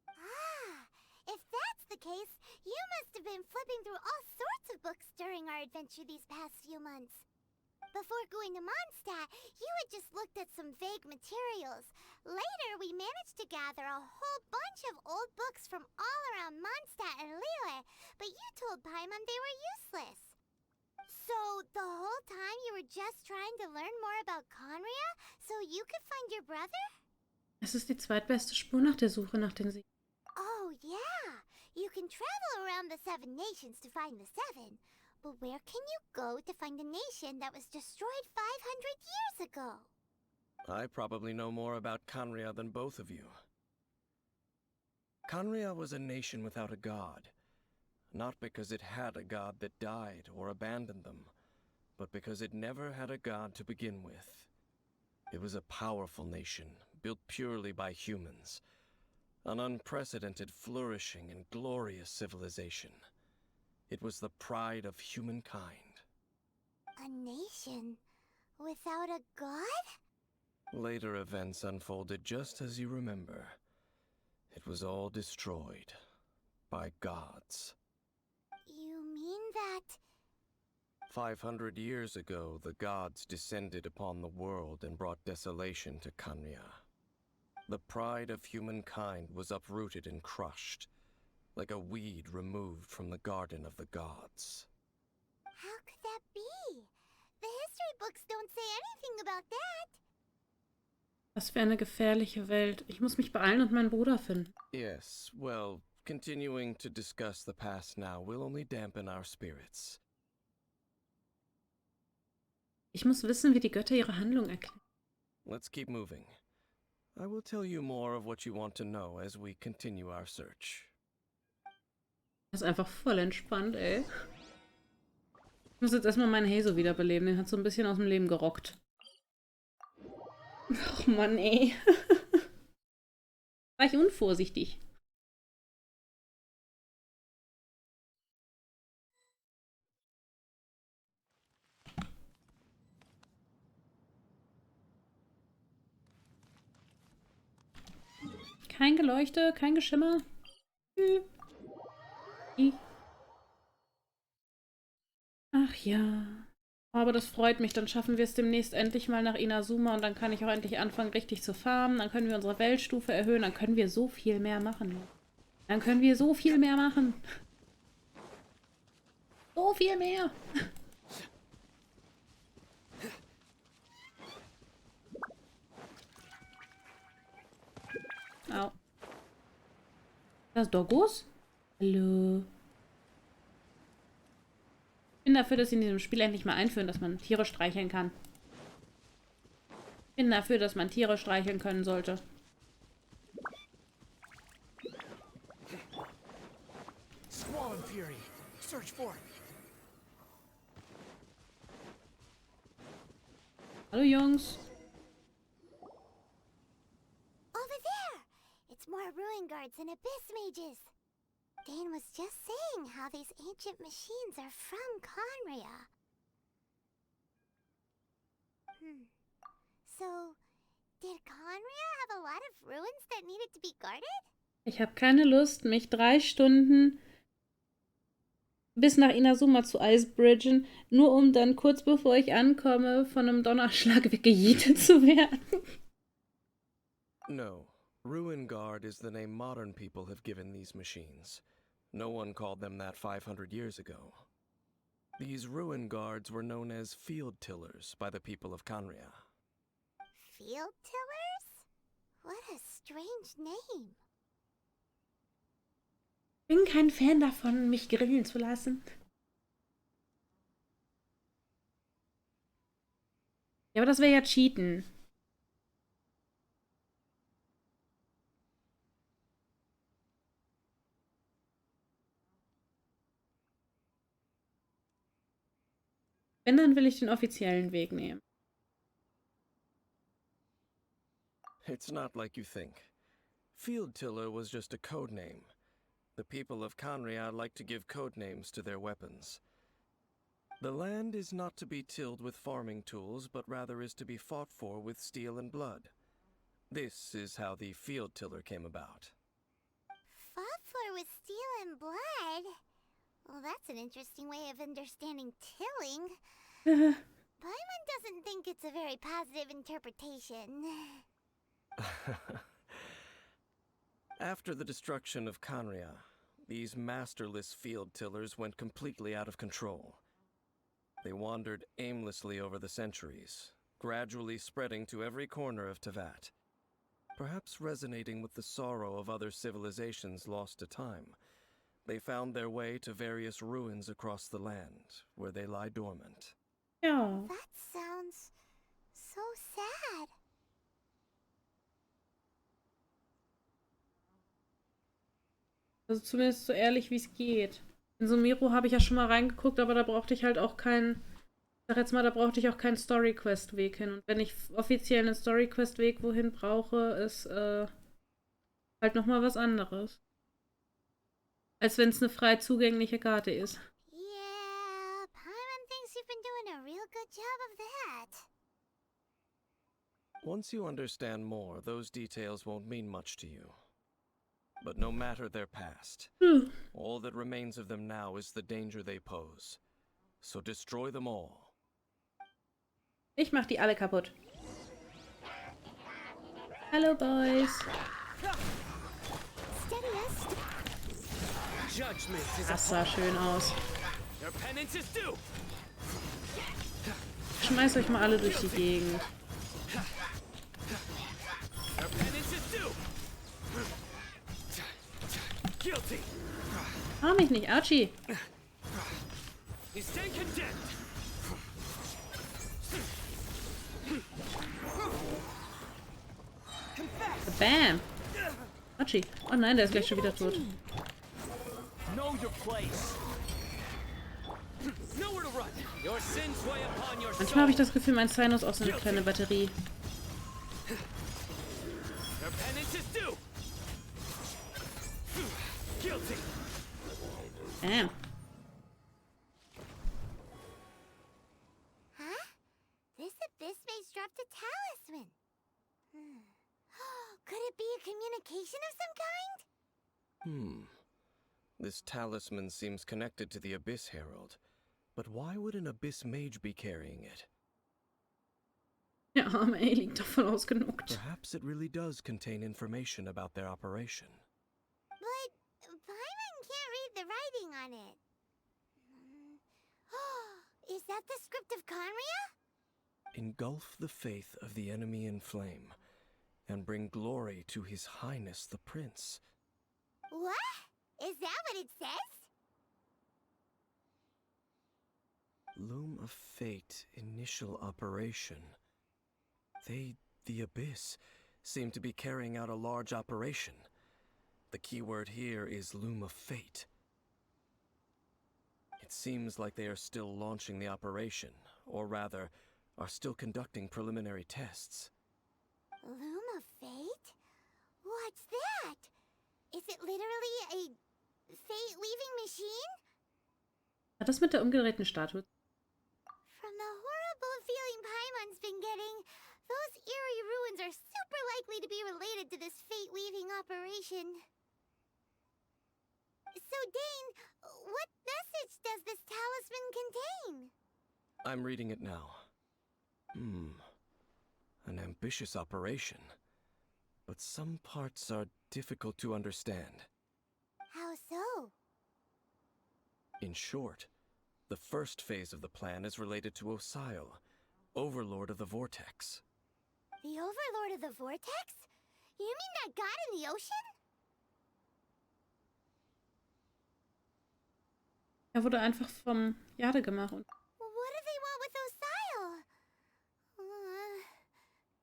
Ah, if that's the case, you must have been flipping through all sorts of books during our adventure these past few months. Before going to Mondstadt, you had just looked at some vague materials. Later, we managed to gather a whole bunch of old books from all around Mondstadt and Liyue, but you told Paimon they were useless. So, the whole time you were just trying to learn more about Khaenri'ah so you could find your brother? Es ist die zweitbeste Spur nach der Suche nach den Siegen. Oh, yeah. You can travel around the 7 nations to find the 7, but where can you go to find a nation that was destroyed 500 years ago? I probably know more about Kanria than both of you. Kanria was a nation without a god. Not because it had a god that died or abandoned them, but because it never had a god to begin with. It was a powerful nation, built purely by humans. An unprecedented, flourishing, and glorious civilization. It was the pride of humankind. A nation without a god? Later events unfolded just as you remember. It was all destroyed by gods. You mean that... 500 years ago, the gods descended upon the world and brought desolation to Kanria. The pride of humankind was uprooted and crushed, like a weed removed from the garden of the gods. How could that be? The history books don't say anything about that. Was für eine gefährliche Welt. Ich muss mich beeilen und meinen Bruder finden. Yes, well, continuing to discuss the past now will only dampen our spirits. Ich muss wissen, wie die Götter ihre Handlung erklären. Let's keep moving. I will tell you more of what you want to know as we continue our search. Das ist einfach voll entspannt, ey. Ich muss jetzt erstmal meinen Hazel wiederbeleben. Den hat so ein bisschen aus dem Leben gerockt. Ach Mann, ey. War ich unvorsichtig. Kein Geleuchte, kein Geschimmer. Ach ja. Aber das freut mich. Dann schaffen wir es demnächst endlich mal nach Inazuma und dann kann ich auch endlich anfangen, richtig zu farmen. Dann können wir unsere Weltstufe erhöhen. Dann können wir so viel mehr machen. Dann können wir so viel mehr machen. So viel mehr. Au. Das Doggos? Hallo. Ich bin dafür, dass sie in diesem Spiel endlich mal einführen, dass man Tiere streicheln kann. Ich bin dafür, dass man Tiere streicheln können sollte. Hallo Jungs. Over there! It's more ruin guards and abyss mages. Dane was just saying how these ancient machines are from Conria. So, did Conria have a lot of ruins that needed to be guarded? Ich habe keine Lust, mich 3 Stunden bis nach Inazuma zu icebridgen, nur um dann kurz bevor ich ankomme, von einem Donnerschlag weggejietet zu werden. No. Ruin Guard is the name modern people have given these machines. No one called them that 500 years ago. These Ruin Guards were known as field tillers by the people of Kanria. Field tillers? What a strange name. Ich bin kein Fan davon, mich grillen zu lassen. Ja, aber das wäre ja Cheaten. Wenn, dann will ich den offiziellen Weg nehmen. It's not like you think. Field Tiller was just a code name. The people of Kanria like to give code names to their weapons. The land is not to be tilled with farming tools, but rather is to be fought for with steel and blood. This is how the Field Tiller came about. Fought for with steel and blood? Well, that's an interesting way of understanding tilling. Paimon doesn't think it's a very positive interpretation. After the destruction of Kanria, these masterless field tillers went completely out of control. They wandered aimlessly over the centuries, gradually spreading to every corner of Teyvat, perhaps resonating with the sorrow of other civilizations lost to time, They found their way to various ruins across the land, where they lie dormant. Ja. That sounds so sad. Also zumindest so ehrlich, wie es geht. In Sumero habe ich ja schon mal reingeguckt, aber da brauchte ich halt auch keinen, ich sag jetzt mal, da brauchte ich auch keinen Story-Quest-Weg hin. Und wenn ich offiziell einen Story-Quest-Weg wohin brauche, ist halt nochmal was anderes. Als wenn es eine frei zugängliche Karte ist. Yeah, Paimon thinks you've been doing a real good job of that. Once you understand more, those details won't mean much to you. But no matter their past, all that remains of them now is the danger they pose. So destroy them all. Ich mach die alle kaputt. Hallo, Boys. Das sah schön aus. Schmeißt euch mal alle durch die Gegend. Hau mich nicht, Archie. Bam. Archie. Oh nein, der ist gleich schon wieder tot. Manchmal habe ich das Gefühl, mein Sinus ist auch so eine kleine Batterie. Bam. Huh? This abyss maze dropped a talisman. Could it be a communication of some kind? This talisman seems connected to the Abyss Herald. But why would an Abyss Mage be carrying it? Der arme A liegt davon ausgenockt. Perhaps it really does contain information about their operation. But Paimon can't read the writing on it. Is that the script of Conria? Engulf the faith of the enemy in flame, and bring glory to His Highness the Prince. What? Is that what it says? Loom of Fate initial operation. They, the Abyss, seem to be carrying out a large operation. The keyword here is Loom of Fate. It seems like they are still launching the operation, or rather, are still conducting preliminary tests. Loom of Fate? What's that? Is it literally a fate-weaving machine? Hat das mit der umgedrehten Statue? From the horrible feeling Paimon's been getting, those eerie ruins are super likely to be related to this fate-weaving operation. So, Dane, what message does this talisman contain? I'm reading it now. An ambitious operation. But some parts are difficult to understand. How so? In short, the first phase of the plan is related to Osile, Overlord of the Vortex. The Overlord of the Vortex? You mean that god in the ocean? Wurde einfach vom Jade gemacht. What do they want with Osile?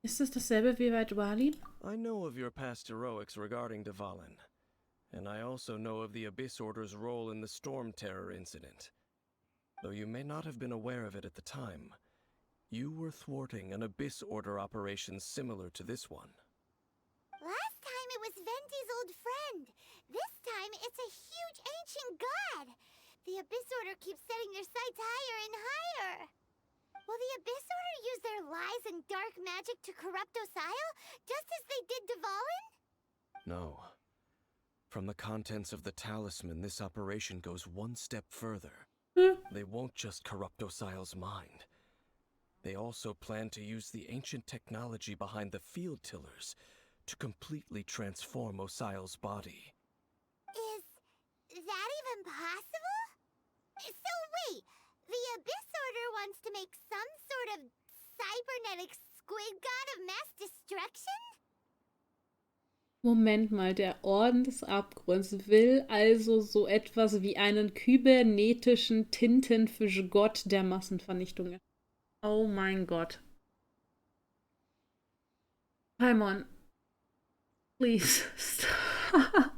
Ist es dasselbe wie bei Dwali? I know of your past heroics regarding Dvalin, and I also know of the Abyss Order's role in the Storm Terror incident. Though you may not have been aware of it at the time, you were thwarting an Abyss Order operation similar to this one. Last time it was Venti's old friend. This time it's a huge ancient god. The Abyss Order keeps setting their sights higher and higher. Will the Abyss Order use their lies and dark magic to corrupt Osile, just as they did Dvalin? No. From the contents of the talisman, this operation goes one step further. They won't just corrupt Osile's mind. They also plan to use the ancient technology behind the field tillers to completely transform Osile's body. Is that even possible? So wait, the Abyss Order wants to make some sort of cybernetic squid god of mass destruction? Moment mal, der Orden des Abgrunds will also so etwas wie einen kybernetischen Tintenfischgott der Massenvernichtung. Oh mein Gott. Paimon, please stop.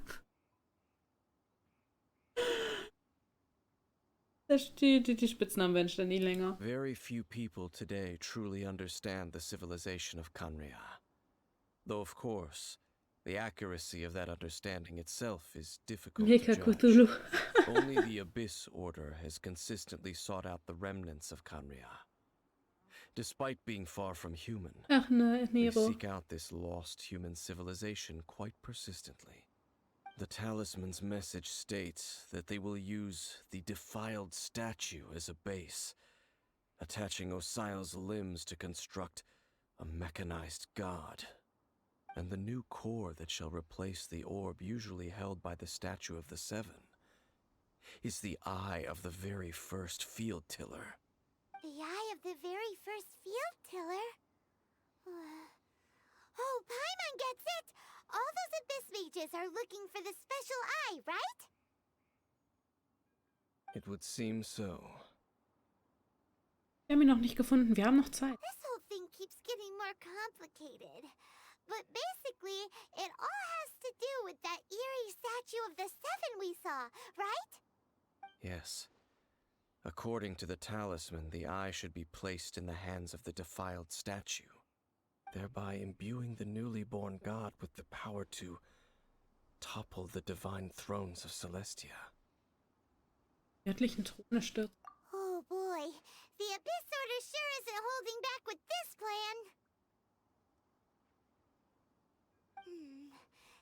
Die Spitznamen werden schon nie länger. Very few people today truly understand the civilization of Kanria. Though, of course, the accuracy of that understanding itself is difficult to judge. Only the Abyss Order has consistently sought out the remnants of Kanria. Despite being far from human, they seek out this lost human civilization quite persistently. The talisman's message states that they will use the defiled statue as a base, attaching Osial's limbs to construct a mechanized god. And the new core that shall replace the orb usually held by the statue of the Seven is the eye of the very first field tiller. The eye of the very first field tiller? Oh, Paimon gets it! All those Abyss mages are looking for the special eye, right? It would seem so. Wir haben ihn noch nicht gefunden, wir haben noch Zeit. This whole thing keeps getting more complicated. But basically, it all has to do with that eerie statue of the Seven we saw, right? Yes. According to the talisman, the eye should be placed in the hands of the defiled statue, thereby imbuing the newly born god with the power to topple the divine thrones of Celestia. Göttlichen Throne stürzen. Oh boy, the Abyss Order sure isn't holding back with this plan.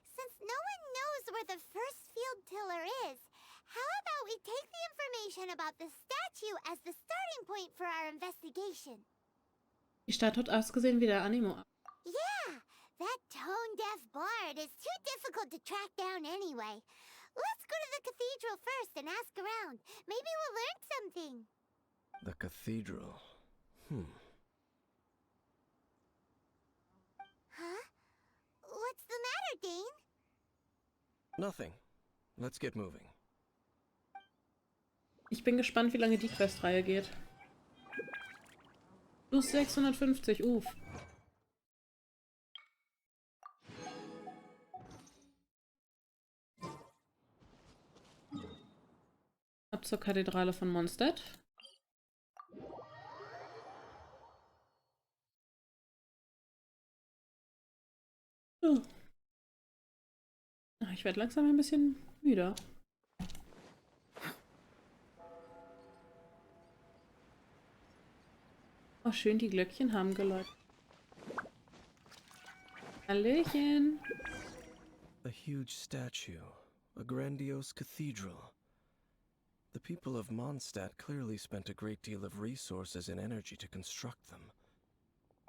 Since no one knows where the first field tiller is, how about we take the information about the statue as the starting point for our investigation? Die Stadt hat ausgesehen wie der Animo. Yeah, that tone-deaf bard is too difficult to track down anyway. Let's go to the cathedral first and ask around. Maybe we'll learn something. The cathedral. Huh? What's the matter, Dane? Nothing. Let's get moving. Ich bin gespannt, wie lange die Questreihe geht. Plus 650, uff. Ab zur Kathedrale von Mondstadt. So. Ich werde langsam ein bisschen müde. Oh, schön, die Glöckchen haben geläutet. Hallöchen. A huge statue, a grandiose cathedral. The people of Mondstadt clearly spent a great deal of resources and energy to construct them.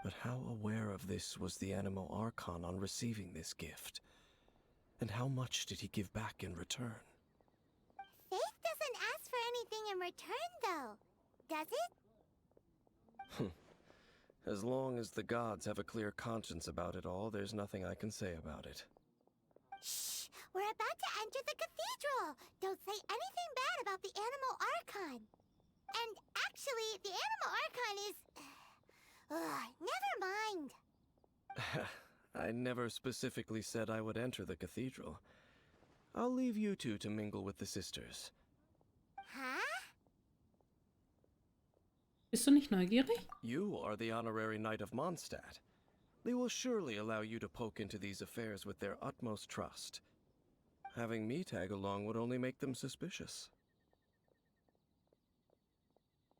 But how aware of this was the Animo Archon on receiving this gift? And how much did he give back in return? Faith doesn't ask for anything in return, though. Does it? As long as the gods have a clear conscience about it all, there's nothing I can say about it. Shh! We're about to enter the cathedral! Don't say anything bad about the Animo Archon! And actually, the Animo Archon is... never mind! I never specifically said I would enter the cathedral. I'll leave you two to mingle with the sisters. Huh? Bist du nicht neugierig? You are the honorary knight of Mondstadt. They will surely allow you to poke into these affairs with their utmost trust. Having me tag along would only make them suspicious.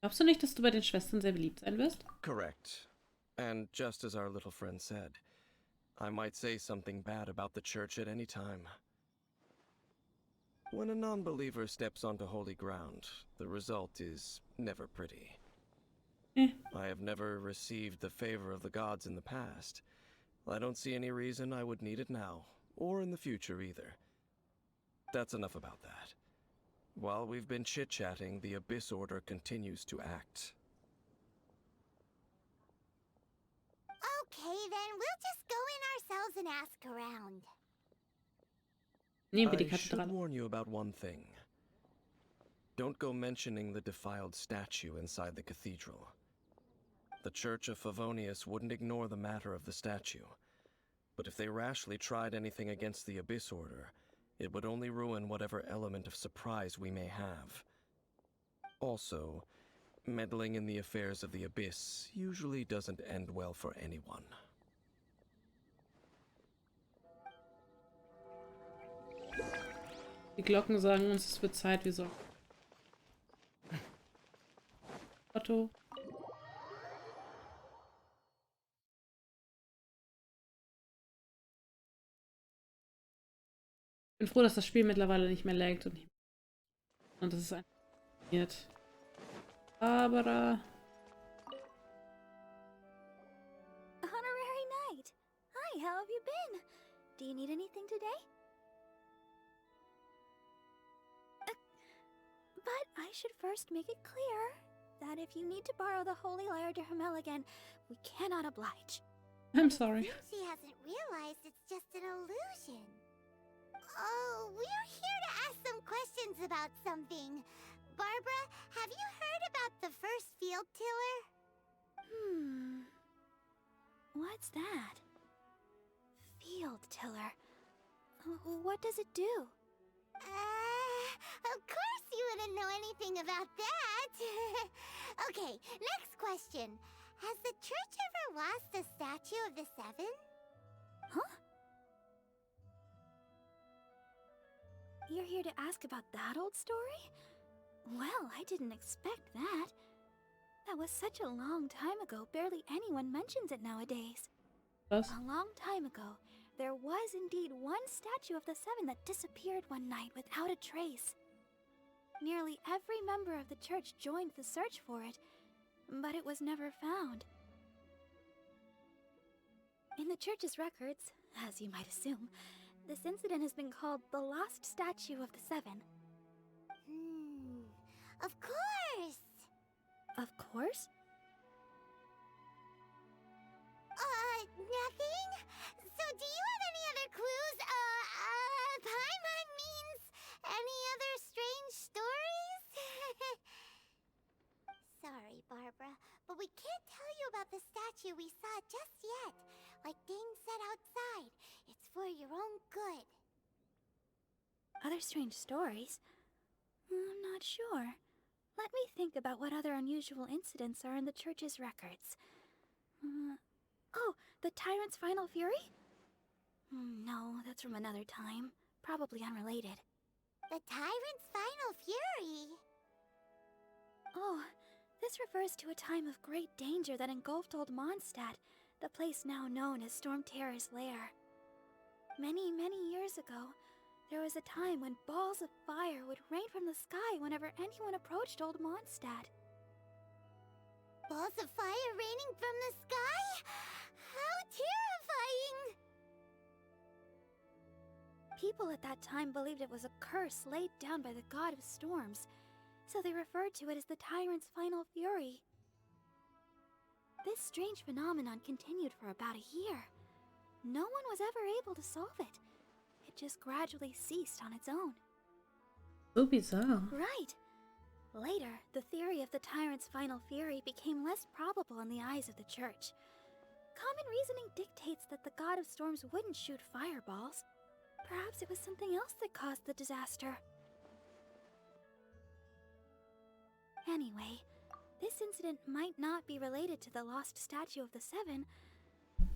Glaubst du nicht, dass du bei den Schwestern sehr beliebt sein wirst? Correct. And just as our little friend said, I might say something bad about the church at any time. When a non-believer steps onto holy ground, the result is never pretty. I have never received the favor of the gods in the past. I don't see any reason I would need it now, or in the future either. That's enough about that. While we've been chit-chatting, the Abyss Order continues to act. Okay, then we'll just go in ourselves and ask around. Nehmen wir die I should Kathedrale. warn you about one thing. Don't go mentioning the defiled statue inside the cathedral. The Church of Favonius wouldn't ignore the matter of the statue. But if they rashly tried anything against the Abyss Order, it would only ruin whatever element of surprise we may have. Also, meddling in the affairs of the Abyss usually doesn't end well for anyone. Die Glocken sagen uns, es wird Zeit, wir sollen. Otto. Ich bin froh, dass das Spiel mittlerweile nicht mehr laggt und das ist ein funktioniert. Barbara. Honorary Knight. Hi, how have you been? Do you need anything today? But I should first make it clear that if you need to borrow the Holy Lyre to Hermel again, we cannot oblige. I'm sorry. She hasn't realized it's just an illusion. Oh, we're here to ask some questions about something. Barbara, have you heard about the first field tiller? What's that? Field tiller. What does it do? Of course you wouldn't know anything about that. Okay, next question. Has the church ever lost a statue of the Seven? Huh? You're here to ask about that old story? Well, I didn't expect that. That was such a long time ago, barely anyone mentions it nowadays. Was? A long time ago, there was indeed one statue of the Seven that disappeared one night without a trace. Nearly every member of the church joined the search for it, but it was never found. In the church's records, as you might assume, this incident has been called the Lost Statue of the Seven. Of course! Of course? Nothing? So do you have any other clues? Paimon means any other strange stories? Sorry, Barbara, but we can't tell you about the statue we saw just yet. Like Dane said outside, it's for your own good. Other strange stories? I'm not sure. Let me think about what other unusual incidents are in the church's records. Oh, the Tyrant's Final Fury? No, that's from another time. Probably unrelated. The Tyrant's Final Fury? Oh, this refers to a time of great danger that engulfed Old Mondstadt, the place now known as Storm Terror's lair. Many, many years ago, there was a time when balls of fire would rain from the sky whenever anyone approached Old Mondstadt. Balls of fire raining from the sky? How terrifying! People at that time believed it was a curse laid down by the god of storms, so they referred to it as the Tyrant's Final Fury. This strange phenomenon continued for about a year. No one was ever able to solve it. It just gradually ceased on its own. So bizarre. Right. Later, the theory of the Tyrant's Final Fury became less probable in the eyes of the church. Common reasoning dictates that the god of storms wouldn't shoot fireballs. Perhaps it was something else that caused the disaster. Anyway, this incident might not be related to the lost statue of the Seven,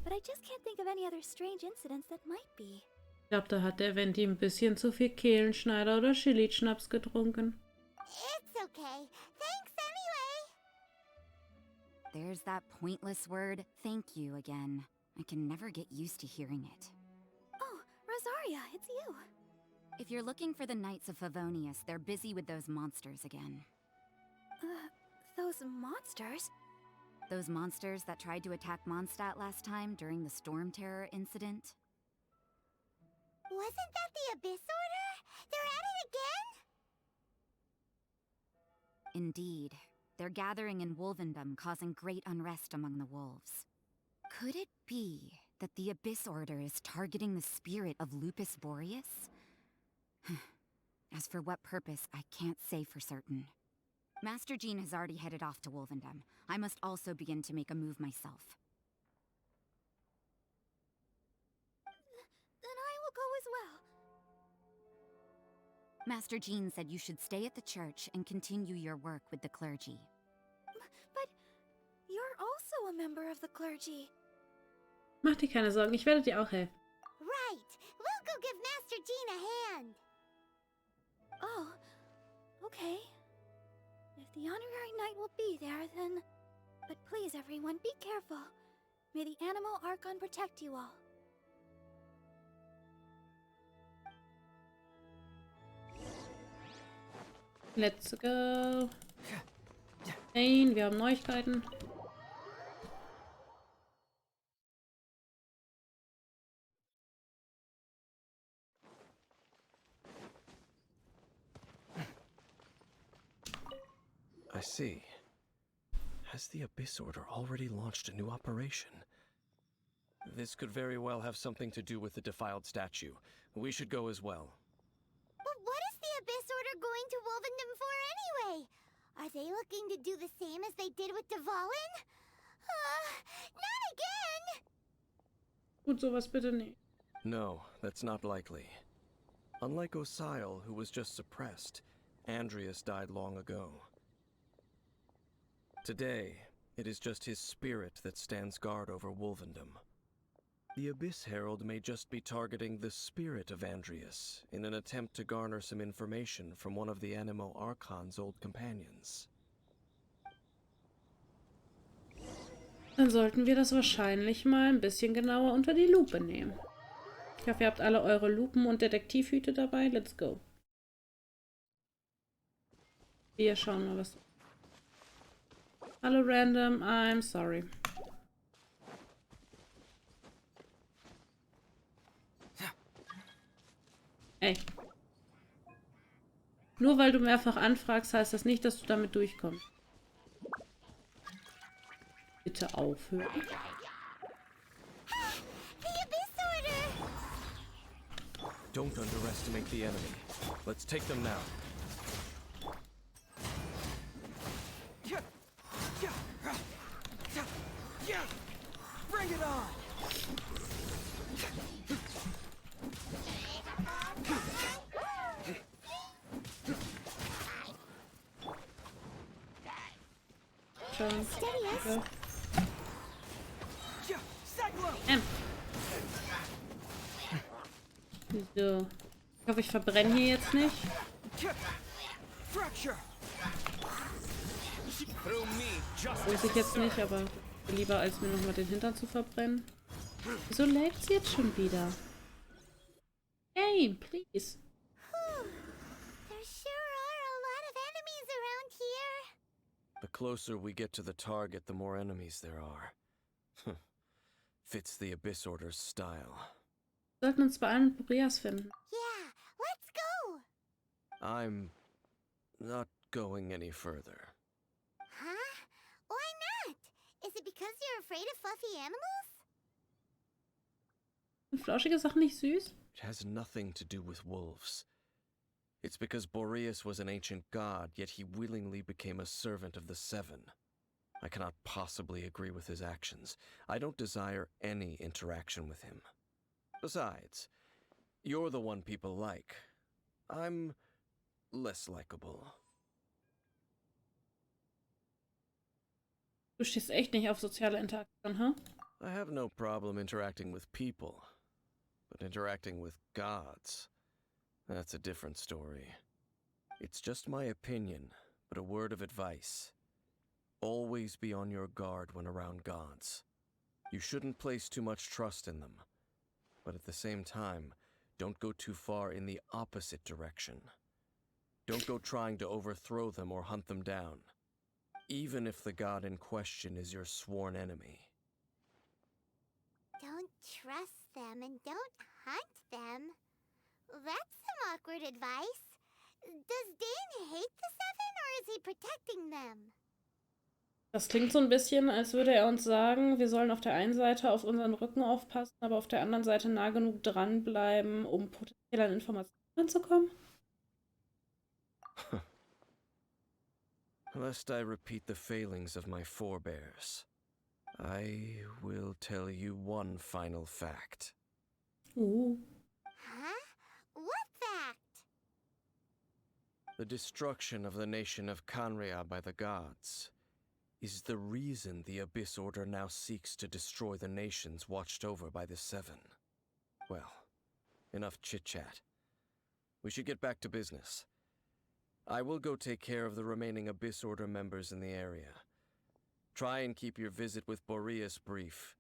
but I just can't think of any other strange incidents that might be. Ich glaube, da hat der Venti ein bisschen zu viel Kehlenschneider oder Chili-Schnaps getrunken. It's okay. Thanks anyway. There's that pointless word, thank you, again. I can never get used to hearing it. Oh, Rosaria, it's you. If you're looking for the Knights of Favonius, they're busy with those monsters again. Those monsters? Those monsters that tried to attack Mondstadt last time during the Storm Terror incident? Wasn't that the Abyss Order? They're at it again? Indeed. They're gathering in Wolvendom, causing great unrest among the wolves. Could it be that the Abyss Order is targeting the spirit of Lupus Boreas? As for what purpose, I can't say for certain. Master Jean has already headed off to Wolvendom. I must also begin to make a move myself. Then I will go as well. Master Jean said you should stay at the church and continue your work with the clergy. But you're also a member of the clergy. Mach dir keine Sorgen, ich werde dir auch helfen. Right. We'll go give Master Jean a hand. Oh, okay. If the honorary knight will be there, then... But please, everyone, be careful. May the Animal Archon protect you all. Let's go. Nein, wir haben Neuigkeiten. I see. Has the Abyss Order already launched a new operation? This could very well have something to do with the defiled statue. We should go as well. But what is the Abyss Order going to Wolvendom for anyway? Are they looking to do the same as they did with Dvalin? Not again! Gut, sowas bitte nicht. No, that's not likely. Unlike Osile, who was just suppressed, Andreas died long ago. Today, it is just his spirit that stands guard over Wolvendom. The Abyss Herald may just be targeting the spirit of Andreas in an attempt to garner some information from one of the Animo Archon's old companions. Dann sollten wir das wahrscheinlich mal ein bisschen genauer unter die Lupe nehmen. Ich hoffe, ihr habt alle eure Lupen und Detektivhüte dabei. Let's go. Wir schauen mal, was... Hallo Random, I'm sorry. Ey. Nur weil du mehrfach anfragst, heißt das nicht, dass du damit durchkommst. Bitte aufhören. Don't underestimate the enemy. Let's take them now. Bring it on! Schon. Steady, So. Ich hoffe, ich verbrenne hier jetzt nicht. Weiß ich jetzt nicht, aber lieber als mir nochmal den Hintern zu verbrennen. Wieso lädt sie jetzt schon wieder? Hey, please. There sure are a lot of enemies around here. The closer we get to the target, the more enemies there are. Fits the Abyss Order's style. Wir sollten uns bei allen Boreas finden. Yeah, let's go. I'm not going any further. Huh? Why not? Is it because you're afraid of fluffy animals? Sind flauschige Sachen nicht süß? It has nothing to do with wolves. It's because Boreas was an ancient god, yet he willingly became a servant of the Seven. I cannot possibly agree with his actions. I don't desire any interaction with him. Besides, you're the one people like. I'm less likable. Du stehst echt nicht auf soziale Interaktion, huh? I have no problem interacting with people, but interacting with gods, that's a different story. It's just my opinion, but a word of advice. Always be on your guard when around gods. You shouldn't place too much trust in them, but at the same time, don't go too far in the opposite direction. Don't go trying to overthrow them or hunt them down, even if the god in question is your sworn enemy. Don't trust them and don't hunt them. That's some awkward advice. Does Dane hate the Seven or is he protecting them? Das klingt so ein bisschen, als würde er uns sagen, wir sollen auf der einen Seite auf unseren Rücken aufpassen, aber auf der anderen Seite nah genug dranbleiben, um potenziell an Informationen anzukommen. Lest I repeat the failings of my forebears, I will tell you one final fact. Huh? What fact? The destruction of the nation of Kanria by the gods is the reason the Abyss Order now seeks to destroy the nations watched over by the Seven. Well, enough chit-chat. We should get back to business. I will go take care of the remaining Abyss Order members in the area. Try and keep your visit with Boreas brief.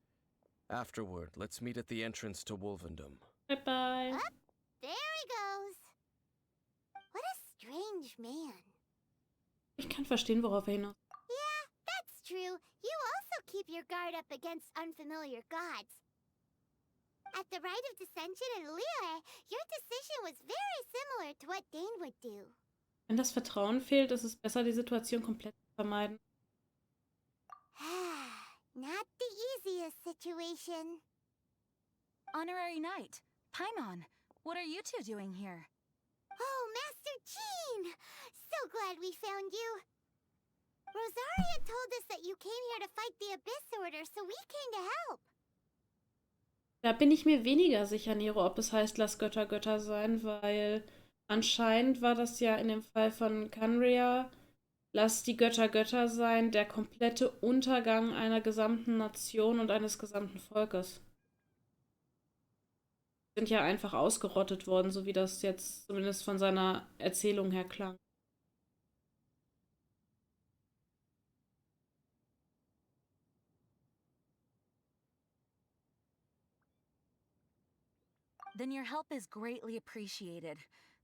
Afterward, let's meet at the entrance to Wolvendom. Bye-bye. Up, there he goes. What a strange man. Ich kann verstehen, worauf er hinaus. Yeah, that's true. You also keep your guard up against unfamiliar gods. At the Rite of Dissension in Lille, your decision was very similar to what Dane would do. Wenn das Vertrauen fehlt, ist es besser, die Situation komplett zu vermeiden. Not the easiest situation. Honorary Knight, Paimon, what are you two doing here? Oh, Master Jean! So glad we found you. Rosaria told us that you came here to fight the Abyss Order, so we came to help. Da bin ich mir weniger sicher, Nero, ob es heißt, lass Götter Götter sein, weil anscheinend war das ja in dem Fall von Kanria, lass die Götter Götter sein, der komplette Untergang einer gesamten Nation und eines gesamten Volkes. Sind ja einfach ausgerottet worden, so wie das jetzt zumindest von seiner Erzählung her klang. Then your help is greatly appreciated.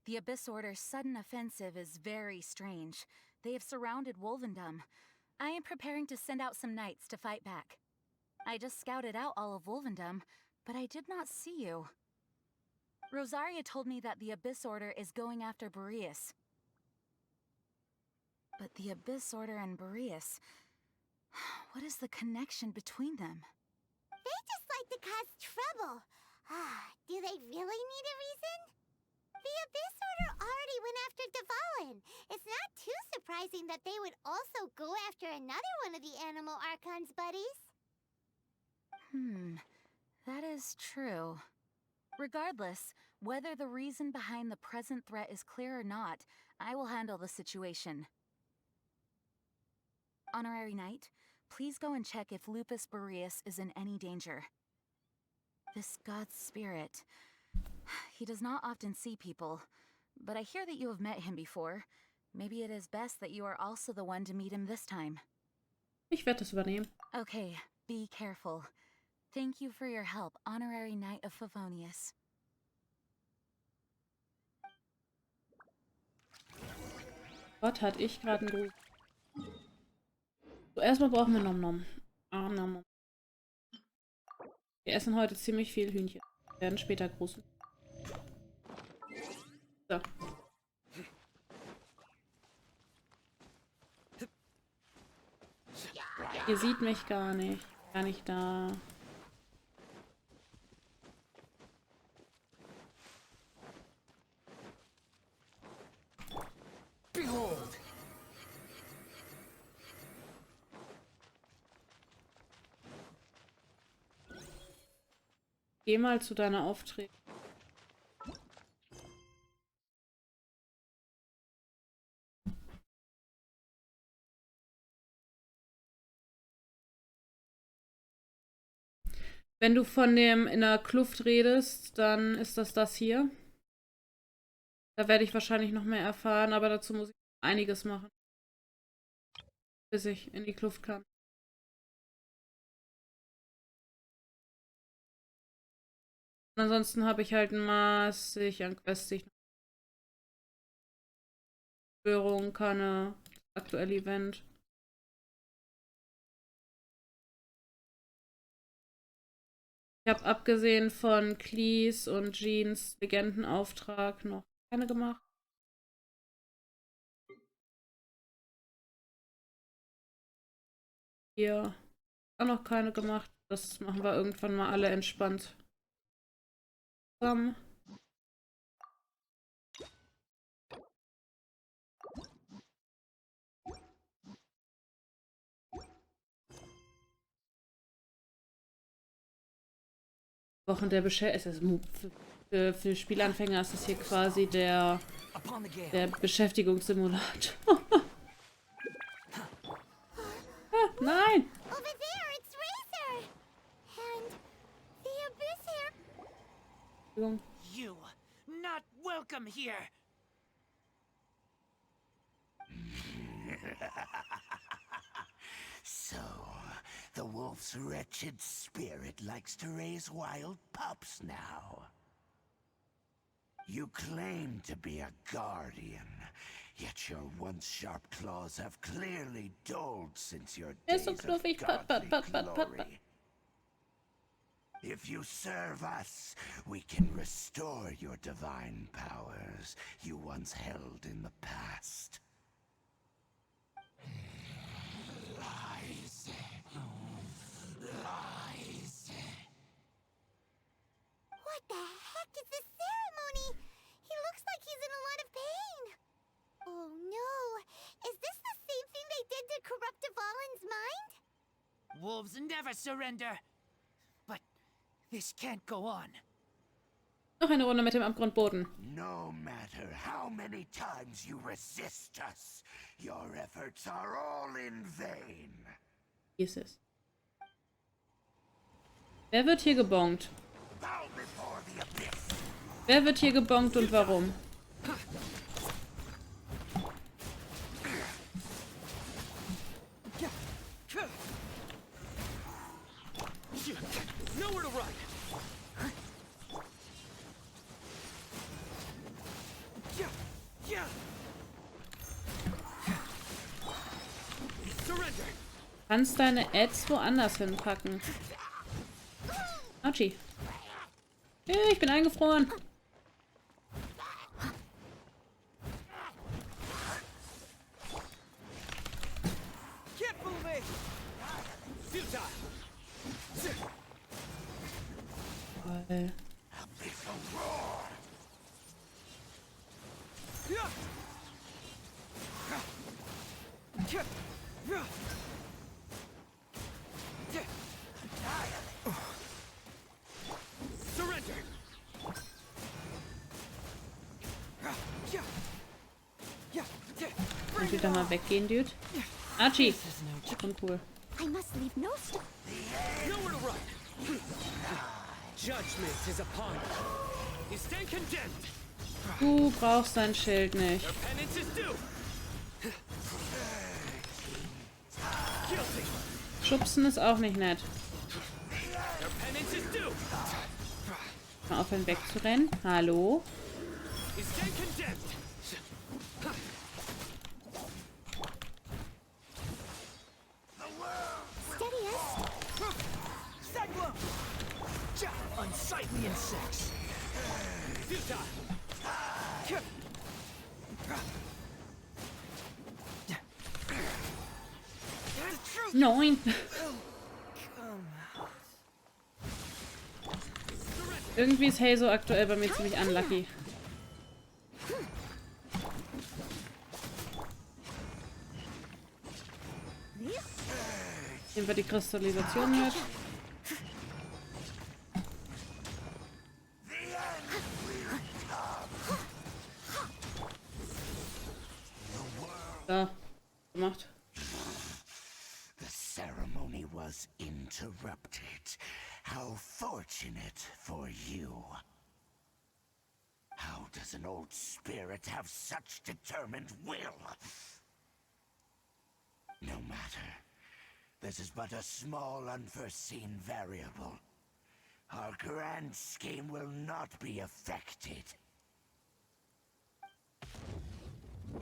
The Abyss Order's sudden offensive is very strange. They have surrounded Wolvendom. I am preparing to send out some knights to fight back. I just scouted out all of Wolvendom, but I did not see you. Rosaria told me that the Abyss Order is going after Boreas. But the Abyss Order and Boreas... What is the connection between them? They just like to cause trouble. Do they really need a reason? The Abyss Order already went after Dvalin. It's not too surprising that they would also go after another one of the Animal Archon's buddies. That is true. Regardless, whether the reason behind the present threat is clear or not, I will handle the situation. Honorary Knight, please go and check if Lupus Boreas is in any danger. This god's spirit... He does not often see people, but I hear that you have met him before. Maybe it is best that you are also the one to meet him this time. Ich werde das übernehmen. Okay, be careful. Thank you for your help, Honorary Knight of Favonius. Gott, hatte ich gerade einen Gruß. So, erstmal brauchen wir Nom Nom. Nom Nom. Wir essen heute ziemlich viel Hühnchen. Wir werden später grußen. So. Ihr seht mich gar nicht. Gar nicht da. Behold! Geh mal zu deiner Aufträge. Wenn du von dem in der Kluft redest, dann ist das hier. Da werde ich wahrscheinlich noch mehr erfahren, aber dazu muss ich einiges machen. Bis ich in die Kluft kann. Und ansonsten habe ich halt massig an Quests, die ich noch... Störung, Kanne, aktuell Event. Ich habe abgesehen von Cleese und Jeans Legendenauftrag noch keine gemacht. Hier auch noch keine gemacht. Das machen wir irgendwann mal alle entspannt zusammen. Wochen der für Spielanfänger ist das hier quasi der Beschäftigungssimulator. Nein! Over there, it's Razor! And the abyss here. You, not welcome here! So, the wolf's wretched spirit likes to raise wild pups now. You claim to be a guardian, yet your once sharp claws have clearly dulled since your days of godly glory. If you serve us, we can restore your divine powers you once held in the past. Lies. Lies. What the heck is this ceremony? He looks like he's in a lot of pain. Oh no, is this the same thing they did to corrupt Dvalin's mind? Wolves never surrender. But this can't go on. Noch eine Runde mit dem Abgrundboden. No matter how many times you resist us, your efforts are all in vain. Wie ist es? Wer wird hier gebongt? Wer wird hier gebongt und warum? Nowhere to run. Surrender. Kannst deine Ads woanders hinpacken. Archie. Ich bin eingefroren. Can't move me. Futile. Toll. Surrender. Kannst du da mal weggehen, Dude? Archie! Uncool. I must leave no stone. Nowhere to run. Judgment is upon you. You stand condemned. Du brauchst dein Schild nicht. Your penance is due. Guilty. Schubsen ist auch nicht nett. Your penance is due. Mal aufhören wegzurennen. Hallo? You stand condemned. Unsightly insects. Futile. Nein. Irgendwie ist Hazel aktuell bei mir ziemlich unlucky. Nehmen wir die Kristallisation mit. Da. Gemacht. The ceremony was interrupted. How fortunate for you. How does an old spirit have such determined will? No matter. This is but a small unforeseen variable. Our grand scheme will not be affected.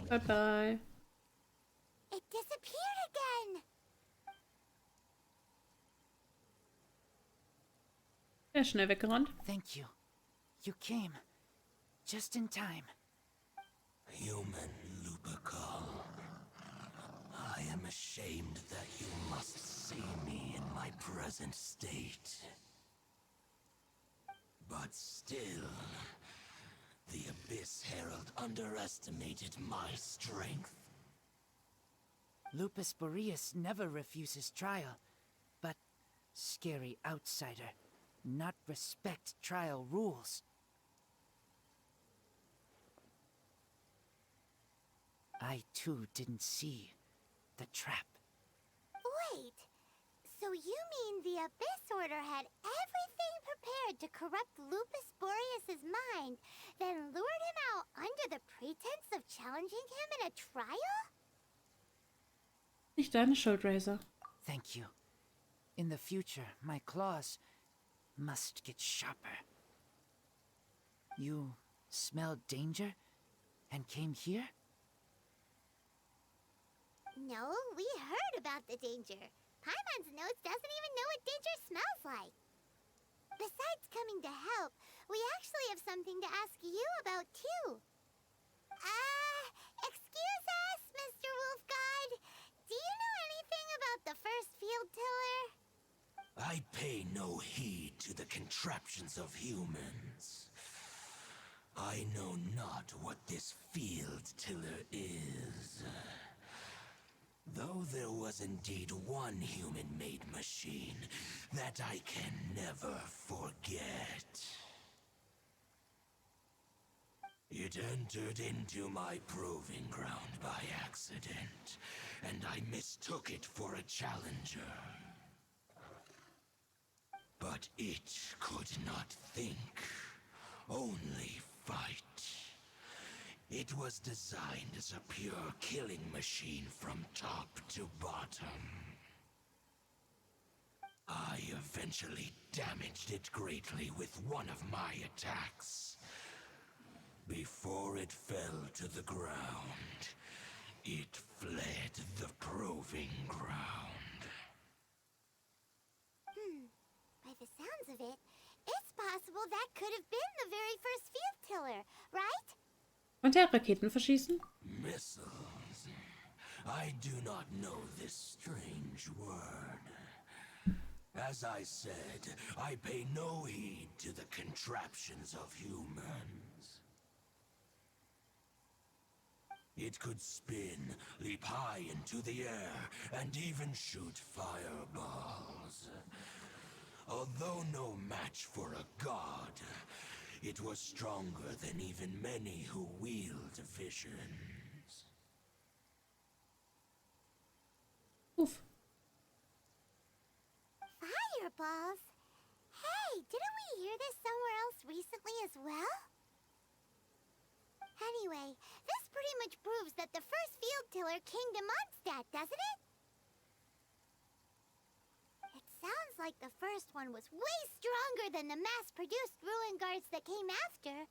Bye-bye. It disappeared again. Er ist schnell weggerannt. Thank you. You came. Just in time. Human Lupercal. I am ashamed that you must see me in my present state. But still, the Abyss Herald underestimated my strength. Lupus Boreas never refuses trial, but scary outsider. not respect trial rules. I too didn't see the trap. Wait, so you mean the Abyss Order had everything prepared to corrupt Lupus Boreas's mind, then lured him out under the pretense of challenging him in a trial? Nicht deine Schuld, Razor. Thank you. In the future, my claws must get sharper. You smelled danger and came here? No, we heard about the danger. Paimon's nose doesn't even know what danger smells like. Besides coming to help, we actually have something to ask you about too. Excuse us, Mr. Wolf God. Do you know anything about the first field tiller? I pay no heed to the contraptions of humans. I know not what this field tiller is. Though there was indeed one human-made machine that I can never forget. It entered into my proving ground by accident, and I mistook it for a challenger. But it could not think, only fight. It was designed as a pure killing machine from top to bottom. I eventually damaged it greatly with one of my attacks. Before it fell to the ground, it fled the proving ground. By the sounds of it, it's possible that could have been the very first field tiller, right? Und der Raketen verschießen? Missiles. I do not know this strange word. As I said, I pay no heed to the contraptions of humans. It could spin, leap high into the air, and even shoot fireballs. Although no match for a god, it was stronger than even many who wield visions. Oof. Fireballs? Hey, didn't we hear this somewhere else recently as well? Anyway, this pretty much proves that the first field tiller came to Mondstadt, doesn't it? It sounds like the first one was way stronger than the mass-produced ruin guards that came after.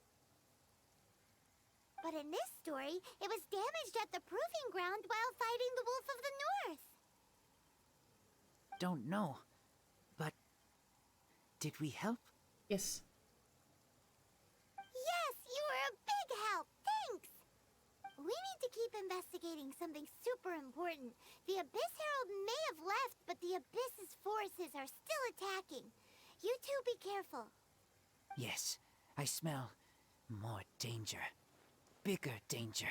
But in this story, it was damaged at the proving ground while fighting the Wolf of the North. Don't know, but did we help? Yes. Yes, you were a big help. Thanks. We need to keep investigating something super important. The Abyss Herald may have left, but the Abyss's forces are still attacking. You two be careful. Yes, I smell more danger. Bigger danger.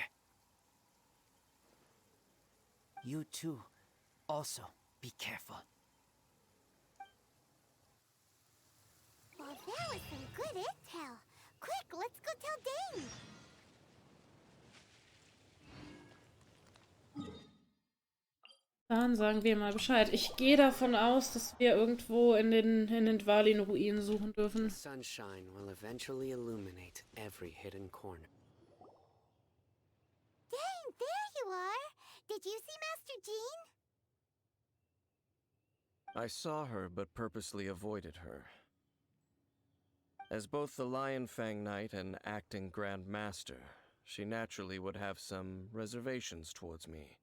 You too, also be careful. Well, that was some good intel. Quick, let's go tell Dane. Dann sagen wir mal Bescheid. Ich gehe davon aus, dass wir irgendwo in den Dvalin-Ruinen suchen dürfen. Sunshine will eventually illuminate every hidden corner. Dane, there you are. Did you see Master Jean? I saw her, but purposely avoided her. As both the Lion Fang Knight and acting Grand Master, she naturally would have some reservations towards me.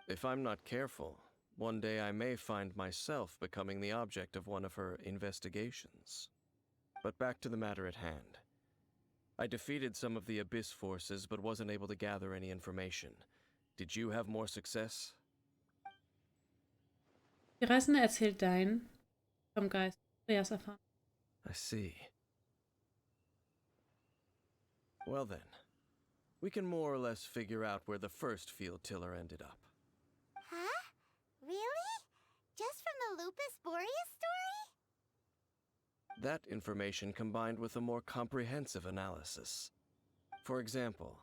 If I'm not careful, one day I may find myself becoming the object of one of her investigations. But back to the matter at hand. I defeated some of the Abyss forces, but wasn't able to gather any information. Did you have more success? Die Reisende erzählt Dein vom Geist. Andreas erfahren. I see. Well then, we can more or less figure out where the first field tiller ended up. Huh? Really? Just from the Lupus Boreas story? That information combined with a more comprehensive analysis. For example,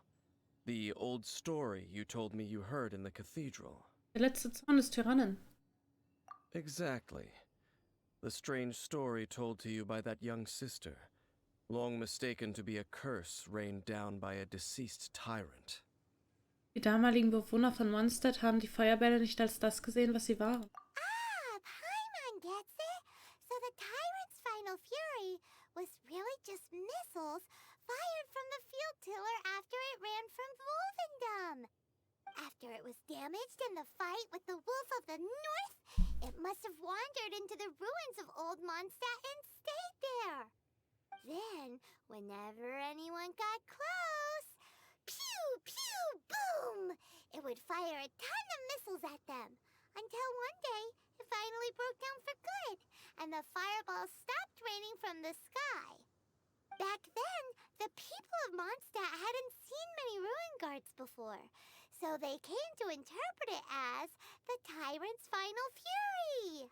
the old story you told me you heard in the cathedral. Der letzte Zorn des Tyrannen. Exactly. The strange story told to you by that young sister, long mistaken to be a curse rained down by a deceased tyrant. Die damaligen Bewohner von Mondstadt haben die Feuerbälle nicht als das gesehen, was sie waren. Ah, Paimon gets it. So the tyrant's final fury was really just missiles fired from the field tiller after it ran from Wolvendom. After it was damaged in the fight with the Wolf of the North, it must have wandered into the ruins of Old Mondstadt and stayed there. Then, whenever anyone got close, pew, pew, boom! It would fire a ton of missiles at them, until one day it finally broke down for good, and the fireballs stopped raining from the sky. Back then, the people of Mondstadt hadn't seen many ruin guards before, so they came to interpret it as the tyrant's final fury.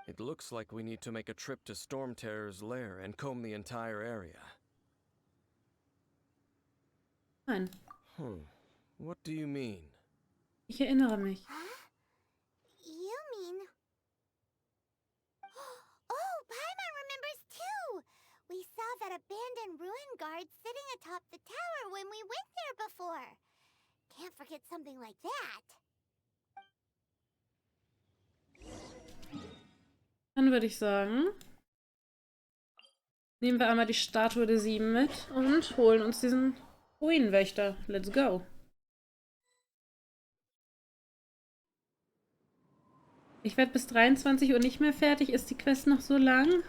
It looks like we need to make a trip to Storm Terror's lair and comb the entire area. Nein. What do you mean? Ich erinnere mich. Huh? You mean... Oh, Paimon remembers too! We saw that abandoned ruin guard sitting atop the tower when we went there before. Can't forget something like that. Dann würde ich sagen, nehmen wir einmal die Statue der 7 mit und holen uns diesen Ruinenwächter. Let's go. Ich werde bis 23 Uhr nicht mehr fertig. Ist die Quest noch so lang?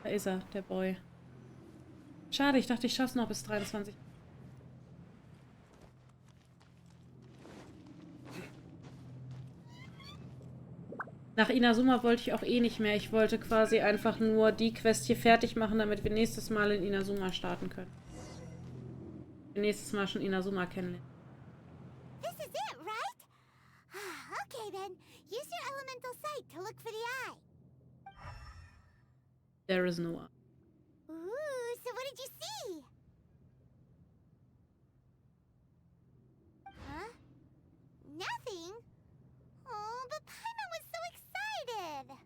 Da ist er, der Boy. Schade, ich dachte, ich schaff's noch bis 23. Nach Inazuma wollte ich auch eh nicht mehr. Ich wollte quasi einfach nur die Quest hier fertig machen, damit wir nächstes Mal in Inazuma starten können. Wir nächstes Mal schon Inazuma kennenlernen. This is it, right? Okay then, use your elemental sight to look for the eye. There is no eye. Ooh, so what did you see? Huh? Nothing? Oh, but Paimon was so excited!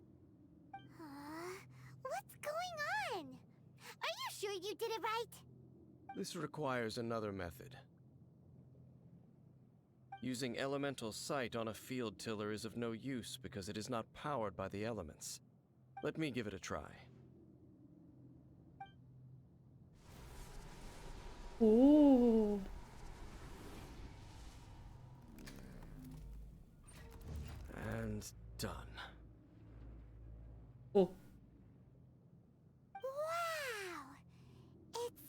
What's going on? Are you sure you did it right? This requires another method. Using elemental sight on a field tiller is of no use because it is not powered by the elements. Let me give it a try. Oh. And done. Oh. Wow! It's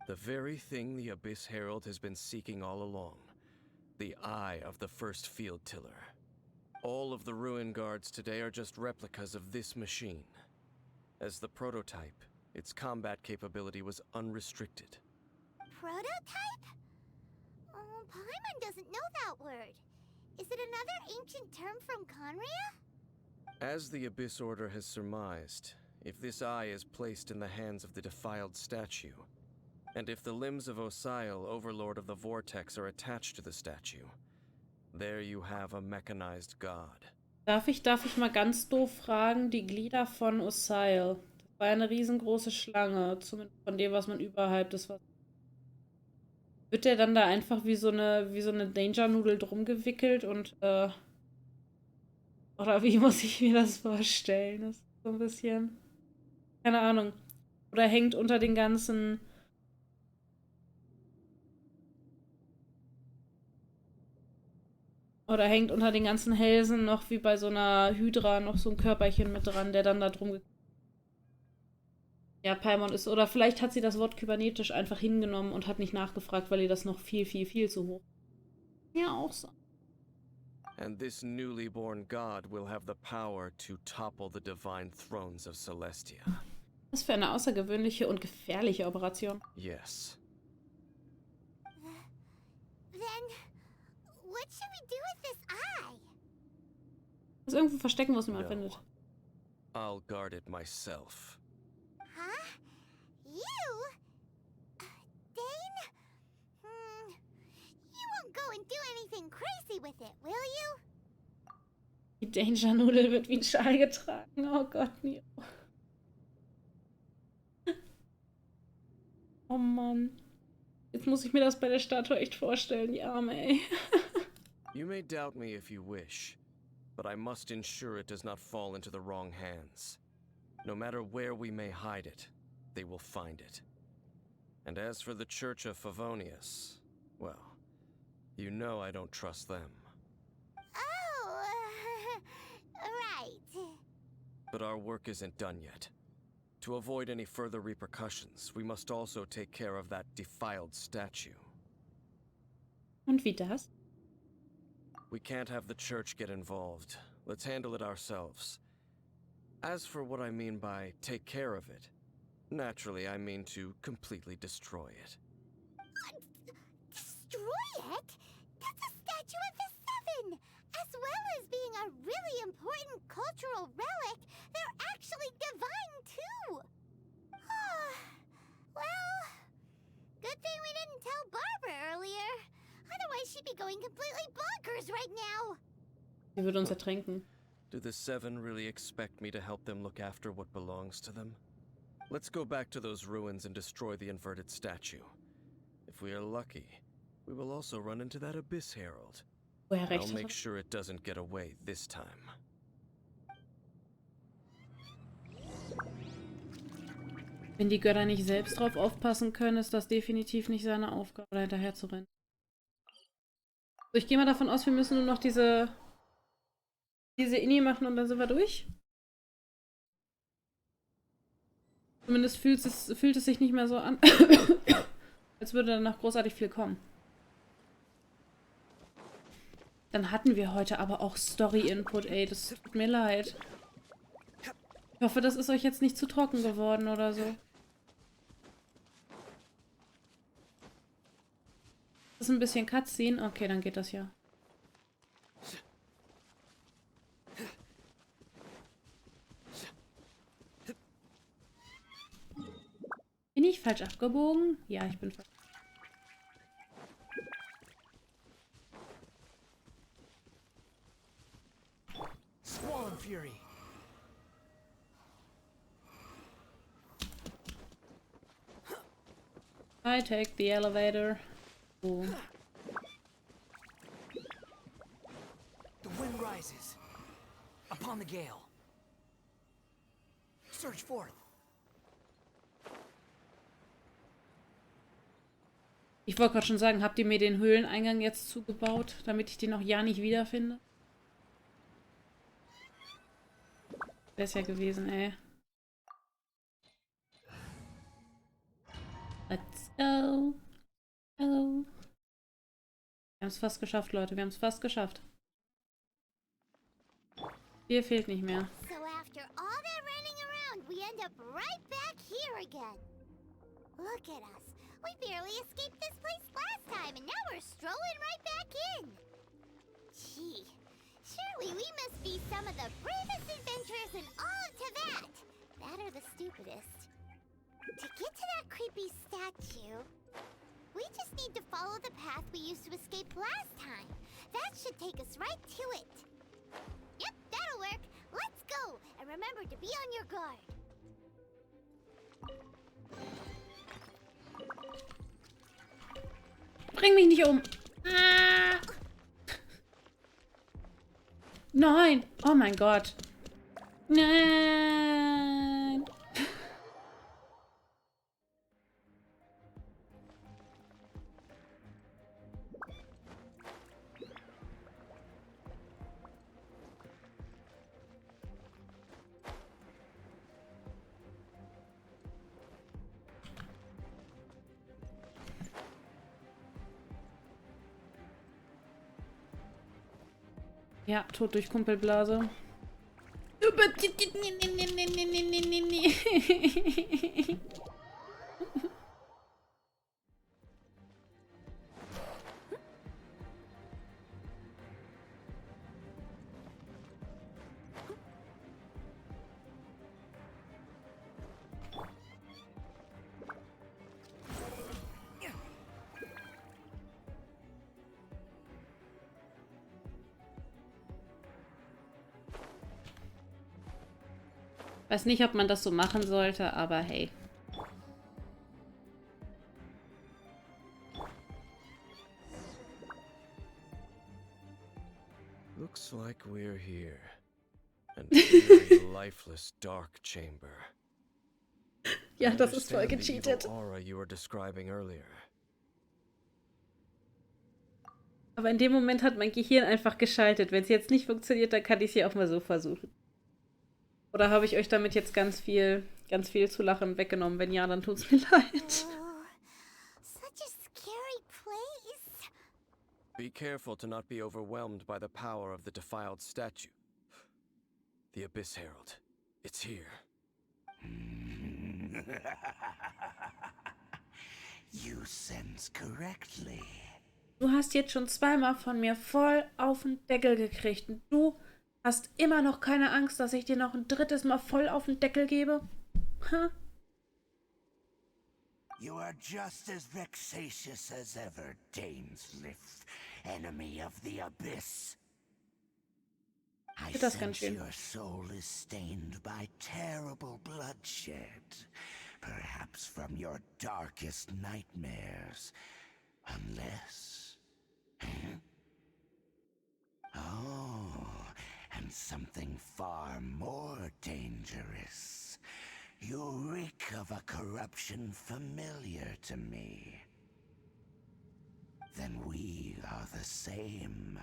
The very thing the Abyss Herald has been seeking all along. The eye of the first field tiller. All of the ruin guards today are just replicas of this machine. As the prototype, its combat capability was unrestricted. prototype? Oh, Paimon doesn't know that word. Is it another ancient term from Conria? As the Abyss Order has surmised, if this eye is placed in the hands of the defiled statue, and if the limbs of Osial, Overlord of the Vortex, are attached to the statue, there you have a mechanized god. Darf ich mal ganz doof fragen, die Glieder von Osial. Das war eine riesengroße Schlange, zumindest von dem, was man überhalb des Wassers. Wird der dann da einfach wie so eine Danger-Nudel drum gewickelt und, oder wie muss ich mir das vorstellen? Das ist so ein bisschen, keine Ahnung. Oder hängt unter den ganzen Hälsen noch wie bei so einer Hydra noch so ein Körperchen mit dran, der dann da drum ja, Paimon ist. Oder vielleicht hat sie das Wort kybernetisch einfach hingenommen und hat nicht nachgefragt, weil ihr das noch viel, viel, viel zu hoch. Ja, auch so. And this newly born god will have the power to topple the divine thrones of Celestia. Was für eine außergewöhnliche und gefährliche Operation. Yes. Then, what should we do with this eye? Das irgendwo verstecken, wo es niemand findet. I'll guard it myself. Huh? You? Dane? You won't go and do anything crazy with it, will you? Die Danger-Nudel wird wie ein Schal getragen. Oh Gott, Nero. Oh Mann. Jetzt muss ich mir das bei der Statue echt vorstellen, die Arme, ey. You may doubt me if you wish, but I must ensure it does not fall into the wrong hands. No matter where we may hide it, they will find it. And as for the Church of Favonius, well, you know I don't trust them. Oh, right. But our work isn't done yet. To avoid any further repercussions, we must also take care of that defiled statue. Und wie das? We can't have the church get involved. Let's handle it ourselves. As for what I mean by take care of it, naturally I mean to completely destroy it. Destroy it? That's a statue of the Seven! As well as being a really important cultural relic, they're actually divine too! Well, good thing we didn't tell Barbara earlier. Otherwise she'd be going completely bonkers right now. Sie würde uns ertränken. Do the Seven really expect me to help them look after what belongs to them? Let's go back to those ruins and destroy the inverted statue. If we are lucky, we will also run into that Abyss Herald. I'll make sure it doesn't get away this time. Wenn die Götter nicht selbst drauf aufpassen können, ist das definitiv nicht seine Aufgabe, da hinterher zu rennen. So, ich gehe mal davon aus, wir müssen nur noch diese Inni machen und dann sind wir durch. Zumindest fühlt es sich nicht mehr so an, als würde danach großartig viel kommen. Dann hatten wir heute aber auch Story-Input, ey, das tut mir leid. Ich hoffe, das ist euch jetzt nicht zu trocken geworden oder so. Das ist ein bisschen Cutscene. Okay, dann geht das ja. Bin ich falsch abgebogen? Ja, ich bin falsch. Swarm Fury. I take the elevator. Oh. The wind rises upon the gale. Search forth. Ich wollte gerade schon sagen, habt ihr mir den Höhleneingang jetzt zugebaut, damit ich den auch ja nicht wiederfinde? Wäre es ja gewesen, ey. Let's go. Hello. Wir haben es fast geschafft, Leute. Wir haben es fast geschafft. Hier fehlt nicht mehr. So after all that running around, we end up right back here again. Look at us. We barely escaped this place last time, and now we're strolling right back in. Gee, surely we must be some of the bravest adventurers in all of Teyvat. That or the stupidest. To get to that creepy statue, we just need to follow the path we used to escape last time. That should take us right to it. Yep, that'll work. Let's go, and remember to be on your guard. Bring mich nicht um. Ah. Nein. Oh mein Gott. Nein. Ja, Tod durch Kumpelblase. Weiß nicht, ob man das so machen sollte, aber hey. Looks like we're here. An eerie, lifeless dark chamber. Ja, das ist voll gecheatet. Aura you were describing earlier. Aber in dem Moment hat mein Gehirn einfach geschaltet. Wenn es jetzt nicht funktioniert, dann kann ich es hier auch mal so versuchen. Oder habe ich euch damit jetzt ganz viel zu lachen weggenommen? Wenn ja, dann tut's mir leid. Such a scary place. Be careful to not be overwhelmed by the power of the defiled statue. The Abyss Herald. It's here. You sense correctly. Du hast jetzt schon zweimal von mir voll auf den Deckel gekriegt. Und du hast immer noch keine Angst, dass ich dir noch ein drittes Mal voll auf den Deckel gebe? Huh? You are just as vexatious as ever, Dainsliff, enemy of the Abyss. I sense your soul is stained by terrible bloodshed, perhaps from your darkest nightmares, unless... Oh, and something far more dangerous. You reek of a corruption familiar to me. Then we are the same.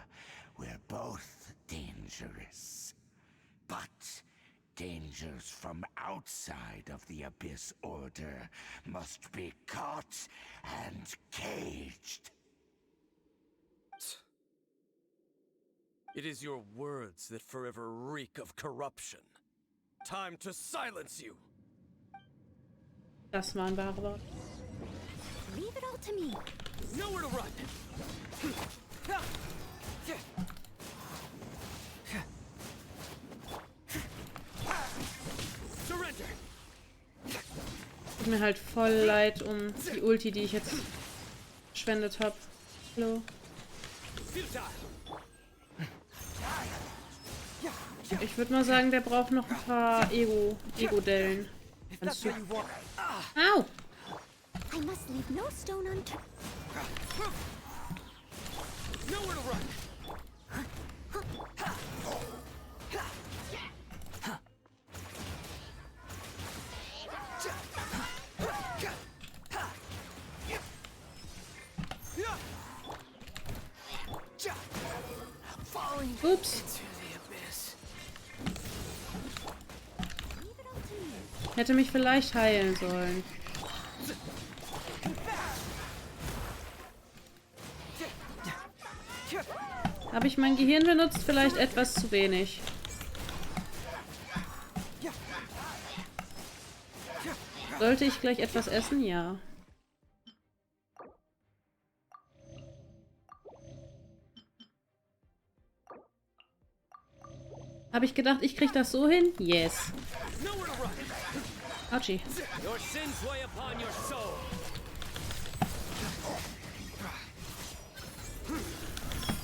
We're both dangerous. But dangers from outside of the Abyss Order must be caught and caged. It is your words that forever reek of corruption. Time to silence you! Das war ein wahres Wort. Leave it all to me. Nowhere to run. Surrender. Tut mir halt voll leid um die Ulti, die ich jetzt verschwendet habe. Hallo. Ich würde mal sagen, der braucht noch ein paar Ego-Dellen. Au! I must leave no stone unturned. Nowhere to run. Ups. Hätte mich vielleicht heilen sollen. Habe ich mein Gehirn benutzt? Vielleicht etwas zu wenig. Sollte ich gleich etwas essen? Ja. Habe ich gedacht, ich krieg das so hin? Yes. Autschi. Your sins weigh upon your soul.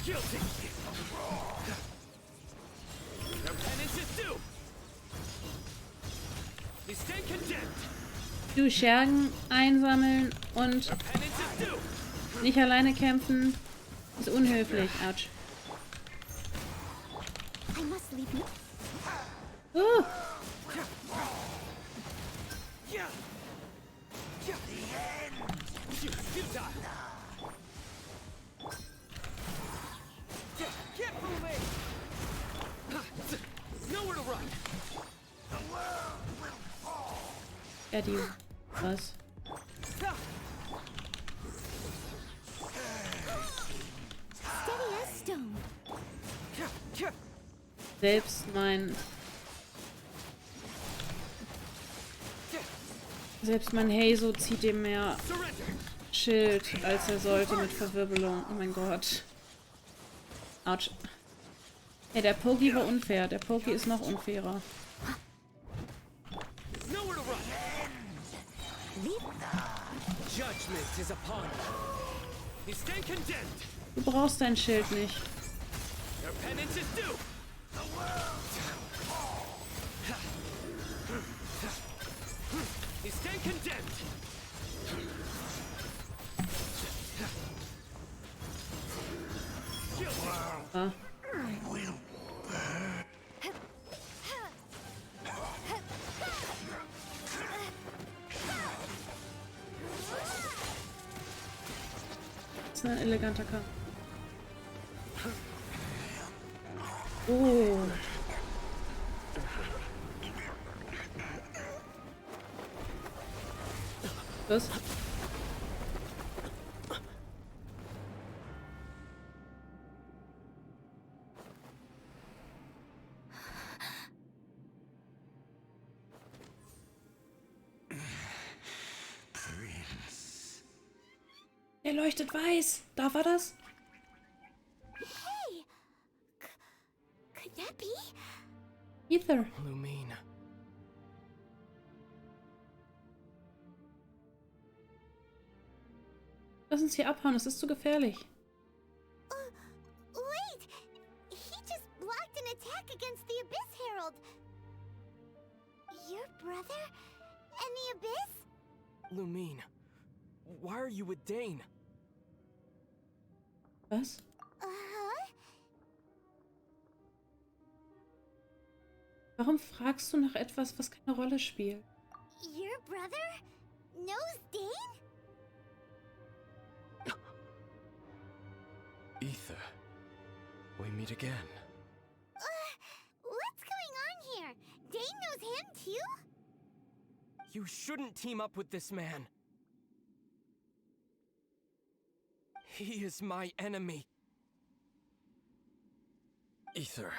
Guilty. Your penance is due. You stand condemned. Du Schergen einsammeln und nicht alleine kämpfen ist unhöflich. Autsch. Ja, die... Was? Steady as stone. Selbst mein Hazo zieht ihm mehr Schild, als er sollte mit Verwirbelung. Oh mein Gott. Autsch. Hey, der Poki war unfair. Der Poki ist noch unfairer. Du brauchst dein Schild nicht. Ah. Das ist ein eleganter Kampf. Oh. Was? Er leuchtet weiß. Darf er das? Hey! Could that be? Ether. Lumine. Lass uns hier abhauen, es ist zu gefährlich. Wait! He just blocked an attack against the Abyss Herald. Your brother and the Abyss? Lumine, why are you with Dane? Was? Warum fragst du nach etwas, was keine Rolle spielt? Your brother knows Dane? Ether, we meet again. What's going on here? Dane knows him too? You shouldn't team up with this man. He is my enemy. Ether.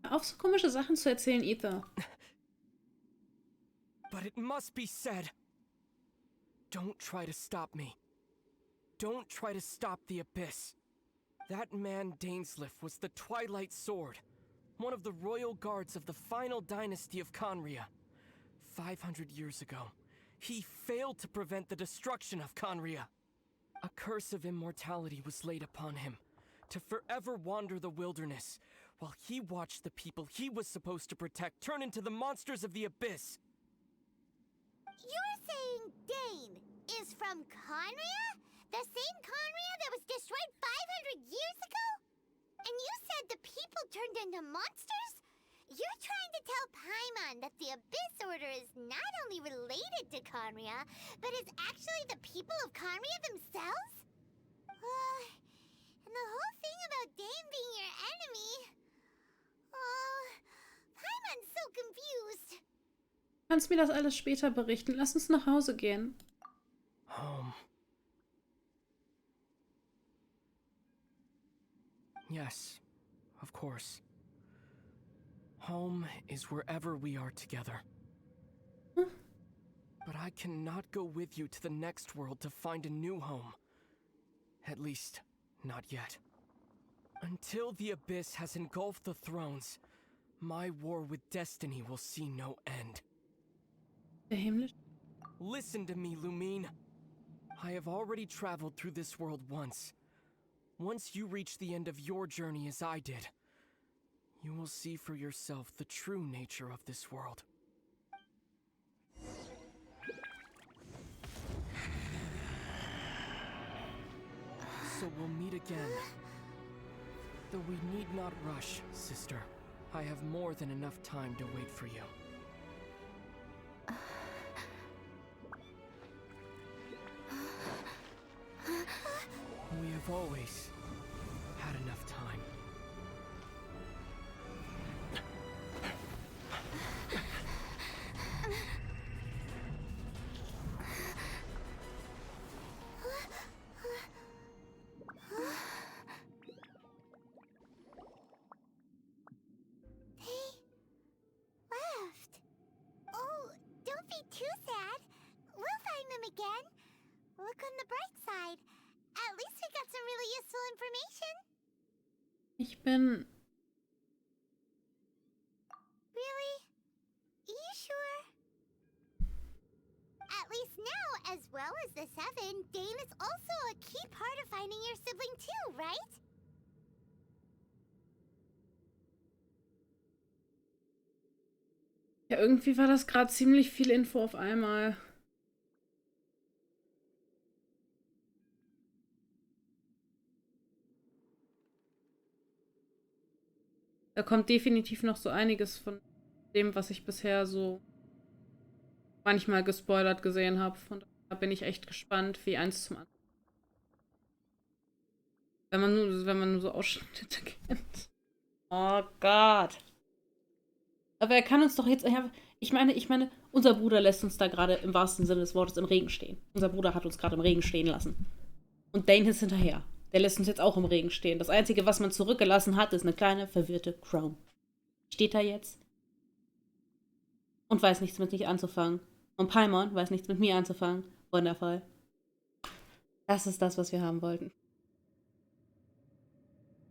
Hör auf, so komische Sachen zu erzählen, Ether. But it must be said. Don't try to stop me. Don't try to stop the Abyss. That man Dainsliff was the Twilight Sword, one of the royal guards of the final dynasty of Conria. 500 years ago, he failed to prevent the destruction of Conria. A curse of immortality was laid upon him, to forever wander the wilderness, while he watched the people he was supposed to protect turn into the monsters of the Abyss. You're saying Dane is from Conria? The same Conria that was destroyed 500 years ago? And you said the people turned into monsters? You're trying to tell Paimon that the Abyss Order is not only related to Conria, but is actually the people of Conria themselves? And the whole thing about Dane being your enemy... Paimon's so confused. Kannst mir das alles später berichten. Lass uns nach Hause gehen. Home. Yes, of course. Home is wherever we are together. But I cannot go with you to the next world to find a new home. At least, not yet. Until the Abyss has engulfed the thrones, my war with destiny will see no end. Listen to me, Lumine. I have already traveled through this world once. Once you reach the end of your journey as I did, you will see for yourself the true nature of this world. So we'll meet again. Though we need not rush, sister. I have more than enough time to wait for you. We have always had enough time. too sad. We'll find them again. Look on the bright side. At least we got some really useful information. Ich bin... Really? You sure? At least now, as well as the 7, Dane is also a key part of finding your sibling too, right? Ja, irgendwie war das gerade ziemlich viel Info auf einmal. Da kommt definitiv noch so einiges von dem, was ich bisher so manchmal gespoilert gesehen habe. Von daher bin ich echt gespannt, wie eins zum anderen. Wenn man nur so Ausschnitte kennt. Oh Gott. Aber er kann uns doch jetzt... Ich meine, unser Bruder lässt uns da gerade im wahrsten Sinne des Wortes im Regen stehen. Unser Bruder hat uns gerade im Regen stehen lassen. Und Dane ist hinterher. Der lässt uns jetzt auch im Regen stehen. Das Einzige, was man zurückgelassen hat, ist eine kleine, verwirrte Chrome. Steht da jetzt und weiß nichts mit mir anzufangen. Und Paimon weiß nichts mit mir anzufangen. Wundervoll. Das ist das, was wir haben wollten.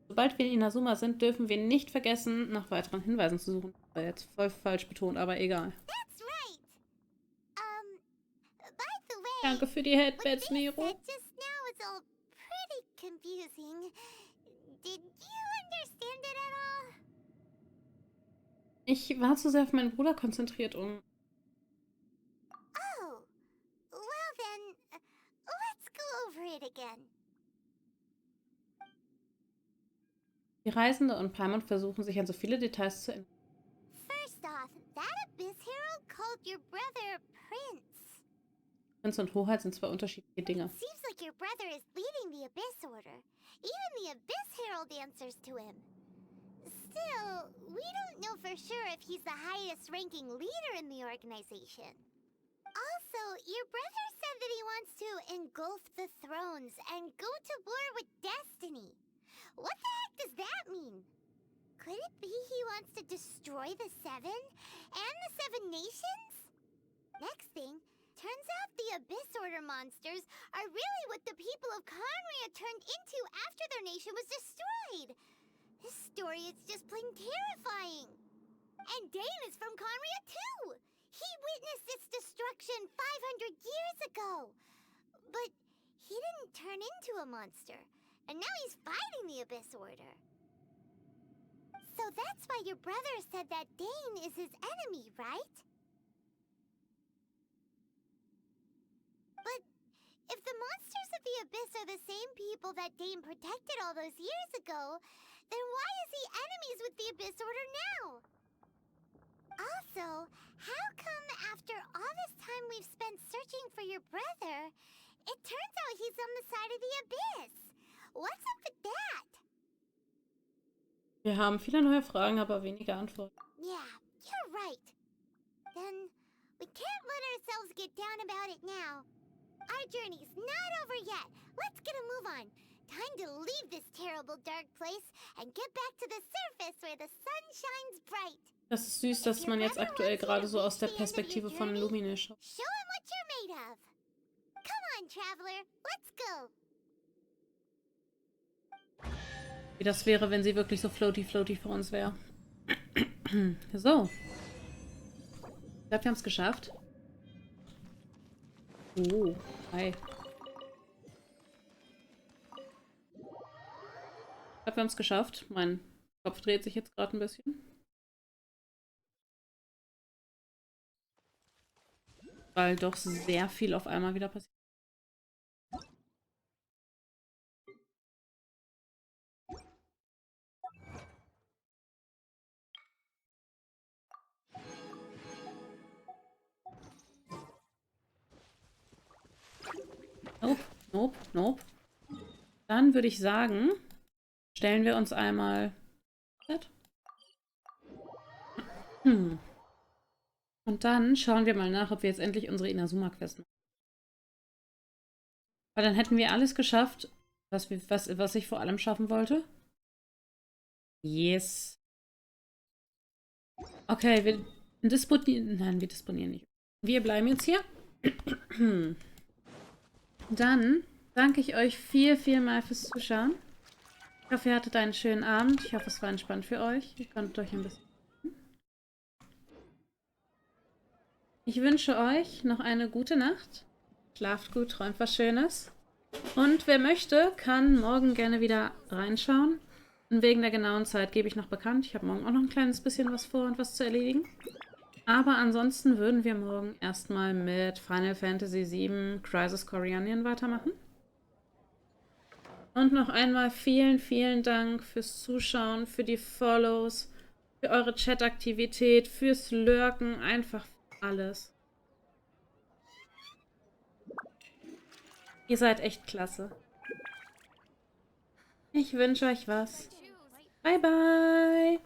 Sobald wir in Inazuma sind, dürfen wir nicht vergessen, nach weiteren Hinweisen zu suchen. Das war jetzt voll falsch betont, aber egal. Danke für die Headbeds, Miro. Ich war zu sehr auf meinen Bruder konzentriert, Oh, well then, let's go over it again. Die Reisende und Paimon versuchen sich an so viele Details zu erinnern. First off, that Abyss Herald called your brother Prince. Prinz und Hoheit sind zwei unterschiedliche Dinge. It seems like your brother is leading the Abyss Order. Even the Abyss Herald answers to him. Still, we don't know for sure if he's the highest-ranking leader in the organization. Also, your brother said that he wants to engulf the thrones and go to war with destiny. What the heck does that mean? Could it be he wants to destroy the 7 and the 7 nations? Next thing, turns out the Abyss Order monsters are really what the people of Conria turned into after their nation was destroyed. This story is just plain terrifying. And Dane is from Conria too. He witnessed its destruction 500 years ago. But he didn't turn into a monster. And now he's fighting the Abyss Order. So that's why your brother said that Dane is his enemy, right? But if the monsters of the Abyss are the same people that Dane protected all those years ago, then why is he enemies with the Abyss Order now? Also, how come after all this time we've spent searching for your brother, it turns out he's on the side of the Abyss? What's up with that? Wir haben viele neue Fragen, aber weniger Antworten. Yeah, you're right. Then we can't let ourselves get down about it now. Our journey's not over yet. Let's get a move on. Time to leave this terrible dark place and get back to the surface where the sun shines bright. Das ist süß, dass man jetzt aktuell gerade so aus der Perspektive von Lumine schaut. Show him what you're made of. Come on, traveler. Let's go. Wie das wäre, wenn sie wirklich so floaty für uns wäre. So. Ich glaube, wir haben es geschafft. Oh, hi. Ich glaube, wir haben es geschafft. Mein Kopf dreht sich jetzt gerade ein bisschen. Weil doch sehr viel auf einmal wieder passiert. Nope. Dann würde ich sagen, stellen wir uns einmal... Und dann schauen wir mal nach, ob wir jetzt endlich unsere Inazuma-Quest machen. Weil dann hätten wir alles geschafft, was ich vor allem schaffen wollte. Yes. Okay, wir disponieren nicht. wir bleiben jetzt hier. Dann danke ich euch viel fürs Zuschauen. Ich hoffe, ihr hattet einen schönen Abend. Ich hoffe, es war entspannt für euch. Ihr konntet euch ein bisschen... Ich wünsche euch noch eine gute Nacht. Schlaft gut, träumt was Schönes. Und wer möchte, kann morgen gerne wieder reinschauen. Und wegen der genauen Zeit gebe ich noch bekannt. Ich habe morgen auch noch ein kleines bisschen was vor und was zu erledigen. Aber ansonsten würden wir morgen erstmal mit Final Fantasy VII Crisis Chorianion weitermachen. Und noch einmal vielen Dank fürs Zuschauen, für die Follows, für eure Chataktivität, fürs Lurken, einfach für alles. Ihr seid echt klasse. Ich wünsche euch was. Bye, bye.